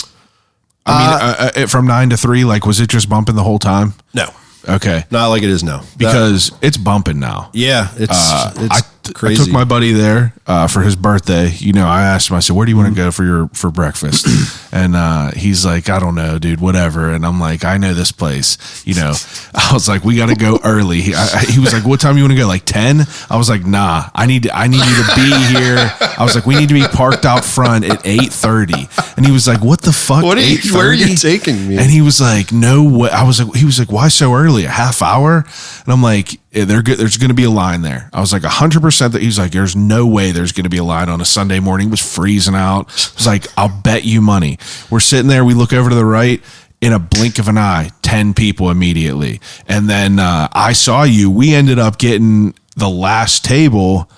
I mean, from 9 to 3, like, was it just bumping the whole time?
No,
Okay.
not like it is now.
Because it's bumping now.
Yeah, it's
I
crazy.
took my buddy there for his birthday. You know, I asked him, I said, where do you want to go for breakfast? And he's like, I don't know, dude, whatever. And I'm like, I know this place. You know, I was like, we got to go early. He was like, what time you want to go? Like 10? I was like, nah, I need you to be here. I was like, we need to be parked out front at 8:30. And he was like, what the fuck?
Where are you taking me?
And he was like, no way. He was like, why so early? A half hour? And I'm like, there's going to be a line there. I was like 100% that he's like, there's no way there's going to be a line on a Sunday morning. It was freezing out. I was like, I'll bet you money. We're sitting there. We look over to the right. In a blink of an eye, 10 people immediately. And then I saw you. We ended up getting the last table.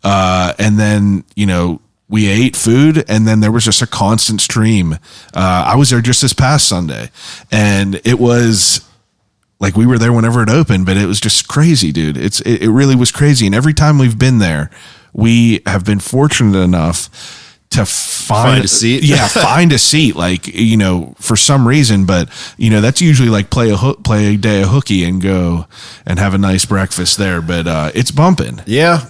And then, you know, we ate food, and then there was just a constant stream. I was there just this past Sunday, and it was like we were there whenever it opened, but it was just crazy, dude. It really was crazy. And every time we've been there, we have been fortunate enough to find
a seat.
Yeah, find a seat, like, you know, for some reason. But, you know, that's usually like play a day of hooky and go and have a nice breakfast there. But it's bumping.
Yeah.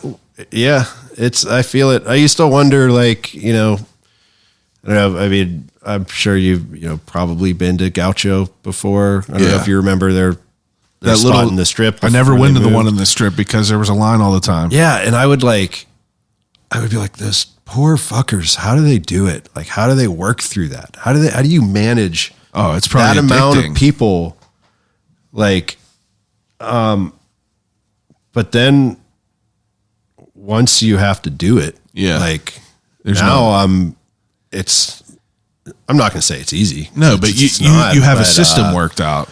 I feel it. I used to wonder, like, you know, I don't know. I mean, I'm sure you've probably been to Gaucho before. I don't know if you remember their spot
little
in the Strip.
I never went to the
moved.
one in the Strip because there was a line all the time.
Yeah, and I would be like, those poor fuckers. How do they do it? Like, how do they work through that? How do you manage?
Oh, it's probably
that amount
addicting.
of people. Like, but then once you have to do it, like,
There's
I'm not going to say it's easy.
No, but you have a system worked out.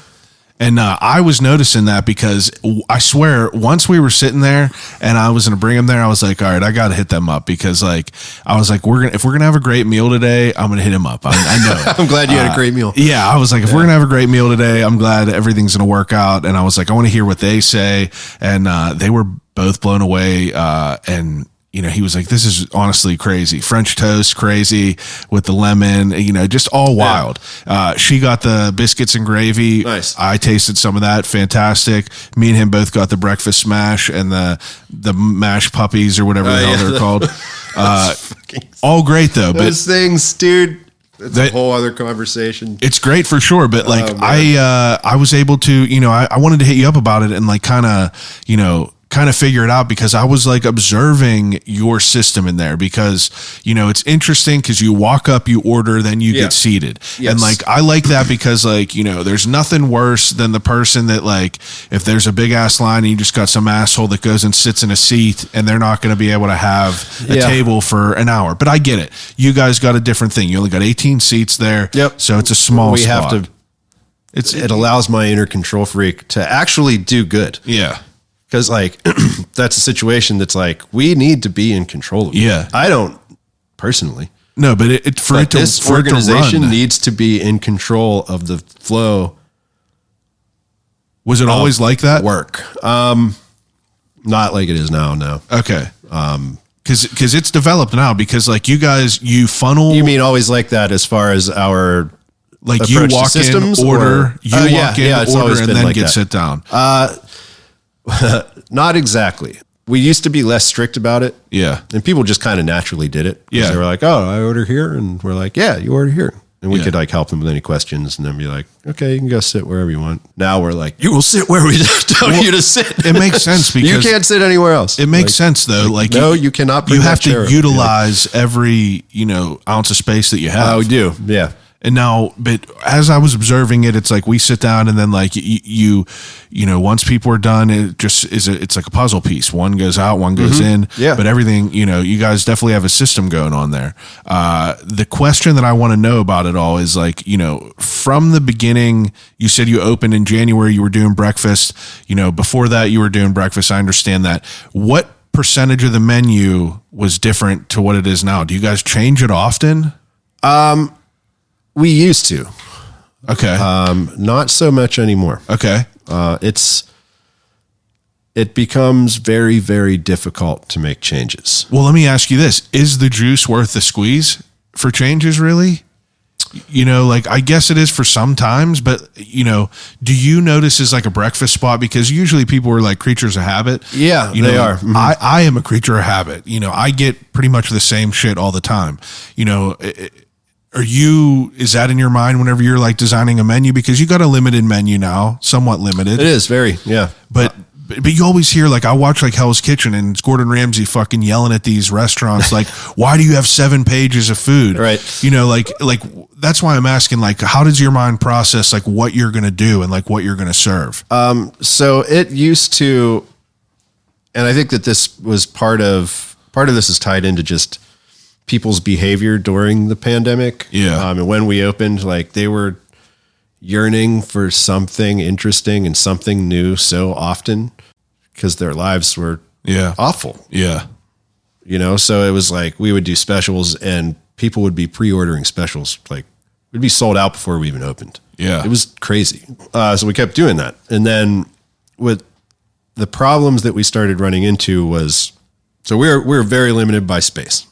And I was noticing that because I swear once we were sitting there and I was going to bring them there, I was like, all right, I got to hit them up because, like, I was like, if we're going to have a great meal today, I'm going to hit him up. I know.
I'm glad you had a great meal.
Yeah. I was like, if we're going to have a great meal today, I'm glad everything's going to work out. And I was like, I want to hear what they say. And they were both blown away. And, you know, he was like, this is honestly crazy. French toast, crazy with the lemon, you know, just all wild. She got the biscuits and gravy.
Nice.
I tasted some of that. Fantastic. Me and him both got the breakfast smash and the mashed puppies or whatever the hell they're called. All great though.
Those things, dude. It's
That-
a whole other conversation.
It's great for sure, but like I was able to, you know, I wanted to hit you up about it and like kind of figure it out because I was like observing your system in there because, you know, it's interesting because you walk up, you order, then you get seated.
Yes.
And like, I like that because like, you know, there's nothing worse than the person that like, if there's a big ass line and you just got some asshole that goes and sits in a seat and they're not going to be able to have a table for an hour. But I get it. You guys got a different thing. You only got 18 seats there.
Yep.
So it's a small spot.
Have to, it allows my inner control freak to actually do good.
Yeah.
Because, like, that's a situation that's like, we need to be in control of it.
Yeah.
I don't personally.
No, but
This organization needs to be in control of the flow
Was it always like that?
Work. Not like it is now. No.
Okay. Because it's developed now. Because like you guys, you funnel.
You mean always like that as far as our
like you walk in, order,
it's
order,
always
and
been
then
like
get
that.
sit down.
Not exactly. We used to be less strict about it.
Yeah.
And people just kind of naturally did it.
Yeah.
They were like, oh, I order here. And we're like, yeah, you order here. And we could like help them with any questions and then be like, okay, you can go sit wherever you want. Now we're like, you will sit where we tell you to sit.
It makes sense because
you can't sit anywhere else.
It makes sense though. Like
no, you cannot.
You have to utilize every, ounce of space that you have.
Oh, we do. Yeah.
And now, but as I was observing it, it's like we sit down and then like once people are done, it just it's like a puzzle piece. One goes out, one goes in.
Yeah.
But everything, you guys definitely have a system going on there. The question that I want to know about it all is like, from the beginning, you said you opened in January, you were doing breakfast. Before that, you were doing breakfast. I understand that. What percentage of the menu was different to what it is now? Do you guys change it often?
We used to.
Okay.
Not so much anymore.
Okay.
It becomes very, very difficult to make changes.
Well, let me ask you this. Is the juice worth the squeeze for changes, really? I guess it is for some times, but, do you notice as like a breakfast spot? Because usually people are like creatures of habit.
Yeah, they are. Mm-hmm.
I am a creature of habit. I get pretty much the same shit all the time. Is that in your mind whenever you're like designing a menu? Because you got a limited menu now, somewhat limited.
It is very, yeah.
But you always hear, like, I watch like Hell's Kitchen and it's Gordon Ramsay fucking yelling at these restaurants, like, why do you have 7 pages of food?
Right.
Like that's why I'm asking, like, how does your mind process like what you're going to do and like what you're going to serve?
So it used to, and I think that this was part of this is tied into just people's behavior during the pandemic.
Yeah.
And when we opened, like they were yearning for something interesting and something new so often because their lives were awful.
Yeah.
So it was like we would do specials and people would be pre-ordering specials. Like we'd be sold out before we even opened.
Yeah.
It was crazy. So we kept doing that. And then with the problems that we started running into was, so we're very limited by space.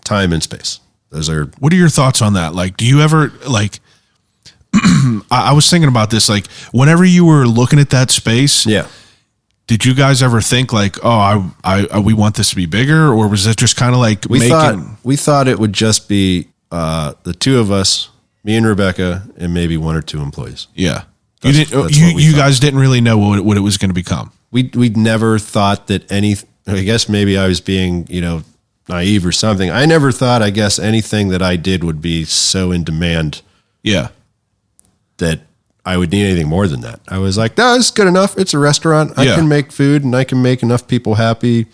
Time and space. Those are.
What are your thoughts on that? Like, do you ever like? I was thinking about this. Like, whenever you were looking at that space, did you guys ever think like, oh, we want this to be bigger, or was it just kind of like
we thought it would just be the two of us, me and Rebecca, and maybe 1 or 2 employees.
Yeah, you guys didn't really know what it was going to become.
We'd never thought that any. I guess maybe I was being naive or something. I never thought, I guess, anything that I did would be so in demand.
Yeah.
That I would need anything more than that. I was like, no, it's good enough. It's a restaurant. I can make food and I can make enough people happy,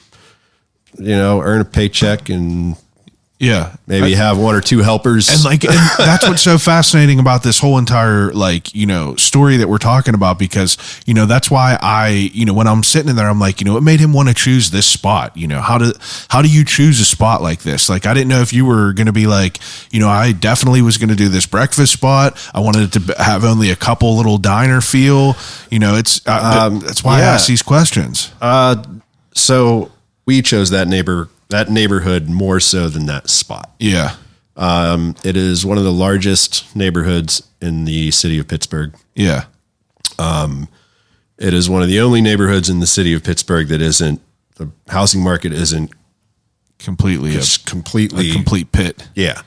earn a paycheck and maybe have 1 or 2 helpers.
And that's what's so fascinating about this whole entire story that we're talking about, because that's why I when I'm sitting in there, I'm like, it made him want to choose this spot. How do you choose a spot like this? Like, I didn't know if you were going to be like, I definitely was going to do this breakfast spot. I wanted it to have only a couple little diner feel. It's that's why I ask these questions.
So we chose that neighborhood more so than that spot.
Yeah.
It is one of the largest neighborhoods in the city of Pittsburgh.
Yeah.
It is one of the only neighborhoods in the city of Pittsburgh that the housing market isn't
completely
a
complete pit.
Yeah.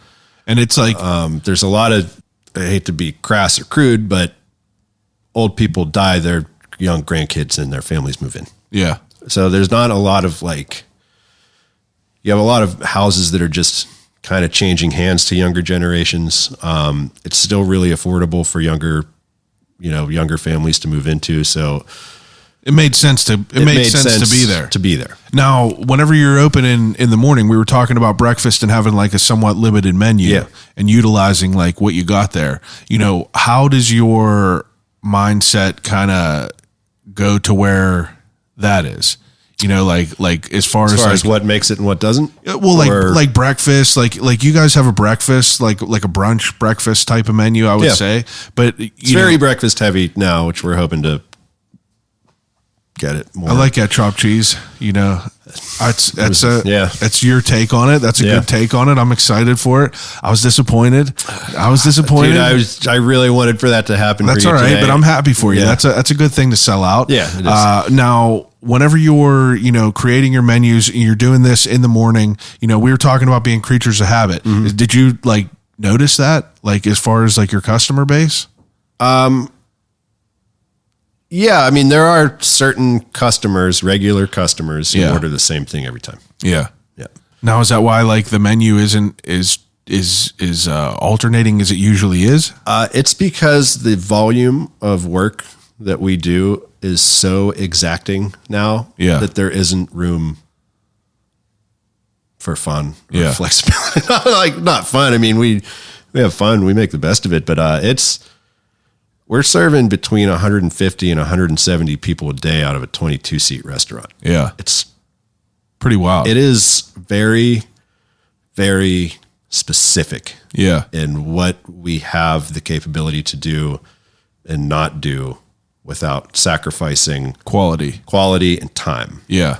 And it's like,
there's a lot of, I hate to be crass or crude, but old people die, their young grandkids and their families move in.
Yeah.
So there's not a lot of you have a lot of houses that are just kind of changing hands to younger generations. It's still really affordable for younger families to move into. So
it made sense to be there.
To be there.
Now, whenever you're open in the morning, we were talking about breakfast and having like a somewhat limited menu and utilizing like what you got there. How does your mindset kind of go to where that is? Like as far as
what makes it and what doesn't.
Well, like breakfast, like you guys have a breakfast, like a brunch breakfast type of menu, I would say. But
it's very breakfast heavy now, which we're hoping to get it more.
I like that chopped cheese. You know, that's your take on it. That's a good take on it. I'm excited for it. I was disappointed.
Dude, I really wanted for that to happen.
That's
for you
all right,
today.
but I'm happy for you. That's a good thing to sell out.
Yeah, it is.
Now, whenever you're, creating your menus, and you're doing this in the morning, we were talking about being creatures of habit.
Mm-hmm.
Did you notice that, as far as your customer base?
Yeah, I mean, there are certain customers, regular customers, who order the same thing every time.
Yeah.
Yeah.
Now, is that why the menu is alternating as it usually is?
It's because the volume of work that we do is so exacting now that there isn't room for fun or flexibility. Not fun. I mean, we have fun. We make the best of it, but we're serving between 150 and 170 people a day out of a 22-seat restaurant.
Yeah.
It's
pretty wild.
It is very, very specific in what we have the capability to do and not do without sacrificing
quality
and time.
Yeah.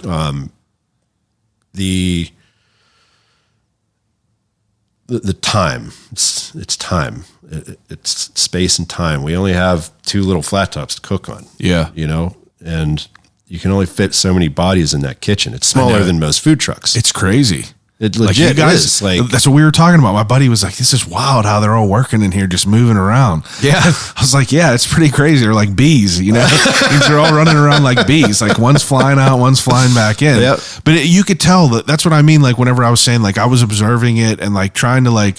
The time, it's time. It's space and time. We only have 2 little flat tops to cook on.
Yeah.
And you can only fit so many bodies in that kitchen. It's smaller than most food trucks.
It's crazy.
It legit is.
That's what we were talking about. My buddy was like, this is wild how they're all working in here, just moving around.
Yeah.
I was like, yeah, it's pretty crazy. They're like bees, They're all running around like bees. One's flying out, one's flying back in.
Yep.
But you could tell that's what I mean. Whenever I was saying, I was observing it and trying to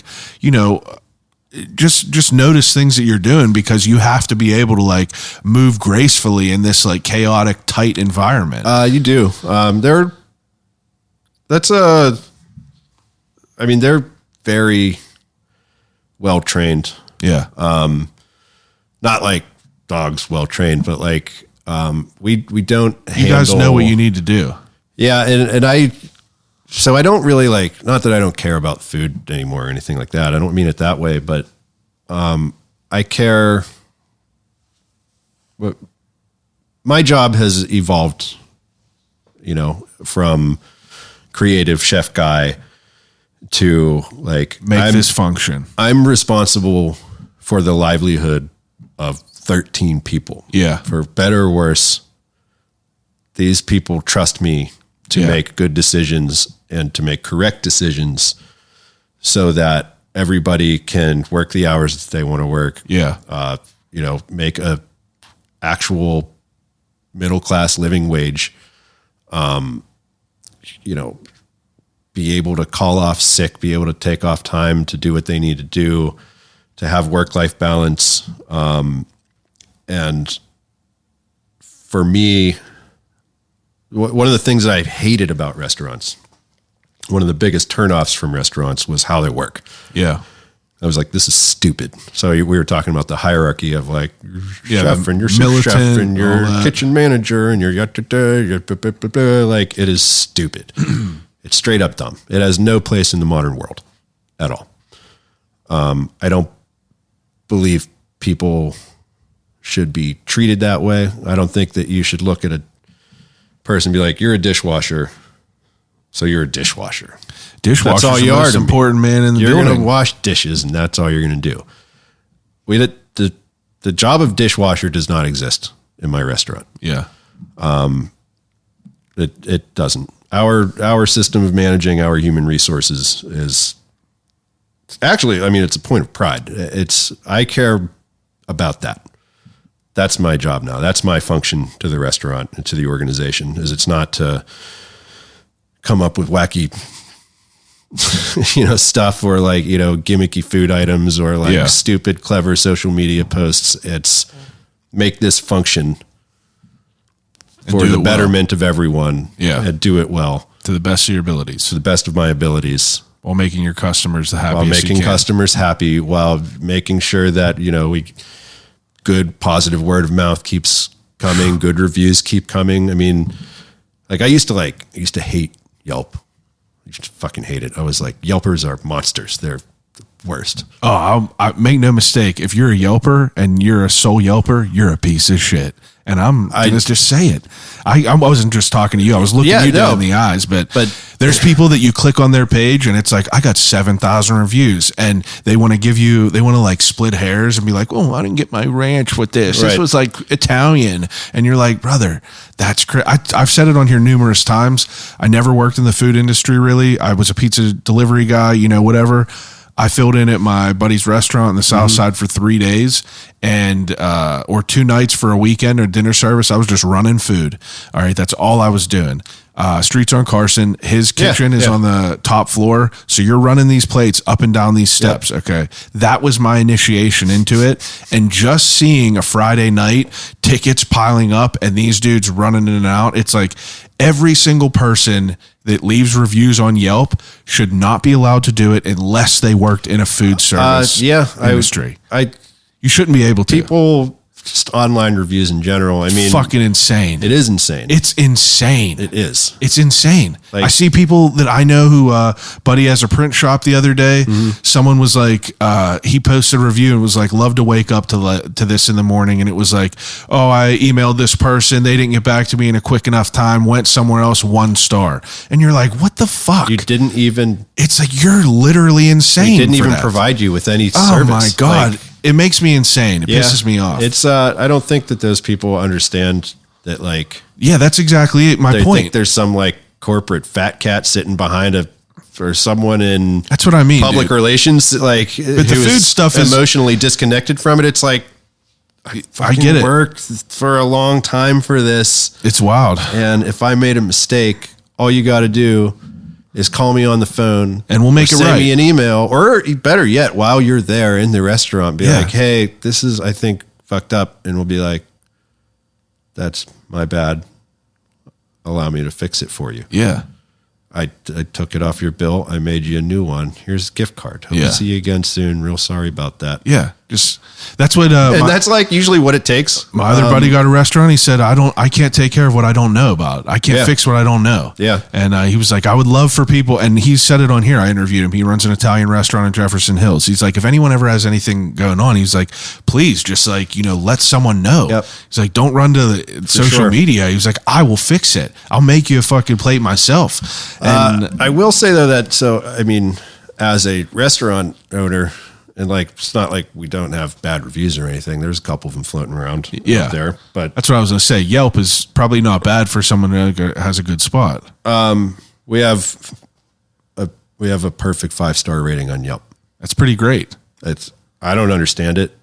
just notice things that you're doing, because you have to be able to move gracefully in this chaotic, tight environment.
You do. They're very well trained.
Yeah.
Not like dogs well trained, but we don't handle.
You guys know what you need to do.
Yeah. And I don't really not that I don't care about food anymore or anything like that. I don't mean it that way, but I care. But my job has evolved, from creative chef guy to make
this function.
I'm responsible for the livelihood of 13 people.
Yeah.
For better or worse, these people trust me to make good decisions and to make correct decisions so that everybody can work the hours that they want to work.
Yeah.
Make a actual middle-class living wage. Be able to call off sick, be able to take off time to do what they need to do, to have work-life balance. And for me, one of the things that I hated about restaurants, one of the biggest turnoffs from restaurants, was how they work.
Yeah.
I was like, this is stupid. So we were talking about the hierarchy of chef and your sous chef and your kitchen manager and your it is stupid. It's straight up dumb. It has no place in the modern world at all. I don't believe people should be treated that way. I don't think that you should look at a person and be like, you're a dishwasher, so you're a dishwasher.
Dishwasher's
that's all you
the
are
most
to
important
me.
man in the
You're
building.
going to wash dishes, and that's all you're going to do. The job of dishwasher does not exist in my restaurant.
Yeah.
It doesn't. Our system of managing our human resources is actually, it's a point of pride. I care about that. That's my job now. That's my function to the restaurant and to the organization. It's not to come up with wacky, stuff or gimmicky food items or stupid, clever social media posts. It's make this function for the betterment of everyone.
Yeah.
And do it well.
To the best of your abilities.
To the best of my abilities.
While making your customers the happiest
While making
you can.
customers happy, while making sure that, good positive word of mouth keeps coming, good reviews keep coming. I used to hate Yelp. I used to fucking hate it. I was like, Yelpers are monsters. They're the worst.
Oh, I make no mistake. If you're a Yelper and you're a sole Yelper, you're a piece of shit. And I'm going to just say it. I wasn't just talking to you. I was looking you down in the eyes. But there's people that you click on their page and it's like, I got 7,000 reviews. And they want to like split hairs and be like, oh, I didn't get my ranch with this. This was like Italian. And you're like, brother, that's crazy. I've said it on here numerous times. I never worked in the food industry, really. I was a pizza delivery guy, whatever. I filled in at my buddy's restaurant in the South Side for 3 days and, or 2 nights for a weekend or dinner service. I was just running food. All right. That's all I was doing. Streets on Carson. His kitchen is on the top floor. So you're running these plates up and down these steps. Okay. That was my initiation into it. And just seeing a Friday night, tickets piling up and these dudes running in and out. It's like every single person that leaves reviews on Yelp should not be allowed to do it unless they worked in a food service industry. You shouldn't be able to.
People, just online reviews in general. I mean,
fucking insane.
It is insane.
It's insane.
It is.
It's insane.
Like,
I see people that I know who, buddy has a print shop the other day. Someone was like, he posted a review and was like, love to wake up to this in the morning. And it was like, oh, I emailed this person. They didn't get back to me in a quick enough time, went somewhere else, 1 star. And you're like, what the fuck?
You didn't even.
It's like, you're literally insane.
They didn't even provide you with any service.
Oh my God. Like, it makes me insane. It pisses me off.
It's I don't think that those people understand that, like,
yeah, that's exactly it. My point.
Think there's some like corporate fat cat sitting behind or someone in
that's what I mean,
public relations, like,
but the food stuff is
emotionally disconnected from it. It's like, I
get it.
Worked for a long time for this.
It's wild.
And if I made a mistake, all you got to do is call me on the phone
and we'll make it right.
Send me an email, or better yet, while you're there in the restaurant, be like, hey, this is, I think, fucked up. And we'll be like, that's my bad. Allow me to fix it for you.
Yeah.
I took it off your bill. I made you a new one. Here's a gift card. Hope to see you again soon. Real sorry about that.
Yeah. Just, that's what,
and that's like usually what it takes.
My other buddy got a restaurant. He said, I can't take care of what I don't know about. I can't fix what I don't know.
Yeah.
And he was like, I would love for people. And he said it on here. I interviewed him. He runs an Italian restaurant in Jefferson Hills. He's like, if anyone ever has anything going on, he's like, please just like, let someone know.
Yep.
He's like, don't run to the social media. He was like, I will fix it. I'll make you a fucking plate myself. And
I will say though that, so, I mean, as a restaurant owner, and like, it's not like we don't have bad reviews or anything. There's a couple of them floating around out there, but
that's what I was going to say. Yelp is probably not bad for someone who has a good spot.
We have a perfect 5-star rating on Yelp.
That's pretty great.
I don't understand it.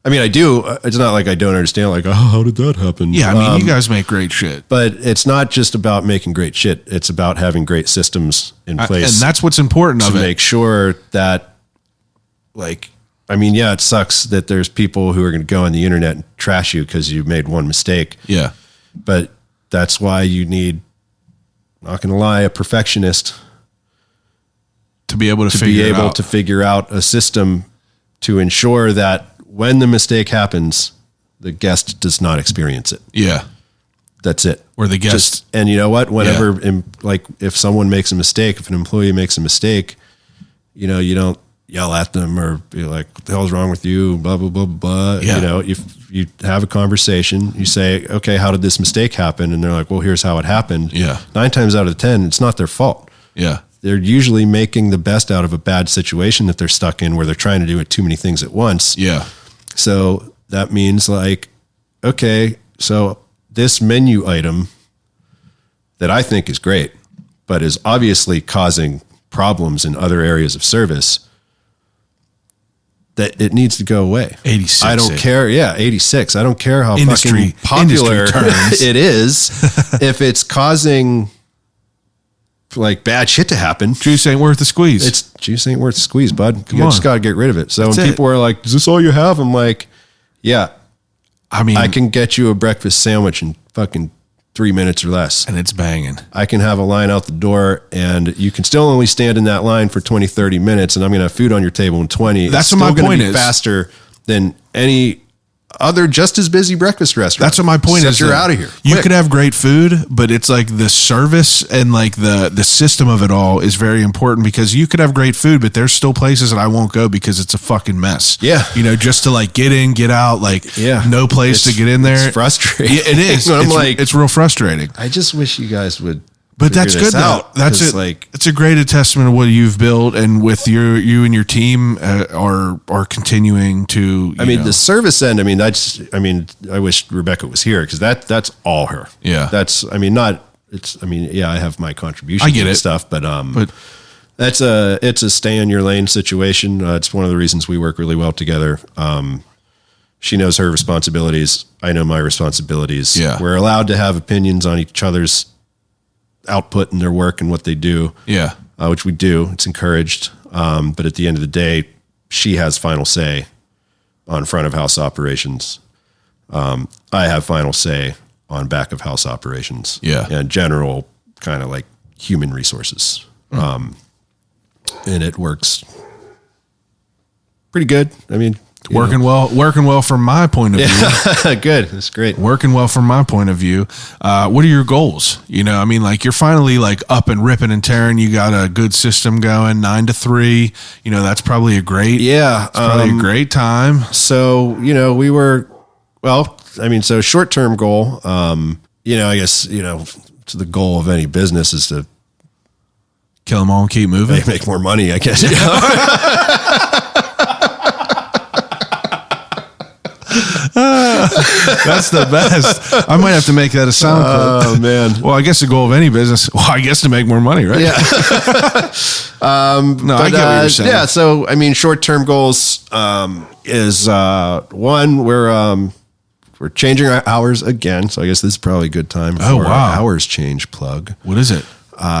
I mean, I do. It's not like I don't understand. Like, oh, how did that happen?
Yeah, I mean, you guys make great shit.
But it's not just about making great shit. It's about having great systems in place,
and that's what's important
to make sure that, like, I mean, yeah, it sucks that there's people who are going to go on the internet and trash you because you made one mistake.
Yeah,
but that's why you need, not going to lie, a perfectionist
to be able to
figure out a system to ensure that when the mistake happens, the guest does not experience it.
Yeah.
That's it.
Or the guest.
And you know what? Whenever, like, if someone makes a mistake, if an employee makes a mistake, you don't yell at them or be like, what the hell's wrong with you? Blah, blah, blah, blah.
Yeah.
If you have a conversation, you say, okay, how did this mistake happen? And they're like, well, here's how it happened.
Yeah.
9 times out of 10, it's not their fault.
Yeah.
They're usually making the best out of a bad situation that they're stuck in where they're trying to do too many things at once.
Yeah.
So that means, like, okay, so this menu item that I think is great, but is obviously causing problems in other areas of service, that it needs to go away.
86.
I don't care. Yeah, 86. I don't care how fucking popular it is. If it's causing, like, bad shit to happen,
juice ain't worth the squeeze.
Juice ain't worth the squeeze, bud.
You
just got to get rid of it. So when people are like, is this all you have? I'm like, yeah. I mean, I can get you a breakfast sandwich in fucking 3 minutes or less.
And it's banging.
I can have a line out the door and you can still only stand in that line for 20, 30 minutes and I'm going to have food on your table in 20.
That's what my point is.
Faster than any other just as busy breakfast restaurants.
That's what my point is.
You're out of here.
You
Quick.
could have great food, but it's like the service and like the system of it all is very important, because you could have great food, but there's still places that I won't go because it's a fucking mess.
Yeah.
You know, just to like get in, get out, like
Yeah.
no place to get in there.
It's frustrating.
Yeah, it is.
I'm
it's,
like,
it's real frustrating.
I just wish you guys would.
But
figure
that's
this
good though.
out,
That's
'cause,
it.
like,
It's a great testament of what you've built, and with you and your team are continuing to.
I mean, the service end. I mean, I wish Rebecca was here, because that's all her.
Yeah.
Yeah, I have my contribution.
I get
and
it.
stuff, but it's a stay in your lane situation. It's one of the reasons we work really well together. She knows her responsibilities. I know my responsibilities.
Yeah.
We're allowed to have opinions on each other's output and their work and what they do.
Yeah.
Which we do. It's encouraged. But at the end of the day, she has final say on front of house operations. I have final say on back of house operations.
Yeah.
And general kind of like human resources. And it works pretty good. I mean,
Working well from my point of view.
Good. That's great.
Working well from my point of view. What are your goals? You know, I mean, like you're finally like up and ripping and tearing. You got a good system going, 9 to 3. You know, that's probably a great, probably a great time.
So, so short-term goal, I guess, to the goal of any business is to
Kill them all and keep moving.
make more money, I guess.
That's the best. I might have to make that a sound clip.
Oh man.
Well, I guess the goal of any business, I guess to make more money, right?
Yeah.
No, I get what you're saying.
Yeah. So, I mean, short-term goals, is, one, we're changing our hours again. So I guess this is probably a good time for
wow.
our hours change plug.
What is it?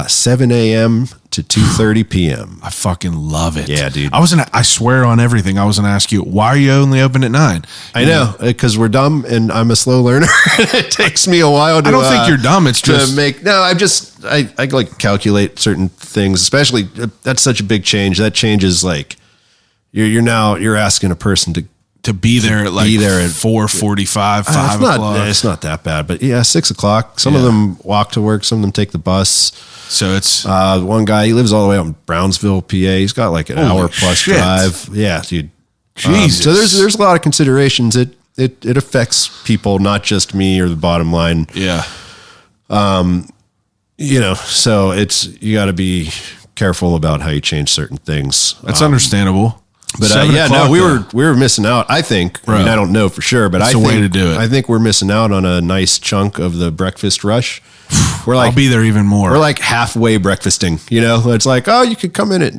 7 a.m. to 2:30 p.m.
I fucking love it.
Yeah, dude.
I swear on everything. I was going to ask you, why are you only open at 9?
I know, because we're dumb and I'm a slow learner. It takes me a while to.
I don't think you're dumb. It's just
I like calculate certain things, especially that's such a big change. That changes like you're asking a person
to be there at like 4:45, 5 o'clock.
It's not that bad, but yeah, 6 o'clock. Some of them walk to work. Some of them take the bus.
So it's
one guy, he lives all the way out in Brownsville, PA. He's got like an hour plus
shit.
drive. Yeah, dude.
Jesus.
So there's a lot of considerations. It affects people, not just me or the bottom line.
Yeah.
So you got to be careful about how you change certain things.
That's understandable.
But
7 o'clock,
we were missing out. I think. I mean, I don't know for sure, but
That's the way to do it.
I think we're missing out on a nice chunk of the breakfast rush.
I'll be there even more.
We're like halfway breakfasting. It's like, oh, you could come in at.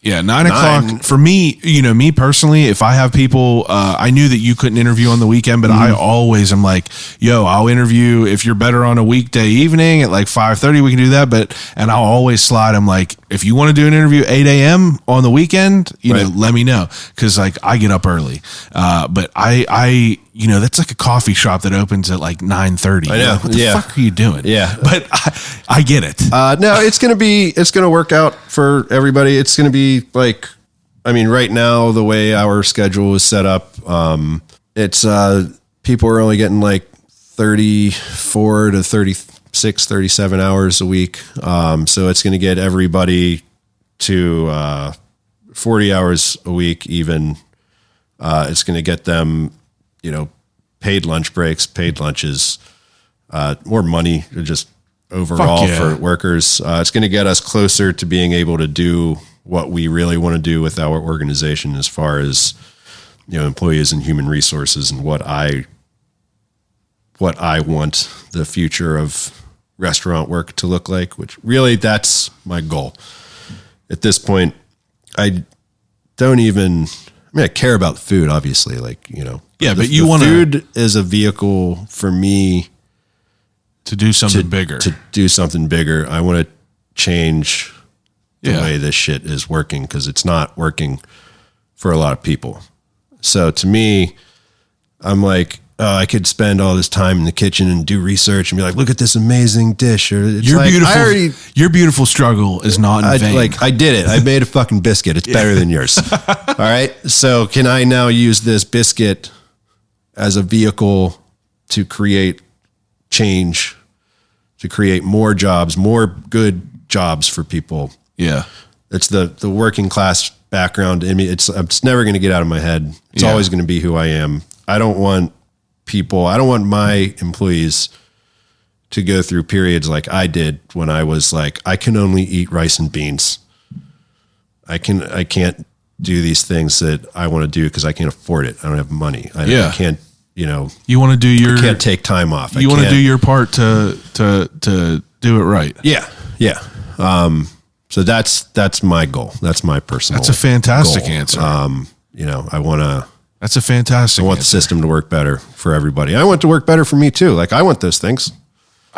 Yeah, 9 o'clock for me. Me personally, if I have people, I knew that you couldn't interview on the weekend, but I always am like, yo, I'll interview if you're better on a weekday evening at like 5:30. We can do that, and I'll always slide. I'm like, if you want to do an interview 8 a.m. on the weekend, let me know, because like I get up early. But I that's like a coffee shop that opens at like 9:30.
I know.
What the fuck are you doing?
Yeah,
but I get it.
No, it's gonna work out for everybody. It's gonna be like, I mean, right now the way our schedule is set up, it's people are only getting like 34 to 36, 37 hours a week. So it's gonna get everybody to 40 hours a week. Even it's gonna get them, paid lunch breaks, paid lunches, more money just overall for workers. It's going to get us closer to being able to do what we really want to do with our organization, as far as, employees and human resources, and what I want the future of restaurant work to look like, which really that's my goal. At this point, I care about the food, obviously, but you want food is a vehicle for me
to do something bigger.
To do something bigger. I want to change the way this shit is working, because it's not working for a lot of people. So to me, I'm like, I could spend all this time in the kitchen and do research and be like, look at this amazing dish. Or
your beautiful struggle is not in vain.
I did it. I made a fucking biscuit. It's better than yours. All right. So can I now use this biscuit as a vehicle to create change, to create more jobs, more good jobs for people.
Yeah.
It's the working class background in me. It's never going to get out of my head. It's always going to be who I am. I don't want my employees to go through periods like I did when I was like, I can only eat rice and beans. I can't do these things that I want to do because I can't afford it. I don't have money. I can't, you want
to do
I can't take time off.
You want to do your part to do it right.
Yeah. Yeah. So that's my goal. That's my personal.
That's a fantastic
goal.
answer. That's a fantastic.
I want the system to work better for everybody. I want it to work better for me too. Like I want those things.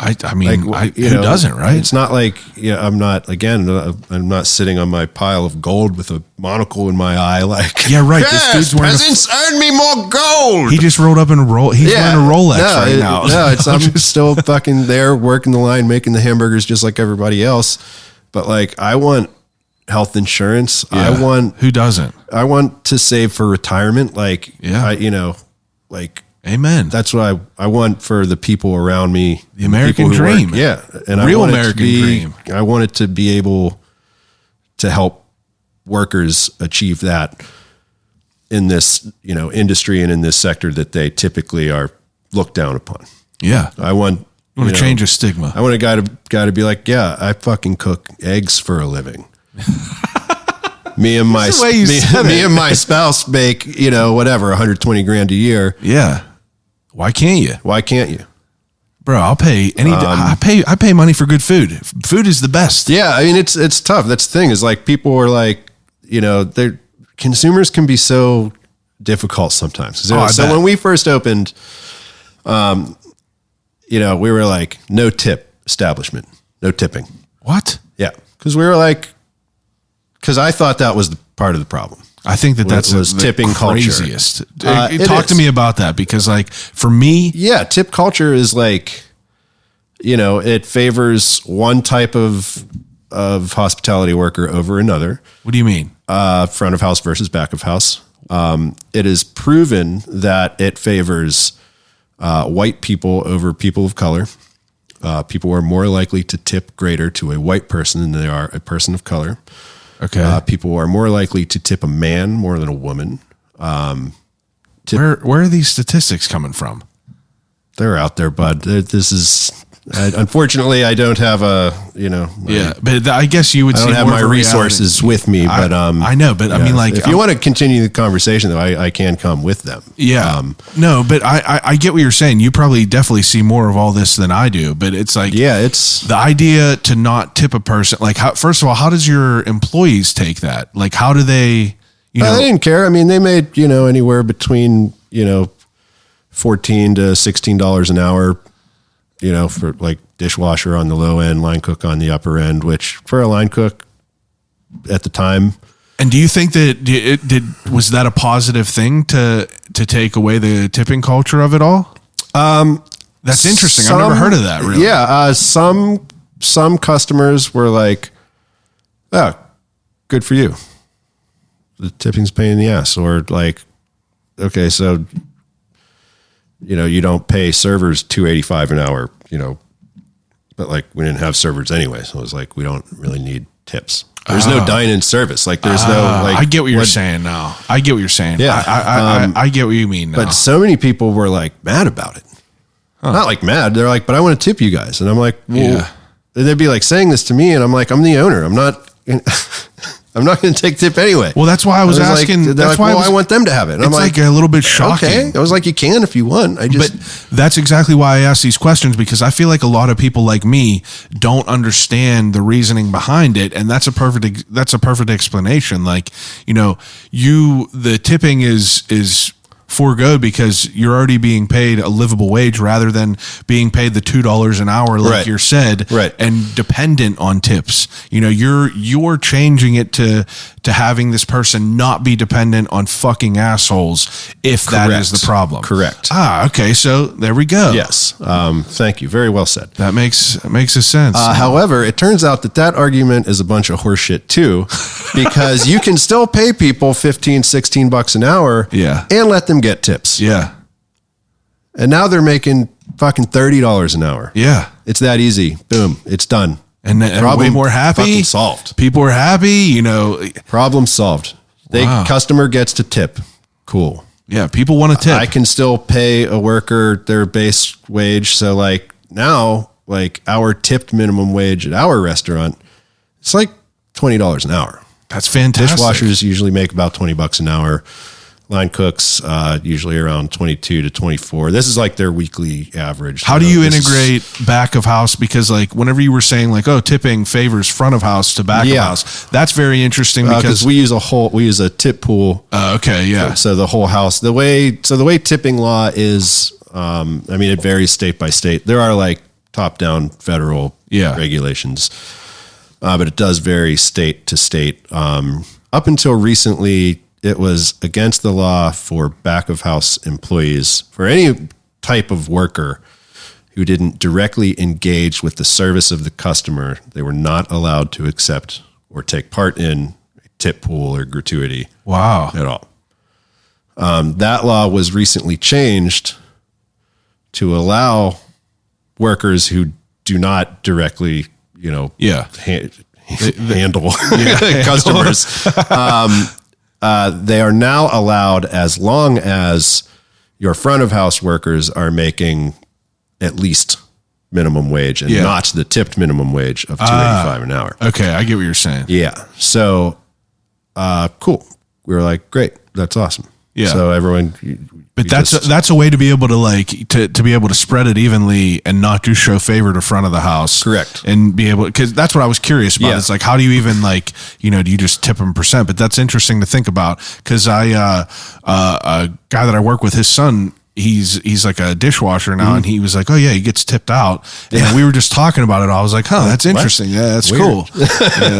I mean, who doesn't, right?
It's not like, I'm not sitting on my pile of gold with a monocle in my eye. Like,
yeah, right.
Yes,
this dude's
peasants earn me more gold.
He just rolled up in a roll. He's wearing a Rolex now.
No, I'm still fucking there working the line, making the hamburgers just like everybody else. But like, I want health insurance.
Yeah. Who doesn't?
I want to save for retirement. Like,
amen.
That's what I want for the people around me.
The American dream.
Yeah. And
real American dream.
I want it to be able to help workers achieve that in this, industry and in this sector that they typically are looked down upon.
Yeah.
I want
you want to change a stigma.
I want a guy to be like, yeah, I fucking cook eggs for a living. Me and my spouse make, whatever, 120 grand a year.
Yeah. Why can't you?
Why can't you?
Bro, I'll pay I pay money for good food. Food is the best.
Yeah. I mean, it's tough. That's the thing is like, people are like, consumers can be so difficult sometimes. So when we first opened, we were like, no tip establishment, no tipping.
What?
Yeah. Cause I thought that was the part of the problem.
I think that's
was tipping
craziest.
culture.
Talk to me about that because like for me,
yeah, tip culture is like, it favors one type of hospitality worker over another.
What do you mean?
Front of house versus back of house. It is proven that it favors white people over people of color. People are more likely to tip greater to a white person than they are a person of color.
Okay.
People are more likely to tip a man more than a woman.
Where are these statistics coming from?
They're out there, bud. This is unfortunately I don't have
but I guess you would.
I don't have my resources with me, but
I know, but I mean, like,
if you want to continue the conversation, though, I can come with them.
Yeah, no, but I get what you're saying. You probably definitely see more of all this than I do, but it's like,
it's
the idea to not tip a person. Like, first of all, how does your employees take that? Like, how do they?
They didn't care. I mean, they made anywhere between $14 to $16 an hour. For like dishwasher on the low end, line cook on the upper end, which for a line cook at the time.
And do you think that was that a positive thing to take away the tipping culture of it all? That's interesting. I've never heard of that. Really?
Yeah. Some customers were like, "Oh, good for you. The tipping's a pain in the ass," or like, "Okay, so." You don't pay servers $2.85 an hour, but like we didn't have servers anyway. So it was like, we don't really need tips. There's no dine-in service. Like there's no, like,
I get what you're saying now. I get what you're saying.
Yeah.
I get what you mean now.
But so many people were like mad about it. Not like mad. They're like, but I want to tip you guys. And I'm like, well, they'd be like saying this to me. And I'm like, I'm the owner. I'm not going to take tip anyway.
Well, that's why I was asking.
Like,
that's why
I want them to have it. And
it's
I'm like
a little bit shocking.
Okay. I was like, you can if you want. But
that's exactly why I ask these questions, because I feel like a lot of people like me don't understand the reasoning behind it, and that's a perfect explanation. Like, the tipping is foregoed because you're already being paid a livable wage rather than being paid the $2 an hour, like you said, and dependent on tips. You're changing it to having this person not be dependent on fucking assholes if that is the problem.
Correct.
Okay. So there we go.
Yes. Thank you. Very well said.
That makes a sense.
However, it turns out that argument is a bunch of horseshit too, because you can still pay people $15, $16 an hour, and let them get tips.
Yeah.
And now they're making fucking $30 an hour.
Yeah.
It's that easy. Boom. It's done.
And way more happy.
Fucking solved.
People are happy, you know.
Problem solved.
Wow.
Customer gets to tip. Cool.
Yeah, people want to tip.
I can still pay a worker their base wage. So like now, like our tipped minimum wage at our restaurant, it's like $20 an hour.
That's fantastic.
Dishwashers usually make about $20 an hour. Line cooks usually around 22 to 24. This is like their weekly average.
How do you integrate back of house? Because like whenever you were saying like, oh, tipping favors front of house to back of house, that's very interesting because
we use a tip pool.
Okay, yeah.
So the whole house, the way tipping law is, I mean, it varies state by state. There are like top down federal regulations, but it does vary state to state. Up until recently, it was against the law for back of house employees, for any type of worker who didn't directly engage with the service of the customer. They were not allowed to accept or take part in a tip pool or gratuity.
Wow.
At all. That law was recently changed to allow workers who do not directly, handle customers. They are now allowed as long as your front of house workers are making at least minimum wage and not the tipped minimum wage of $2.85 an hour.
Okay, I get what you're saying.
Yeah. So, cool. We were like, great, that's awesome.
Yeah.
So everyone,
but that's a way to be able to like to be able to spread it evenly and not just show favor to front of the house.
Correct.
And be able, because that's what I was curious about.
Yeah.
It's like, how do you even like, do you just tip them %? But that's interesting to think about because a guy that I work with, his son, he's like a dishwasher now, and he was like, oh yeah, he gets tipped out. And we were just talking about it. I was like, oh, that's interesting. Yeah, that's
Weird.
Cool. Yeah,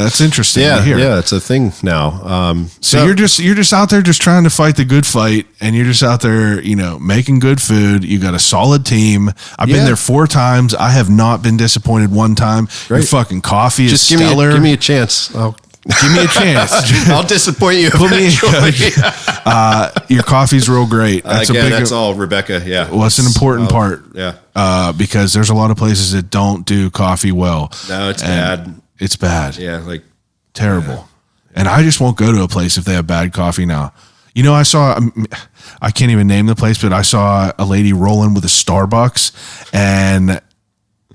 that's interesting to hear.
Yeah, it's a thing now.
So you're just out there just trying to fight the good fight, and you're just out there, making good food. You got a solid team. I've been there 4 times. I have not been disappointed one time. Your fucking coffee is stellar.
Give me a chance.
Give me a chance.
I'll disappoint you.
Put me your coffee's real great.
That's all Rebecca. Yeah.
Well, it's an important part.
Yeah.
Because there's a lot of places that don't do coffee well.
No, it's bad.
It's bad.
Yeah. Like
terrible. Yeah. And I just won't go to a place if they have bad coffee now. I can't even name the place, but I saw a lady rolling with a Starbucks, and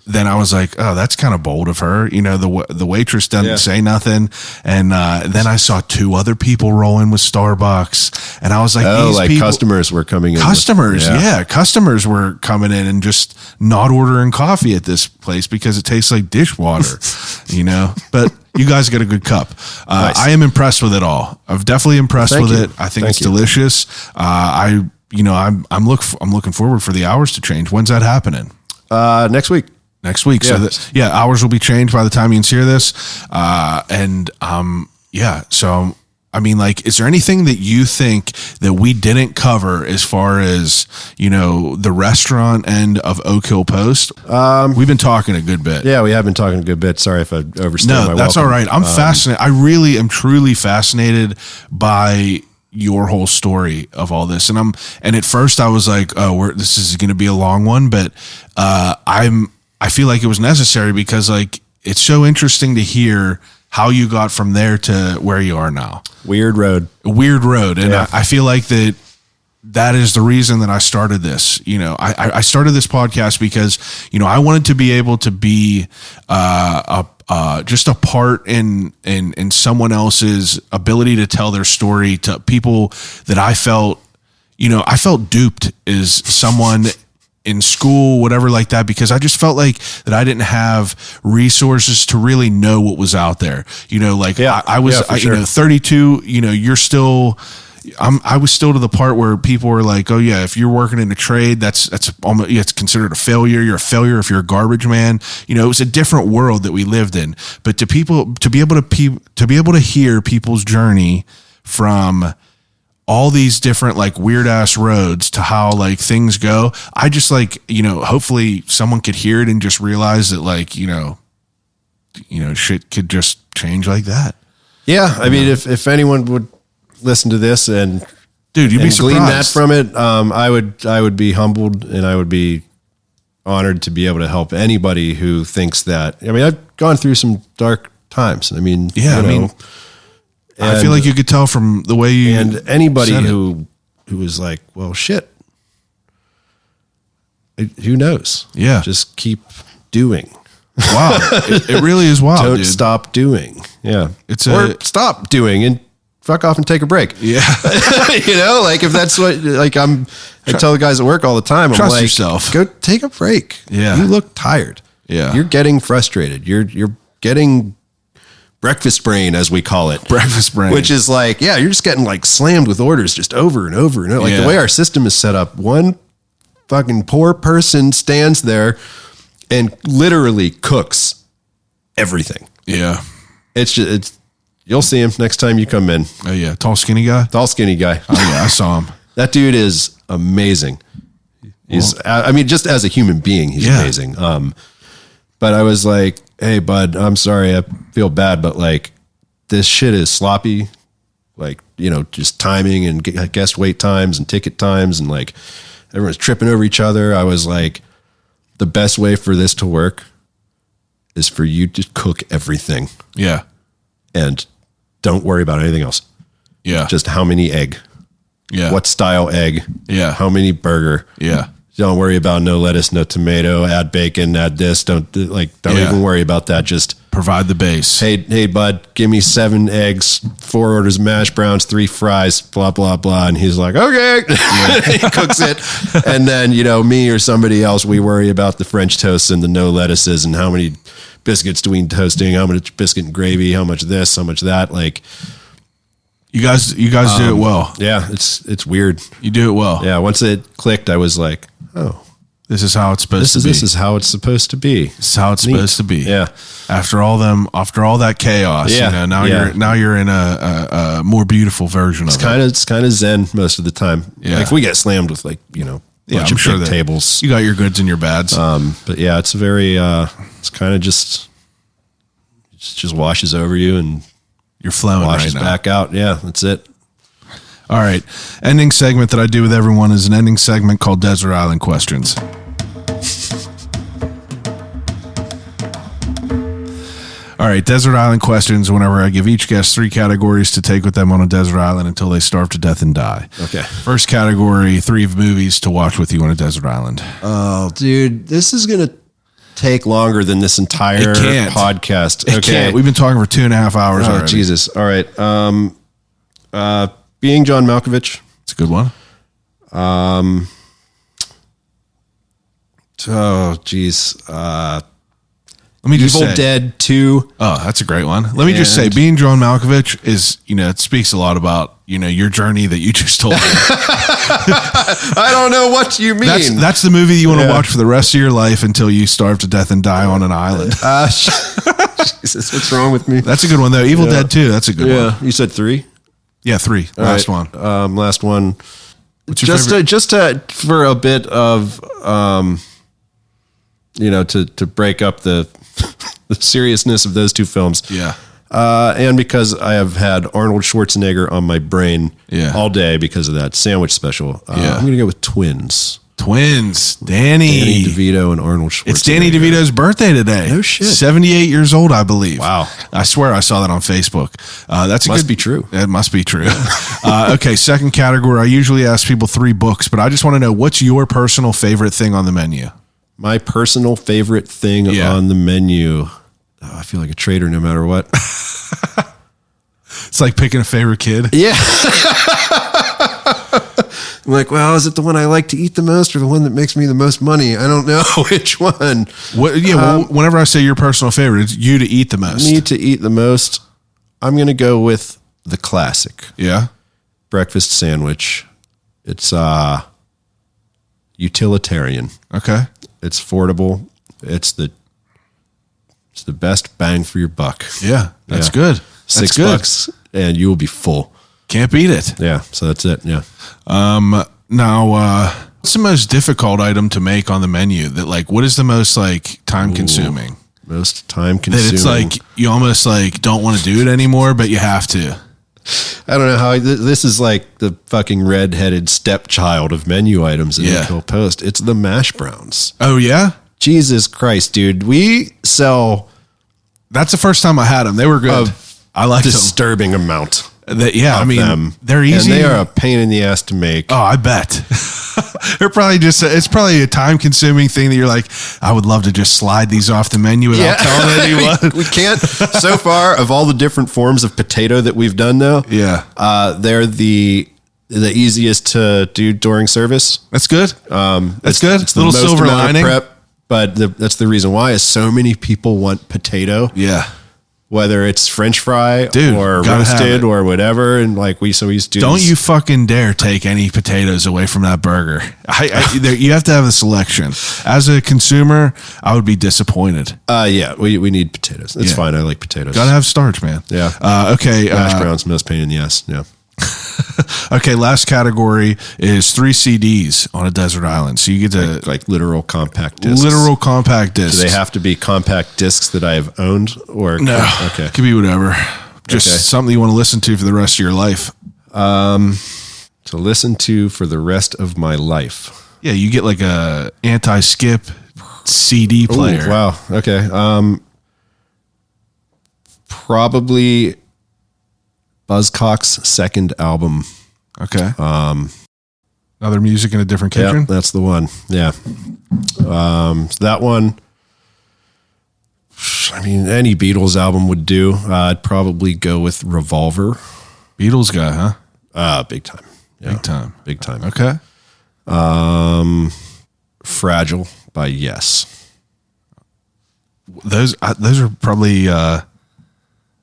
then I was like, oh, that's kind of bold of her. The waitress doesn't say nothing. And then I saw 2 other people rolling with Starbucks. And I was like,
customers were coming in.
Customers were coming in and just not ordering coffee at this place because it tastes like dishwater, But you guys get a good cup. Nice. I am impressed with it all. I'm definitely impressed with it. I think it's delicious. I'm looking forward for the hours to change. When's that happening?
Next week.
Next week.
Yeah.
So hours will be changed by the time you hear this. So, I mean, like, is there anything that you think that we didn't cover as far as, the restaurant end of Oak Hill Post? We've been talking a good bit.
Yeah, we have been talking a good bit. Sorry if I overstayed my welcome.
No, that's all right. I'm fascinated. I really am truly fascinated by your whole story of all this. And at first I was like, oh, this is going to be a long one, but I feel like it was necessary because like it's so interesting to hear how you got from there to where you are now.
Weird road.
And I feel like that is the reason that I started this. I started this podcast because, I wanted to be able to be just a part in someone else's ability to tell their story to people that I felt duped as someone in school, whatever like that, because I just felt like that I didn't have resources to really know what was out there. I was, 32, you're still, I was still to the part where people were like, oh yeah, if you're working in a trade, that's almost, it's considered a failure. You're a failure if you're a garbage man. It was a different world that we lived in, but to be able to hear people's journey from all these different like weird ass roads to how like things go. I just like, hopefully someone could hear it and just realize that like, shit could just change like that.
Yeah. I mean, if anyone would listen to this and
Dude, you'd be
and glean that
surprised.
from it. I would be humbled, and I would be honored to be able to help anybody who thinks that. I mean, I've gone through some dark times. I mean,
Yeah,
you
I mean,
know,
I feel like you could tell from the way you
and anybody
said it.
who is like, well, shit, who knows?
Yeah.
Just keep doing.
Wow, it really is wild.
Don't
dude.
stop doing. Yeah,
It's
stop doing and fuck off and take a break.
Yeah,
You know, like if that's what, like I tell the guys at work all the time, I'm
Trust
like,
yourself.
go take a break.
Yeah.
You look tired.
Yeah.
You're getting frustrated. You're getting breakfast brain, as we call it.
Breakfast brain.
Which is like, yeah, you're just getting like slammed with orders just over and over and over. Like
Yeah.
the way our system is set up, one fucking poor person stands there and literally cooks everything.
yeah.
It's you'll see him next time you come in.
Oh yeah, tall, skinny guy.
Tall, skinny guy.
Oh yeah, I saw him.
That dude is amazing. He's, I mean, just as a human being, he's
Yeah.
amazing. But I was like, hey, bud, I'm sorry. I feel bad, but like this shit is sloppy. Like, you know, just timing and guest wait times and ticket times. And like everyone's tripping over each other. I was like, the best way for this to work is for you to cook everything
Yeah,
and don't worry about anything else.
yeah,
Just how many egg,
yeah,
what style egg,
Yeah.
how many burger.
yeah,
Don't worry about no lettuce, no tomato, add bacon, add this. Don't
Yeah.
even worry about that. Just,
provide the base.
hey, bud, give me 7 eggs, 4 orders of mash browns, 3 fries, blah, blah, blah. And he's like, okay. He cooks it. And then, you know, me or somebody else, we worry about the French toast and the no lettuces and how many biscuits do we toasting, how much biscuit and gravy, how much this, how much that. Like,
You guys do it well.
yeah, it's weird.
You do it well.
Yeah. Once it clicked, I was like, oh,
This is how it's supposed to be.
this is how it's supposed to be.
This is how it's
Neat.
supposed to be.
Yeah.
After all that chaos,
Yeah.
you know,
Yeah.
now you're in a more beautiful version of it.
It's kind of zen most of the time.
Yeah.
Like if we get slammed with like, you know,
Yeah,
bunch
I'm
of
sure
big
that
tables.
You got your goods and your bads.
But yeah, it's very it's kind of just washes over you and
You're flowing
washes
right now.
back out. Yeah, that's it.
All right. Ending segment that I do with everyone is an ending segment called Desert Island Questions. All right, Desert Island Questions. Whenever I give each guest 3 categories to take with them on a desert island until they starve to death and die.
Okay.
First category, 3 movies to watch with you on a desert island.
Oh, dude, this is gonna take longer than this entire
It can't.
podcast.
It can't. We've been talking for 2.5 hours
Oh,
already.
Jesus. All right. Being John Malkovich.
It's a good one.
Oh, geez.
Let me just
Evil
say,
Dead 2.
Oh, that's a great one. Let me just say,
And-
being John Malkovich is, you know, it speaks a lot about, you know, your journey that you just told me.
I don't know what you mean.
That's the movie you want to
Yeah.
watch for the rest of your life until you starve to death and die on an island.
Jesus, what's wrong with me?
That's a good one, though. Evil Dead 2, that's a good one.
Yeah, you said 3.
Yeah, 3.
All
Last
right.
one.
Last one.
What's your favorite?
Just for a bit of, you know, to break up the the seriousness of those 2 films.
Yeah.
And because I have had Arnold Schwarzenegger on my brain
Yeah.
all day because of that sandwich special.
Yeah.
I'm going to go with Twins.
Twins. Danny.
Danny DeVito and Arnold Schwarzenegger.
It's Danny DeVito's birthday today.
No shit.
78 years old, I believe.
Wow.
I swear I saw that on Facebook. That's
Must be true.
It must be true. Okay, second category. I usually ask people 3 books, but I just want to know, what's your personal favorite thing on the menu?
My personal favorite thing
Yeah.
on the menu. Oh, I feel like a traitor no matter what.
It's like picking a favorite kid.
Yeah. I'm like, well, is it the one I like to eat the most or the one that makes me the most money? I don't know which one.
Whenever I say your personal favorite, it's you to eat the most.
Me to eat the most. I'm going to go with the classic
Yeah.
breakfast sandwich. It's utilitarian.
Okay.
It's affordable. It's the best bang for your buck.
Yeah. That's
Yeah.
good. That's
$6
good.
and you will be full.
Can't beat it.
Yeah. So that's it. Yeah.
Now, what's the most difficult item to make on the menu? That, like, what is the most like time consuming?
Most time
That
consuming.
it's like you almost like don't want to do it anymore, but you have to.
I don't know how this is like the fucking redheaded stepchild of menu items in the Hill Post. It's the mash browns.
Oh yeah,
Jesus Christ, dude. We sell.
That's the first time I had them. They were good. I like
disturbing amount.
I mean,
them.
They're easy.
And they are a pain in the ass to make.
Oh, I bet. They're probably it's probably a time consuming thing that you're like, I would love to just slide these off the menu without telling anyone.
we can't. So far, of all the different forms of potato that we've done though, they're the easiest to do during service.
That's good. That's good.
It's the
little
most
silver
amount of
lining.
prep, but that's the reason why is so many people want potato.
Yeah.
Whether it's French fry or
gotta
roasted or whatever. And like we used to do.
Don't you fucking dare take any potatoes away from that burger. You have to have a selection. As a consumer, I would be disappointed.
Yeah, we need potatoes. It's fine. I like potatoes.
Gotta have starch, man.
Yeah.
Okay.
Mash browns, most pain in the ass. Yeah.
Okay, last category is 3 CDs on a desert island. So you get to
like literal compact discs.
Literal compact discs.
Do they have to be compact discs that I have owned, or
no?
Okay,
could be whatever. Just something you want to listen to for the rest of your life.
To listen to for the rest of my life.
Yeah, you get like a anti-skip CD player.
Ooh, wow. Okay. Probably Buzzcocks' second album.
Okay. Other music in a different kitchen.
Yeah, that's the one. Yeah. That one. I mean, any Beatles album would do. I'd probably go with Revolver.
Beatles guy, huh?
Big time. Yeah.
Big time.
Okay. Fragile by Yes.
Those are probably.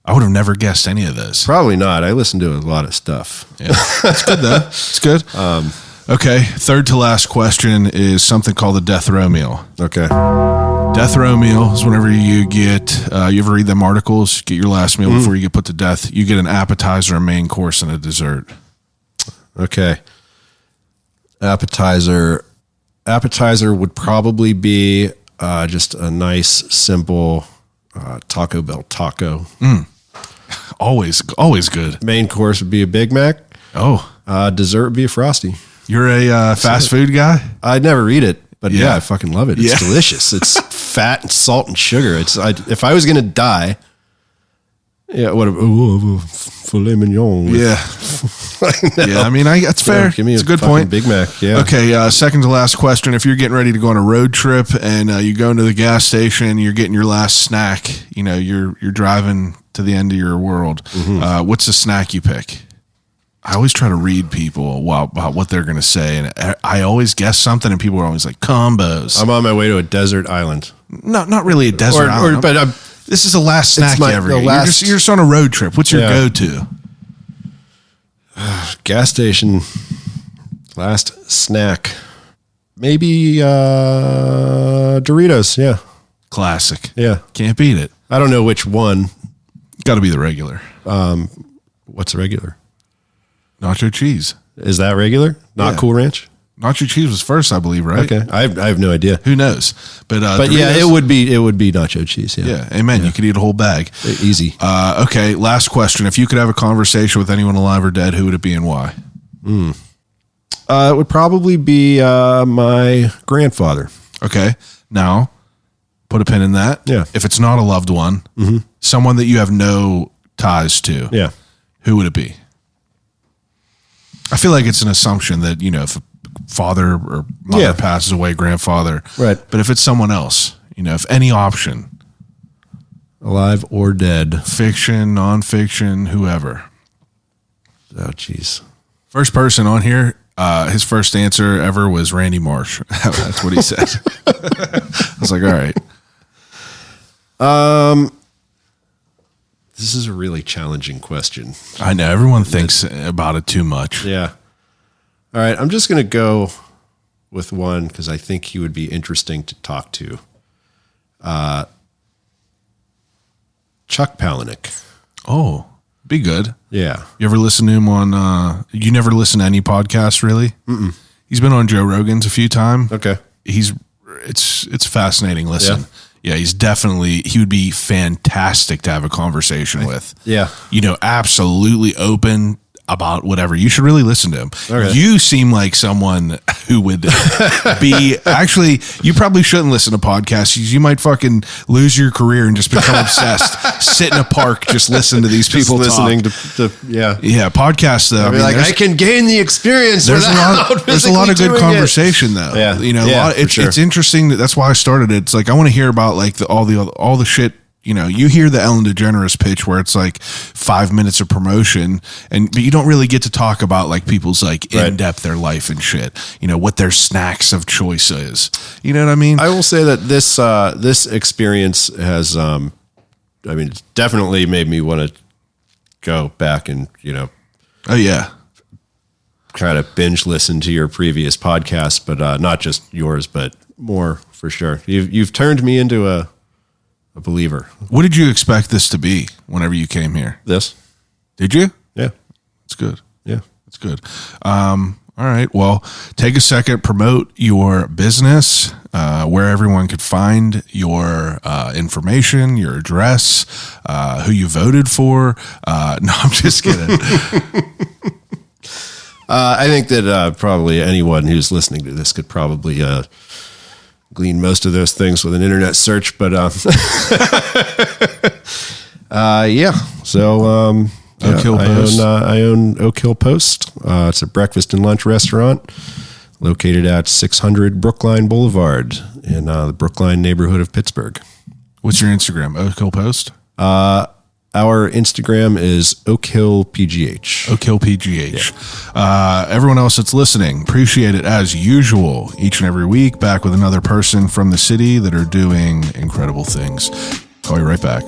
I would have never guessed any of those.
Probably not. I listen to a lot of stuff.
Yeah, it's good though. It's good. Okay, third to last question is something called the death row meal.
Okay.
Death row meal is whenever you get, you ever read them articles, get your last meal before you get put to death, you get an appetizer, a main course, and a dessert.
Okay. Appetizer would probably be just a nice, simple Taco Bell taco.
Always good.
Main course would be a Big Mac.
Oh.
Dessert would be a Frosty.
You're a fast food guy?
I'd never eat it, but yeah, I fucking love it. It's delicious. It's fat and salt and sugar. If I was going to die, filet mignon.
Yeah. Yeah, I mean, that's fair.
Give me
it's a good point.
Big Mac, yeah.
Okay, second to last question. If you're getting ready to go on a road trip and you go into the gas station, you're getting your last snack, you're driving to the end of your world. What's the snack you pick? I always try to read people about what they're going to say, and I always guess something, and people are always like, combos.
I'm on my way to a desert island.
No, not really a desert island.
But
this is the last snack you ever eat. You're just on a road trip. What's your go-to?
Gas station. Last snack. Maybe Doritos. Yeah.
Classic.
Yeah.
Can't beat it.
I don't know which one.
Got to be the regular.
What's the regular?
Nacho cheese.
Is that regular? Not Cool Ranch?
Nacho cheese was first, I believe, right?
Okay. I have no idea.
Who knows? But
Doritos, yeah, it would be nacho cheese. Yeah.
Yeah. Amen. Yeah. You could eat a whole bag.
Easy.
Okay. Last question. If you could have a conversation with anyone alive or dead, who would it be and why?
It would probably be my grandfather.
Okay. Now, put a pin in that.
Yeah.
If it's not a loved one, someone that you have no ties to, who would it be? I feel like it's an assumption that, if a father or mother passes away, grandfather.
Right.
But if it's someone else, if any option.
Alive or dead.
Fiction, nonfiction, whoever.
Oh, jeez.
First person on here, his first answer ever was Randy Marsh. That's what he said. I was like, all right.
This is a really challenging question.
I know. Everyone thinks about it too much.
Yeah. All right. I'm just going to go with one because I think he would be interesting to talk to. Chuck Palahniuk.
Oh, be good.
Yeah.
You ever listen to him on, you never listen to any podcasts, really? He's been on Joe Rogan's a few times.
Okay.
It's fascinating. Listen, Yeah, he would be fantastic to have a conversation with.
Yeah.
Absolutely open about whatever. You should really listen to him.
Okay.
You seem like someone who would be actually, you probably shouldn't listen to podcasts. You might fucking lose your career and just become obsessed. Sit in a park, just listen to these people
listening
talk.
Yeah,
podcasts though.
I can gain the experience.
There's a lot of good conversation though.
Yeah.
It's interesting. That's why I started it. It's like, I want to hear about like all the shit. You hear the Ellen DeGeneres pitch where it's like 5 minutes of promotion, but you don't really get to talk about like people's like in depth their life and shit. What their snacks of choice is. You know what I mean?
I will say that this experience has, it's definitely made me want to go back and
Oh yeah,
kind of binge listen to your previous podcast, but not just yours, but more for sure. You've turned me into a believer.
What did you expect this to be whenever you came here?
This?
Did you?
Yeah.
It's good.
Yeah.
It's good. All right. Well, take a second, promote your business, where everyone could find your information, your address, who you voted for. No, I'm just kidding.
I think that probably anyone who's listening to this could probably glean most of those things with an internet search, but yeah. So
Oak Hill Post.
I own Oak Hill Post. It's a breakfast and lunch restaurant located at 600 Brookline Boulevard in the Brookline neighborhood of Pittsburgh.
What's your Instagram? Oak Hill Post?
Our Instagram is Oak Hill PGH.
Oak Hill PGH. Yeah. Everyone else that's listening, appreciate it as usual. Each and every week, back with another person from the city that are doing incredible things. Call you right back.